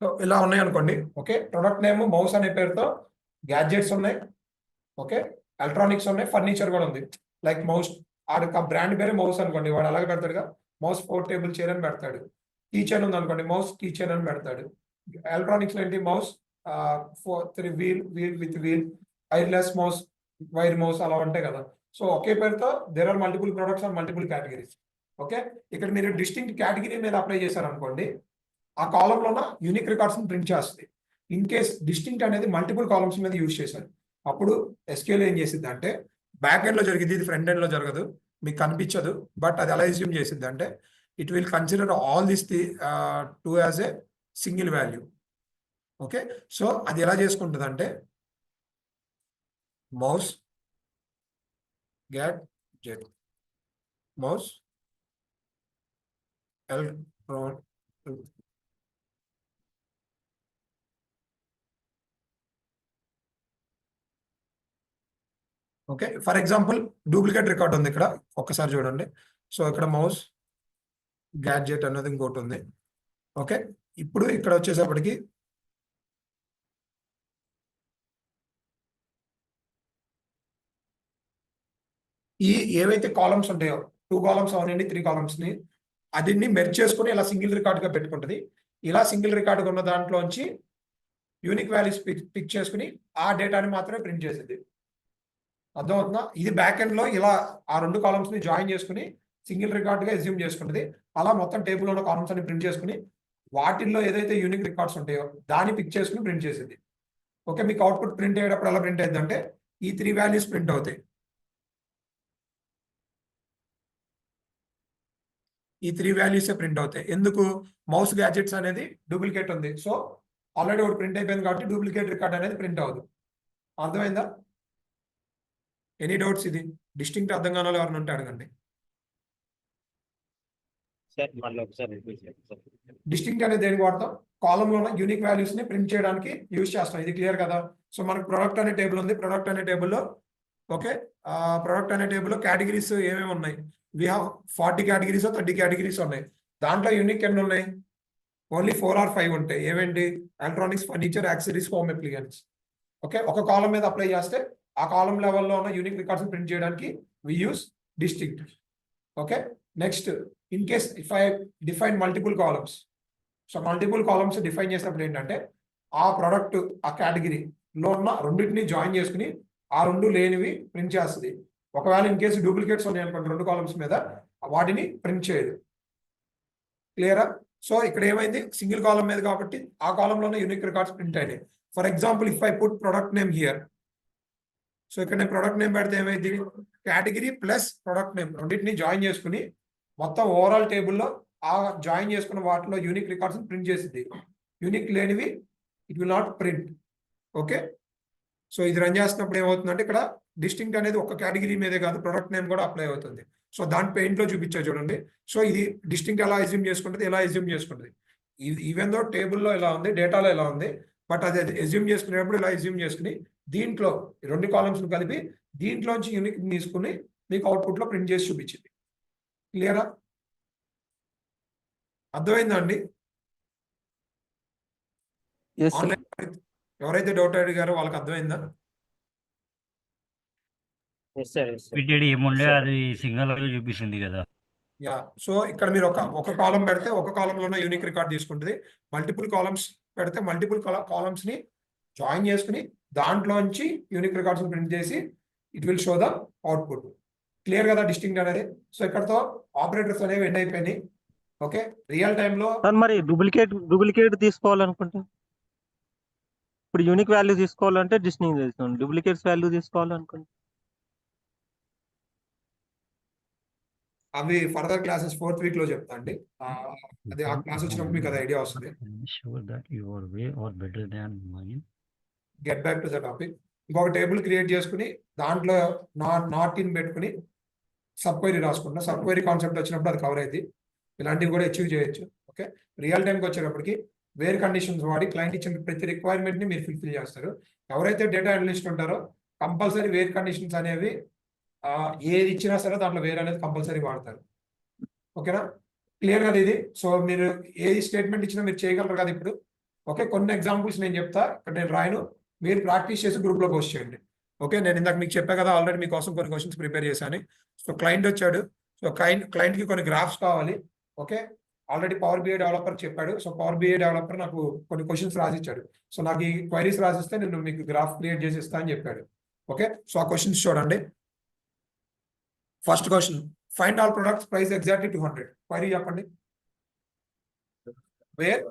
సో ఇలా ఉన్నాయి అనుకోండి. ఓకే, ప్రొడక్ట్ నేమ్ మౌస్ అనే పేరుతో గ్యాడ్జెట్స్ ఉన్నాయి. ఓకే, ఎలక్ట్రానిక్స్ ఉన్నాయి, ఫర్నిచర్ కూడా ఉంది. లైక్ మౌస్, ఆ బ్రాండ్ పేరే మౌస్ అనుకోండి, వాడు అలాగే పెడతాడుగా, మౌస్ పోర్టబుల్ చైర్ అని పెడతాడు. కీ చైన్ ఉంది అనుకోండి, మౌస్ కీ చైన్ అని పెడతాడు. ఎలక్ట్రానిక్స్ లో ఏంటి, mouse 3 wheel with wheel, wireless mouse, wire mouse అలా ఉంటాయి కదా. సో ఒకే పేరుతో there are multiple products and multiple categories. Okay, ఇక్కడ మీరు డిస్టింక్ట్ కేటగిరీ మీద అప్లై చేశారనుకోండి, ఆ కాలంలోన యూనిక్ రికార్డ్స్ ప్రింట్ చేస్తుంది. ఇన్ కేస్ డిస్టింక్ట్ అనేది మల్టిపుల్ కాలమ్స్ మీద యూజ్ చేశారు, అప్పుడు SQL ఏం చేసిద్ది అంటే బ్యాక్ ఎండ్ లో జరిగింది, ఇది ఫ్రంట్ ఎండ్ లో జరగదు, మీకు కనిపించదు. బట్ అది ఎలా అస్యూమ్ చేసిద్ది అంటే it will consider all this 2 as a single value. Okay, so అది ఎలా చేసుకుంటుంది అంటే mouse gadget, mouse okay, for example duplicate record ఉంది ఇక్కడ, ఒక్కసారి చూడండి. సో ఇక్కడ మౌస్ గ్యాడ్జెట్ అనేది ఇంకోటి ఉంది. ఓకే, ఇప్పుడు ఇక్కడ వచ్చేసప్పటికి ఈ ఏవైతే కాలమ్స్ ఉంటాయో 2 కాలమ్స్ అవనండి 3 కాలమ్స్ ని అదిని మెర్జ్ చేసుకుని ఇలా సింగిల్ రికార్డ్ గా పెట్టుకుంటది. ఇలా సింగిల్ రికార్డ్ ఉన్న దాంట్లోంచి యూనిక్ వాల్యూస్ పిక్ చేసుకుని ఆ డేటాని మాత్రమే ప్రింట్ చేసేది. అర్థమవుతుందా? ఇది బ్యాక్ ఎండ్ లో ఇలా ఆ 2 కాలమ్స్ ని జాయిన్ చేసుకుని సింగిల్ రికార్డ్ గా అస్యూమ్ చేసుకుంటది. అలా మొత్తం టేబుల్ ఉన్న కాలమ్స్ అని ప్రింట్ చేసుకుని వాటిల్లో ఏదైతే యూనిక్ రికార్డ్స్ ఉంటాయో దాన్ని పిక్ చేసుకుని ప్రింట్ చేసేది. ఓకే, మీకు అవుట్పుట్ ప్రింట్ అయ్యేటప్పుడు ఎలా ప్రింట్ అయ్యింది అంటే ఈ 3 వాల్యూస్ ప్రింట్ అవుతాయి. ఈ 3 వాల్యూసే ప్రింట్ అవుతాయి. ఎందుకు? మౌస్ గ్యాడ్జెట్స్ అనేది డూప్లికేట్ ఉంది. సో ఆల్రెడీ ఒకటి ప్రింట్ అయిపోయింది కాబట్టి డూప్లికేట్ రికార్డ్ అనేది ప్రింట్ అవ్వదు. అర్థమైందా? Any doubts? ఇది డిస్టింక్ట్ అర్థం కాని వాళ్ళు ఎవరైనా ఉంటే అడగండి. డిస్టింక్ట్ అనేది దేనికి వాడతాం? కాలంలో ఉన్న యూనిక్ వాల్యూస్ ని ప్రింట్ చేయడానికి యూజ్ చేస్తాం. ఇది క్లియర్ కదా? సో మనకు ప్రొడక్ట్ అనే టేబుల్ ఉంది. ప్రొడక్ట్ అనే టేబుల్లో ఓకే, ప్రొడక్ట్ అనే టేబుల్లో కేటగిరీస్ ఏమేమి ఉన్నాయి? వి హావ్ 40 కేటగిరీస్ 30 కేటగిరీస్ ఉన్నాయి. దాంట్లో యూనిక్ ఎన్ని ఉన్నాయి? ఓన్లీ 4 or 5 ఉంటాయి. ఏమేంటి? Electronics, furniture, accessories, home appliances. Okay, ఒక కాలం మీద అప్లై చేస్తే ఆ కాలం లెవెల్లో ఉన్న యూనిక్ రికార్డ్స్ ప్రింట్ చేయడానికి we use distinct. Okay, next, in case if I define multiple columns, so multiple columns define చేసినప్పుడు ఏంటంటే ఆ ప్రొడక్ట్ ఆ కేటగిరీలో ఉన్న రెండింటిని జాయిన్ చేసుకుని ఆ రెండు లేనివి ప్రింట్ చేస్తుంది. ఒకవేళ ఇన్ కేసు డూప్లికేట్స్ ఉన్నాయి అనుకోండి రెండు కాలమ్స్ మీద, వాటిని ప్రింట్ చేయదు. క్లియరా? సో ఇక్కడ ఏమైంది, సింగిల్ కాలం మీద కాబట్టి ఆ కాలంలోనే యూనిక్ రికార్డ్స్ ప్రింట్ అయినాయి. For example if I put product name here, so ఇక్కడ నేను ప్రొడక్ట్ నేమ్ పెడితే ఏమైంది, కేటగిరీ ప్లస్ ప్రొడక్ట్ నేమ్ రెండింటిని జాయిన్ చేసుకుని మొత్తం ఓవరాల్ టేబుల్లో ఆ జాయిన్ చేసుకున్న వాటిలో యూనిక్ రికార్డ్స్ ప్రింట్ చేసింది. యూనిక్ లేనివి it will not print. Okay, so ఇది రన్ చేస్తున్నప్పుడు ఏమవుతుందంటే ఇక్కడ డిస్టింక్ట్ అనేది ఒక కేటగిరీ మీదే కాదు, ప్రొడక్ట్ నేమ్ కూడా అప్లై అవుతుంది. సో దాని పెయింట్లో చూపించా చూడండి. సో ఇది డిస్టింక్ట్ ఎలా ఎజ్యూమ్ చేసుకుంటుంది, ఎలా ఎజ్యూమ్ చేసుకుంటుంది. ఈవెన్ దో టేబుల్లో ఎలా ఉంది, డేటాలో ఎలా ఉంది, బట్ అది ఎజ్యూమ్ చేసుకునేటప్పుడు ఇలా ఎజ్యూమ్ చేసుకుని దీంట్లో రెండు కాలమ్స్ కలిపి దీంట్లోంచి యూనిక్ తీసుకుని మీకు అవుట్పుట్లో ప్రింట్ చేసి చూపించింది. క్లియరా? అర్థమైందా అండి? Yes, sir. ఆన్లైన్ ఎవరైతే డౌట్ అడిగారో వాళ్ళకి అర్థమైందా? రిపీటెడ్ ఏముండే అది సింగల్ చూపిస్తుంది కదా. యా, సో ఇక్కడ మీరు ఒక కాలం పెడితే ఒక కాలంలోనే యూనిక్ రికార్డ్ తీసుకుంటుంది. మల్టిపుల్ కాలమ్స్ పెడితే మల్టిపుల్ కాలమ్స్ ని జాయిన్ చేసుకుని దాంట్లోంచి యూనిక్ రికార్డ్స్ ప్రింట్ చేసి it will show the output. Clear కదా డిస్టింక్ట్ అనేది? సో ఇక్కడతో ఆపరేటర్స్ అనేవి ఎండ్ అయిపోయినాయి. ఓకే, రియల్ టైంలో మరి డూప్లికేట్ తీసుకోవాలనుకుంటే ఇప్పుడు యూనిక్ వాల్యూ తీసుకోవాలంటే డిస్టింగ్ తీసుకోండి, డూప్లికేట్స్ వాల్యూ తీసుకోవాలనుకుంటే అవి ఫర్దర్ క్లాసెస్ 4th వీక్ లో చెప్తా అండి. అది ఆ క్లాస్ వచ్చినప్పుడు మీకు అది ఐడియా వస్తుంది. Sure that your way or better than mine. Get back to the topic. ఇంకొక టేబుల్ క్రియేట్ చేసుకుని దాంట్లో నాట్ ఇన్ పెట్టుకుని సబ్ క్వైరీ రాసుకుంటాం. సబ్ క్వైరీ కాన్సెప్ట్ వచ్చినప్పుడు అది కవర్ అయింది. ఇలాంటివి కూడా అచీవ్ చేయొచ్చు. ఓకే, రియల్ టైంకి వచ్చేటప్పటికి వేర్ కండిషన్స్ వాడి క్లయింట్ ఇచ్చిన ప్రతి రిక్వైర్మెంట్ ని మీరు ఫుల్ఫిల్ చేస్తారు. ఎవరైతే డేటా అనలిస్ట్ ఉంటారో కంపల్సరీ వేర్ కండిషన్స్ అనేవి ఏది ఇచ్చినా సరే దాంట్లో వేర్ అనేది కంపల్సరీ వాడతారు. ఓకేనా? క్లియర్ కదా ఇది? సో మీరు ఏ స్టేట్మెంట్ ఇచ్చినా మీరు చేయగలరు కదా ఇప్పుడు. ఓకే, కొన్ని ఎగ్జాంపుల్స్ నేను చెప్తా, ఇక్కడ నేను రాయను, మీరు ప్రాక్టీస్ చేసి గ్రూప్లో పోస్ట్ చేయండి. ఓకే, నేను ఇందాక మీకు చెప్పా కదా ఆల్రెడీ మీకోసం కొన్ని క్వశ్చన్స్ ప్రిపేర్ చేశాను. సో క్లయింట్ వచ్చాడు, సో క్లయింట్కి కొన్ని గ్రాఫ్స్ కావాలి. Okay, already power BI developer చెప్పాడు. సో పవర్ బిఐ డెవలపర్ నాకు కొన్ని క్వశ్చన్స్ రాసిచ్చాడు. సో నాకు ఈ క్వైరీస్ రాసిస్తే నేను మీకు గ్రాఫ్ క్రియేట్ చేసి ఇస్తా అని చెప్పాడు. ఓకే, సో ఆ క్వశ్చన్స్ చూడండి. First question, find all products price exactly 200. Query చెప్పండి. Where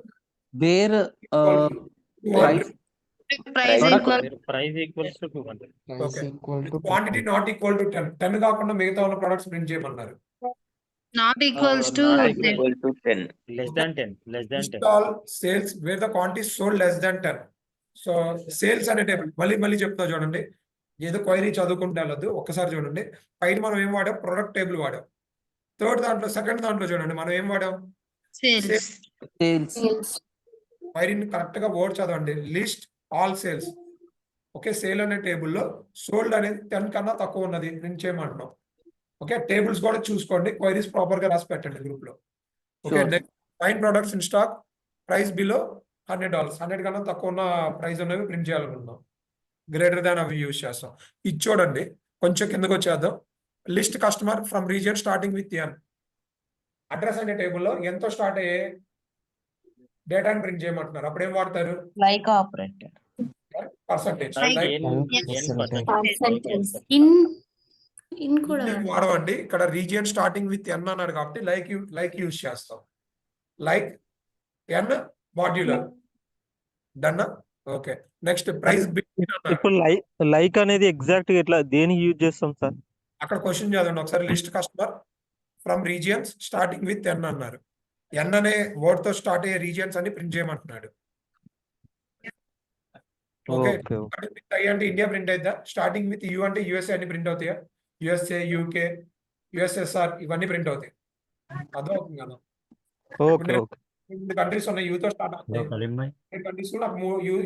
Price Price equal Price equals to 200. Okay, quantity not equal to 10. 10 కాకుండా మిగతా ఉన్న ప్రొడక్ట్స్ ప్రింట్ చేయమన్నారు. not equals to Not equal to 10. Less than 10. Less than 10. All sales where the quantity is sold less than 10. So sales అనే table మళ్ళీ చెప్తా చూడండి. ఏదో query చదువుకుంటే వెళ్ళదు, ఒక్కసారి చూడండి. పైన మనం ఏం వాడాం, ప్రొడక్ట్ టేబుల్ వాడాం. సెకండ్ దాంట్లో చూడండి మనం ఏం వాడాం, sales. క్వైరీని కరెక్ట్ గా వర్డ్ చదవండి. List all sales. Okay, sale అనే టేబుల్లో సోల్డ్ అనేది 10 కన్నా తక్కువ ఉన్నది ప్రింట్ చేయమంటున్నాం. ఓకే, టేబుల్స్ కూడా చూసుకోండి, క్వైరీస్ ప్రాపర్ గా రాసి పెట్టండి గ్రూప్ లో. Okay, find products in stock price below $100. 100 కన్నా తక్కువ ఉన్న ప్రైస్ ఉన్నవి ప్రింట్ చేయాలనుకుంటున్నాం. గ్రేటర్ దాన్ అవి యూజ్ చేస్తాం. ఇది చూడండి, కొంచెం కిందకు వచ్చేద్దాం. List customer from region starting with N. Address అనే టేబుల్లో ఎంతో స్టార్ట్ అయ్యే డేటాని ప్రింట్ చేయమంటున్నారు. అప్పుడు ఏం వాడతారు, Like operator. పర్సంటేజ్. In కూడా వాడవండి, ఇక్కడ రీజియన్ స్టార్టింగ్ విత్ ఎన్ అన్నాడు కాబట్టి లైక్ యూజ్ చేస్తాం. Like an modular. Done. Okay, next price. ఇప్పుడు లైక్ అనేది ఎగ్జాక్ట్ గా ఎట్లా దేనికి యూజ్ చేస్తాం సార్? అక్కడ క్వశ్చన్ చదవండి ఒకసారి. List customer from regions starting with N అన్నారు. ఎన్ అనే వర్డ్ తో స్టార్ట్ అయ్యే రీజియన్స్ అని ప్రింట్ చేయమంటున్నాడు. ఓకే, అంటే ఇండియా ప్రింట్ అవుతా, స్టార్టింగ్ విత్ యూ అంటే యుఎస్ఏ అన్ని ప్రింట్ అవుతాయా, యుఎస్ఏ, యూకే, యుఎస్ఎస్ఆర్ ఇవన్నీ ప్రింట్ అవుతాయి. అర్థమవుతుంది కదా? కంట్రీస్ ఉన్నాయి, యూతో స్టార్ట్ అవుతాయి. కంట్రీస్ కూడా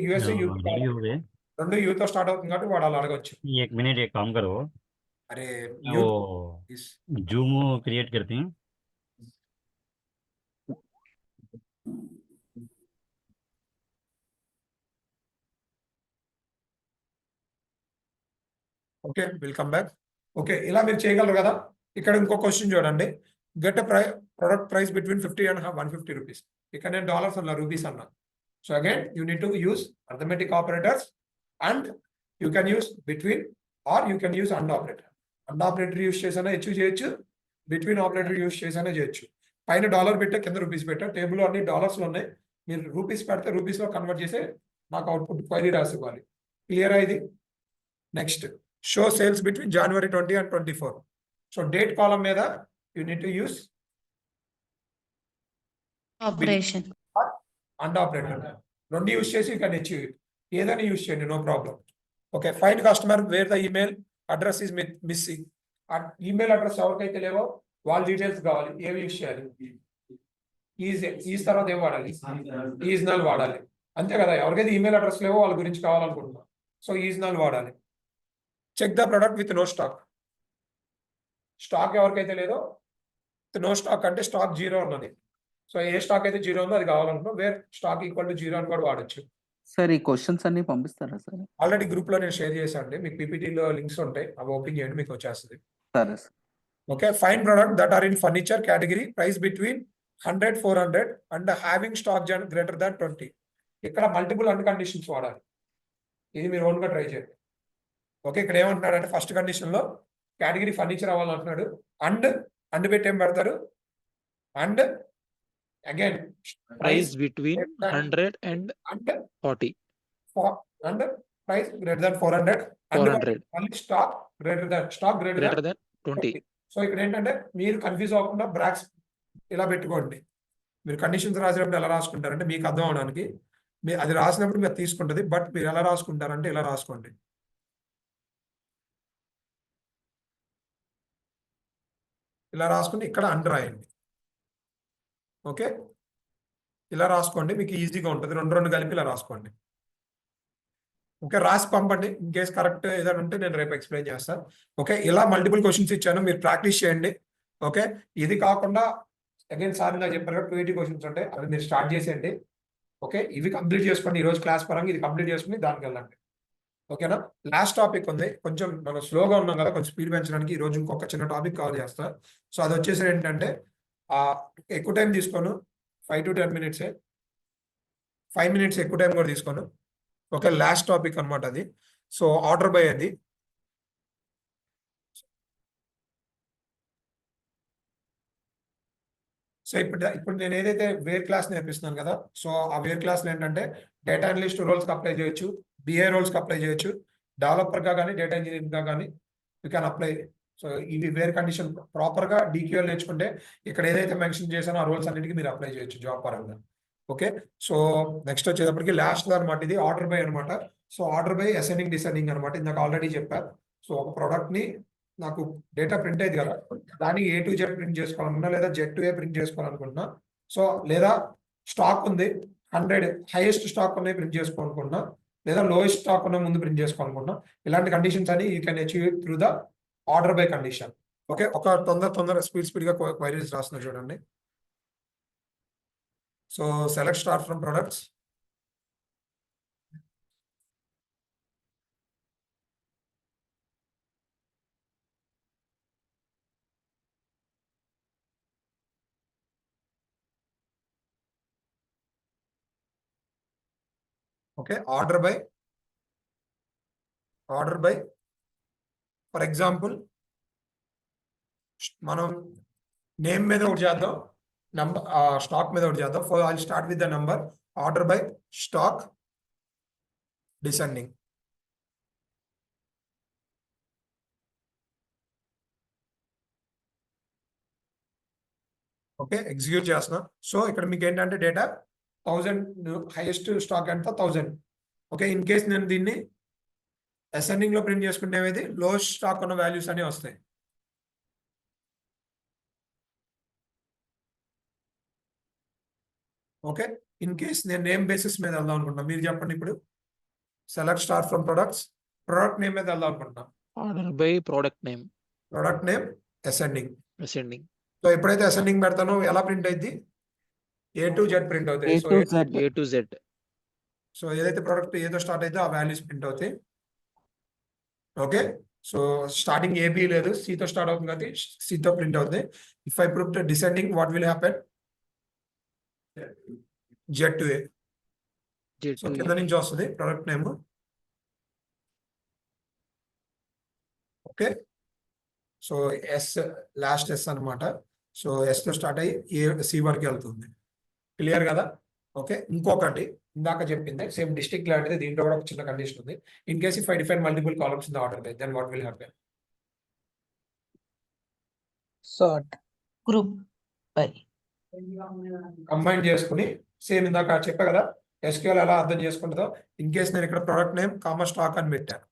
యుఎస్ఏ, యూకే రెండు యూతో స్టార్ట్ అవుతుంది కాబట్టి వాడు అలా అడగచ్చు. एक मिनट एक काम करो, అరే वो जूम क्रिएट करते हैं. Okay, welcome back. ఓకే, ఇలా మీరు చేయగలరు కదా. ఇక్కడ ఇంకో క్వశ్చన్ చూడండి. Get product price between 50 and 150 rupees. ఇక్కడ నేను డాలర్స్ అన్నా, రూపీస్ అన్నా. So again you need to use arithmetic operators and you can use between or you can use and operator. And operator use చేసైనా హెచ్చు చేయొచ్చు, between operator use చేసైనా చేయొచ్చు. పైన డాలర్ పెట్టా, కింద రూపీస్ పెట్టా, టేబుల్ అన్ని డాలర్స్లో ఉన్నాయి. మీరు రూపీస్ పెడితే రూపీస్లో కన్వర్ట్ చేసి నాకు అవుట్పుట్ క్వైరీ రాసి ఇవ్వాలి. క్లియరా ఇది? Next, show sales between January 20 and 24. So date column మీద you need to use operation and operator. రెండు యూస్ చేసి యూ కెన్ అచీవ్ ఇట్. ఏదైనా యూస్ చేయండి, no problem. Okay, find customer where the email address is missing. Email address ఎవరికైతే లేవో వాళ్ళ details కావాలి. ఏమి యూస్ చేయాలి? ఈజ్ తర్వాత ఏం వాడాలి? ఈజ్ నల్ వాడాలి. అంతే కదా, ఎవరికైతే ఈమెయిల్ అడ్రస్ లేవో వాళ్ళ గురించి కావాలనుకుంటున్నాం. సో ఈజ్ నల్ వాడాలి. Check the product with no stock. Stock ఎవరికైతే లేదో నో స్టాక్ అంటే స్టాక్ జీరో ఉన్నది. సో ఏ స్టాక్ అయితే జీరో ఉందో అది కావాలనుకున్నాం. Where stock equal to zero అని కూడా వాడచ్చు. సార్ ఈ క్వశ్చన్స్ అన్ని పంపిస్తారా సార్? ఆల్రెడీ గ్రూప్ లో నేను షేర్ చేశాను అండి. మీకు పీపీటీలో లింక్స్ ఉంటాయి, అవి ఓపెన్ చేయండి, మీకు వచ్చేస్తుంది. సరే sir. Okay, find product that are in furniture category, price between 100, 400 and having stock greater than 20. ఇక్కడ మల్టిపుల్ అండ్ కండిషన్స్ వాడాలి. ఇది మీరు ఓన్గా ట్రై చేయండి. ఓకే, ఇక్కడ ఏమంటున్నాడు అంటే ఫస్ట్ కండిషన్ లో కేటగిరీ ఫర్నిచర్ అవ్వాలంటున్నాడు. అండ్ పెట్టి ఏం పెడతారు? And again price between 100 and 40. And price greater దాన్ 400 మళ్ళీ స్టాక్ గ్రేటర్ దాన్ 20. సో ఇక్కడ ఏంటంటే మీరు కన్ఫ్యూజ్ అవ్వకుండా బ్రాక్స్ ఇలా పెట్టుకోండి. మీరు కండిషన్స్ రాసేటప్పుడు ఎలా రాసుకుంటారంటే మీకు అర్థం అవడానికి, మీరు అది రాసినప్పుడు మీరు తీసుకుంటుంది, బట్ మీరు ఎలా రాసుకుంటారంటే ఇలా రాసుకోండి. ఇలా రాసుకుని ఇక్కడ అండర్ రాయండి. ఓకే, ఇలా రాసుకోండి, మీకు ఈజీగా ఉంటుంది. రెండు కలిపి ఇలా రాసుకోండి. ఓకే, రాసి పంపండి. ఇన్ కేస్ కరెక్ట్ ఏదైనా ఉంటే నేను రేపు ఎక్స్ప్లెయిన్ చేస్తాను. ఓకే, ఇలా మల్టిపుల్ క్వశ్చన్స్ ఇచ్చాను, మీరు ప్రాక్టీస్ చేయండి. ఓకే, ఇది కాకుండా అగైన్ సార్ ఇలా చెప్పారు కదా 280 క్వశ్చన్స్ ఉంటాయి, అవి మీరు స్టార్ట్ చేసేయండి. ఓకే, ఇవి కంప్లీట్ చేసుకోండి. ఈరోజు క్లాస్ పరంగా ఇది కంప్లీట్ చేసుకుని దానికి వెళ్ళండి. ఓకేనా? లాస్ట్ టాపిక్ ఉంది, కొంచెం మనం స్లోగా ఉన్నాం కదా, కొంచెం స్పీడ్ పెంచడానికి ఈరోజు ఇంకొక చిన్న టాపిక్ కవర్ చేస్తా. సో అది వచ్చేసి ఏంటంటే ఎక్కువ టైం తీసుకోను, 5 to 10 minutes, 5 minutes ఎక్కువ టైం కూడా తీసుకోను. ఓకే, లాస్ట్ టాపిక్ అనమాట అది. సో ఆర్డర్ బై అది. సో ఇప్పుడు నేను ఏదైతే వేర్ క్లాస్ నేర్పిస్తున్నాను కదా, సో ఆ వేర్ క్లాస్లో ఏంటంటే డేటా అనలిస్ట్ రోల్స్కి అప్లై చేయొచ్చు, బిఏ రోల్స్కి అప్లై చేయొచ్చు, డెవలపర్గా కానీ డేటా ఇంజనీరింగ్గా కానీ యూ క్యాన్ అప్లై. సో ఇవి వేర్ కండిషన్ ప్రాపర్గా డీక్యూఎల్ నేర్చుకుంటే ఇక్కడ ఏదైతే మెన్షన్ చేశానో ఆ రోల్స్ అన్నిటికీ మీరు అప్లై చేయొచ్చు జాబ్ పరంగా. ఓకే, సో నెక్స్ట్ వచ్చేటప్పటికి లాస్ట్ అనమాట, ఇది ఆర్డర్ బై అనమాట. So order by ascending descending అనమాట. ఇందాక ఆల్రెడీ చెప్పారు. సో ఒక ప్రోడక్ట్ని నాకు డేటా ప్రింట్ అయ్యింది కదా, దానికి A to Z ప్రింట్ చేసుకోవాలనుకున్నా, లేదా Z to A ప్రింట్ చేసుకోవాలనుకుంటున్నా. సో లేదా స్టాక్ ఉంది 100, హైయెస్ట్ స్టాక్ ఉన్నాయి ప్రింట్ చేసుకోవాలనుకున్నా, లేదా లోయెస్ట్ స్టాక్ ఉన్న ముందు ప్రింట్ చేసుకోవాలనుకున్నా. ఇలాంటి కండిషన్స్ అని you can achieve through the order by condition. Okay, ఒక తొందర స్పీడ్గా క్వైరీస్ రాస్తున్నా చూడండి. So select star from products. Okay, order by for example మనం నేమ్ మీద ఒకటి చేద్దాం, నంబర్ స్టాక్ మీద ఒకటి చేద్దాం. I start with the number. Order by stock descending. Okay, execute చేస్తున్నా. సో ఇక్కడ మీకు ఏంటంటే డేటా 1000, హైయెస్ట్ స్టాక్ ఎంత 1000. ఓకే, ఇన్ కేస్ నేను దీన్ని అసెండింగ్ లో ప్రింట్ చేసుకుంటే ఏమైంది, లో స్టాక్ ఉన్న వాల్యూస్ అనేవి వస్తాయి. ఓకే, ఇన్ కేస్ నేను నేమ్ బేసిస్ మీద వెళ్దాం అనుకుంటున్నా, మీరు చెప్పండి. ఇప్పుడు select star from products, product name మీద వెళ్దాం అనుకుంటున్నా. Order by product name ascending. Ascending. So ఎప్పుడైతే అసెండింగ్ పెడతానో ఎలా ప్రింట్ అయింది? A to Z ప్రింట్ అవుతాయి. A to Z. సో ఏదైతే ప్రోడక్ట్ ఏదో స్టార్ట్ అయితే ఆ వాల్యూస్ ప్రింట్ అవుతాయి. ఓకే, సో స్టార్టింగ్ ఏబి లేదు, సితో స్టార్ట్ అవుతుంది కాబట్టి సితో ప్రింట్ అవుతుంది. If I prove descending what will happen? Z to A. So కింద నుంచి వస్తుంది product name. Okay, so S last S అనమాట. సో ఎస్ తో స్టార్ట్ అయ్యి ఏ సి వరకు వెళ్తుంది. క్లియర్ కదా? ఓకే, ఇంకొకటి ఇందాక చెప్పింది సేమ్ డిస్ట్రిక్ట్ లాంటిది, దీంట్లో కూడా ఒక చిన్న కండిషన్ ఉంది. In case if I define multiple columns in the order by, then what will happen? Sort. Group by. Combine చేసుకుని సేమ్ ఇందాక చెప్పా కదా ఎస్క్యూఎల్ ఎలా అర్థం చేసుకుంటుందో. ఇన్ కేస్ నేను ఇక్కడ ప్రొడక్ట్ నేమ్ కామా స్టాక్ అని పెట్టాను.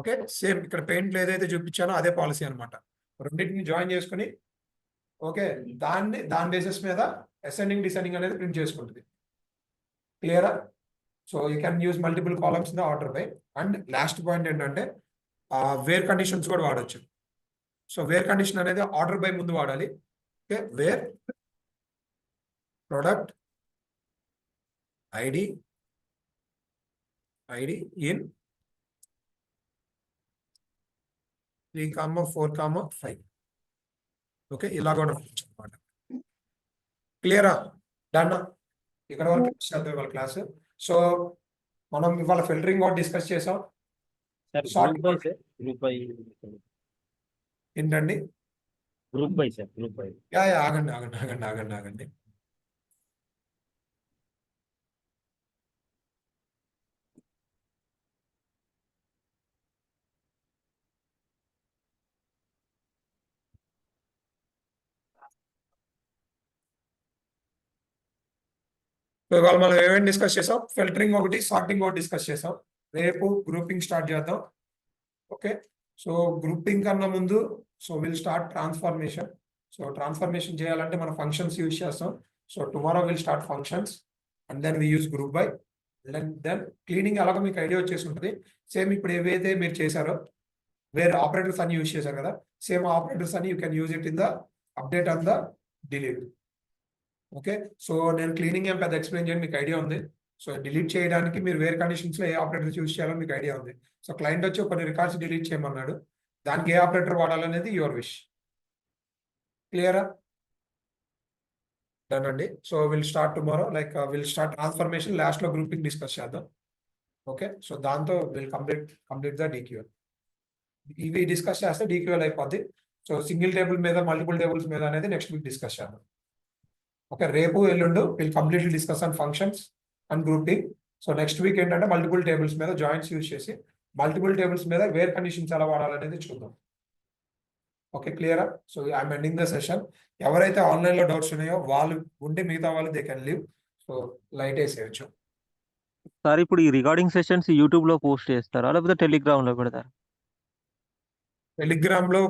ఓకే, సేమ్ ఇక్కడ పెయింట్లు ఏదైతే చూపించానో అదే పాలసీ అనమాట. రెండింటిని జాయిన్ చేసుకుని ఓకే దాని బేసిస్ మీద అసెండింగ్ డిసెండింగ్ అనేది ప్రింట్ చేసుకుంటుంది. క్లియరా? So you can use multiple columns in the order by. And last point ఏంటంటే వేర్ కండిషన్స్ కూడా వాడచ్చు. సో వేర్ కండిషన్ అనేది ఆర్డర్ బై ముందు వాడాలి. Okay, where product ID in 3, 4, 5. ఓకే, ఇలా కూడా అనమాట. క్లియరా? డన్. ఇక్కడ వరకు చదువు ఇవాళ క్లాస్. సో మనం ఇవాళ ఫిల్టరింగ్ కూడా డిస్కస్ చేసాం. Sir Sort- group by sir, group by, ఏంటండి? Group by sir, group by. ఆగండి. సో ఇవాళ మనం ఏమేమి డిస్కస్ చేసాం? ఫిల్టరింగ్ ఒకటి, సార్టింగ్ ఒకటి డిస్కస్ చేసాం. రేపు గ్రూపింగ్ స్టార్ట్ చేద్దాం. ఓకే, సో గ్రూపింగ్ కన్నా ముందు so will start transformation. So transformation చేయాలంటే మనం ఫంక్షన్స్ యూజ్ చేస్తాం. So tomorrow will start functions and then we use group by. Then cleaning ఎలాగో మీకు ఐడియా వచ్చేసి ఉంటుంది. సేమ్ ఇప్పుడు ఏవైతే మీరు చేశారో వేరే ఆపరేటర్స్ అన్ని యూజ్ చేశారు కదా, సేమ్ ఆపరేటర్స్ అని you can use it in the update and the delete. Okay, so నేను క్లీనింగ్ ఏం పెద్ద ఎక్స్ప్లెయిన్ చేయండి, మీకు ఐడియా ఉంది. సో డిలీట్ చేయడానికి మీరు వేరే కండిషన్స్ లో ఏ ఆపరేటర్స్ యూజ్ చేయాలో మీకు ఐడియా ఉంది. సో క్లయింట్ వచ్చి కొన్ని రికార్డ్స్ డిలీట్ చేయమన్నాడు, దానికి ఏ ఆపరేటర్ వాడాలనేది యువర్ విష్. క్లియరా? డన్ అండి. So will start tomorrow, like will start transformation, last లో గ్రూపింగ్ డిస్కస్ చేద్దాం. ఓకే, సో దాంతో విల్ కంప్లీట్ ద డిక్యూఎల్. ఇవి డిస్కస్ చేస్తే డిక్యూఎల్ అయిపోద్ది. సో సింగిల్ టేబుల్ మీద మల్టిపుల్ టేబుల్స్ మీద అనేది నెక్స్ట్ వీక్ డిస్కస్ చేద్దాం. ఓకే, రేపు ఎల్లుండు will completely discuss on functions and grouping. So next week ఏంటంటే మల్టిపుల్ టేబుల్స్ మీద జాయింట్స్ యూజ్ చేసి మల్టిపుల్ టేబుల్స్ మీద వేర్ కండిషన్స్ ఎలా వాడాలనేది చూద్దాం. ఓకే, క్లియరా? So I'm ending the session. ఎవరైతే ఆన్లైన్ లో డౌట్స్ ఉన్నాయో వాళ్ళు ఉంటే మిగతా వాళ్ళు they can leave. So light వేసేయచ్చు. సార్ ఇప్పుడు ఈ రికార్డింగ్ సెషన్స్ యూట్యూబ్ లో పోస్ట్ చేస్తారా లేకపోతే టెలిగ్రామ్ లో పెడతారా? టెలిగ్రామ్ లో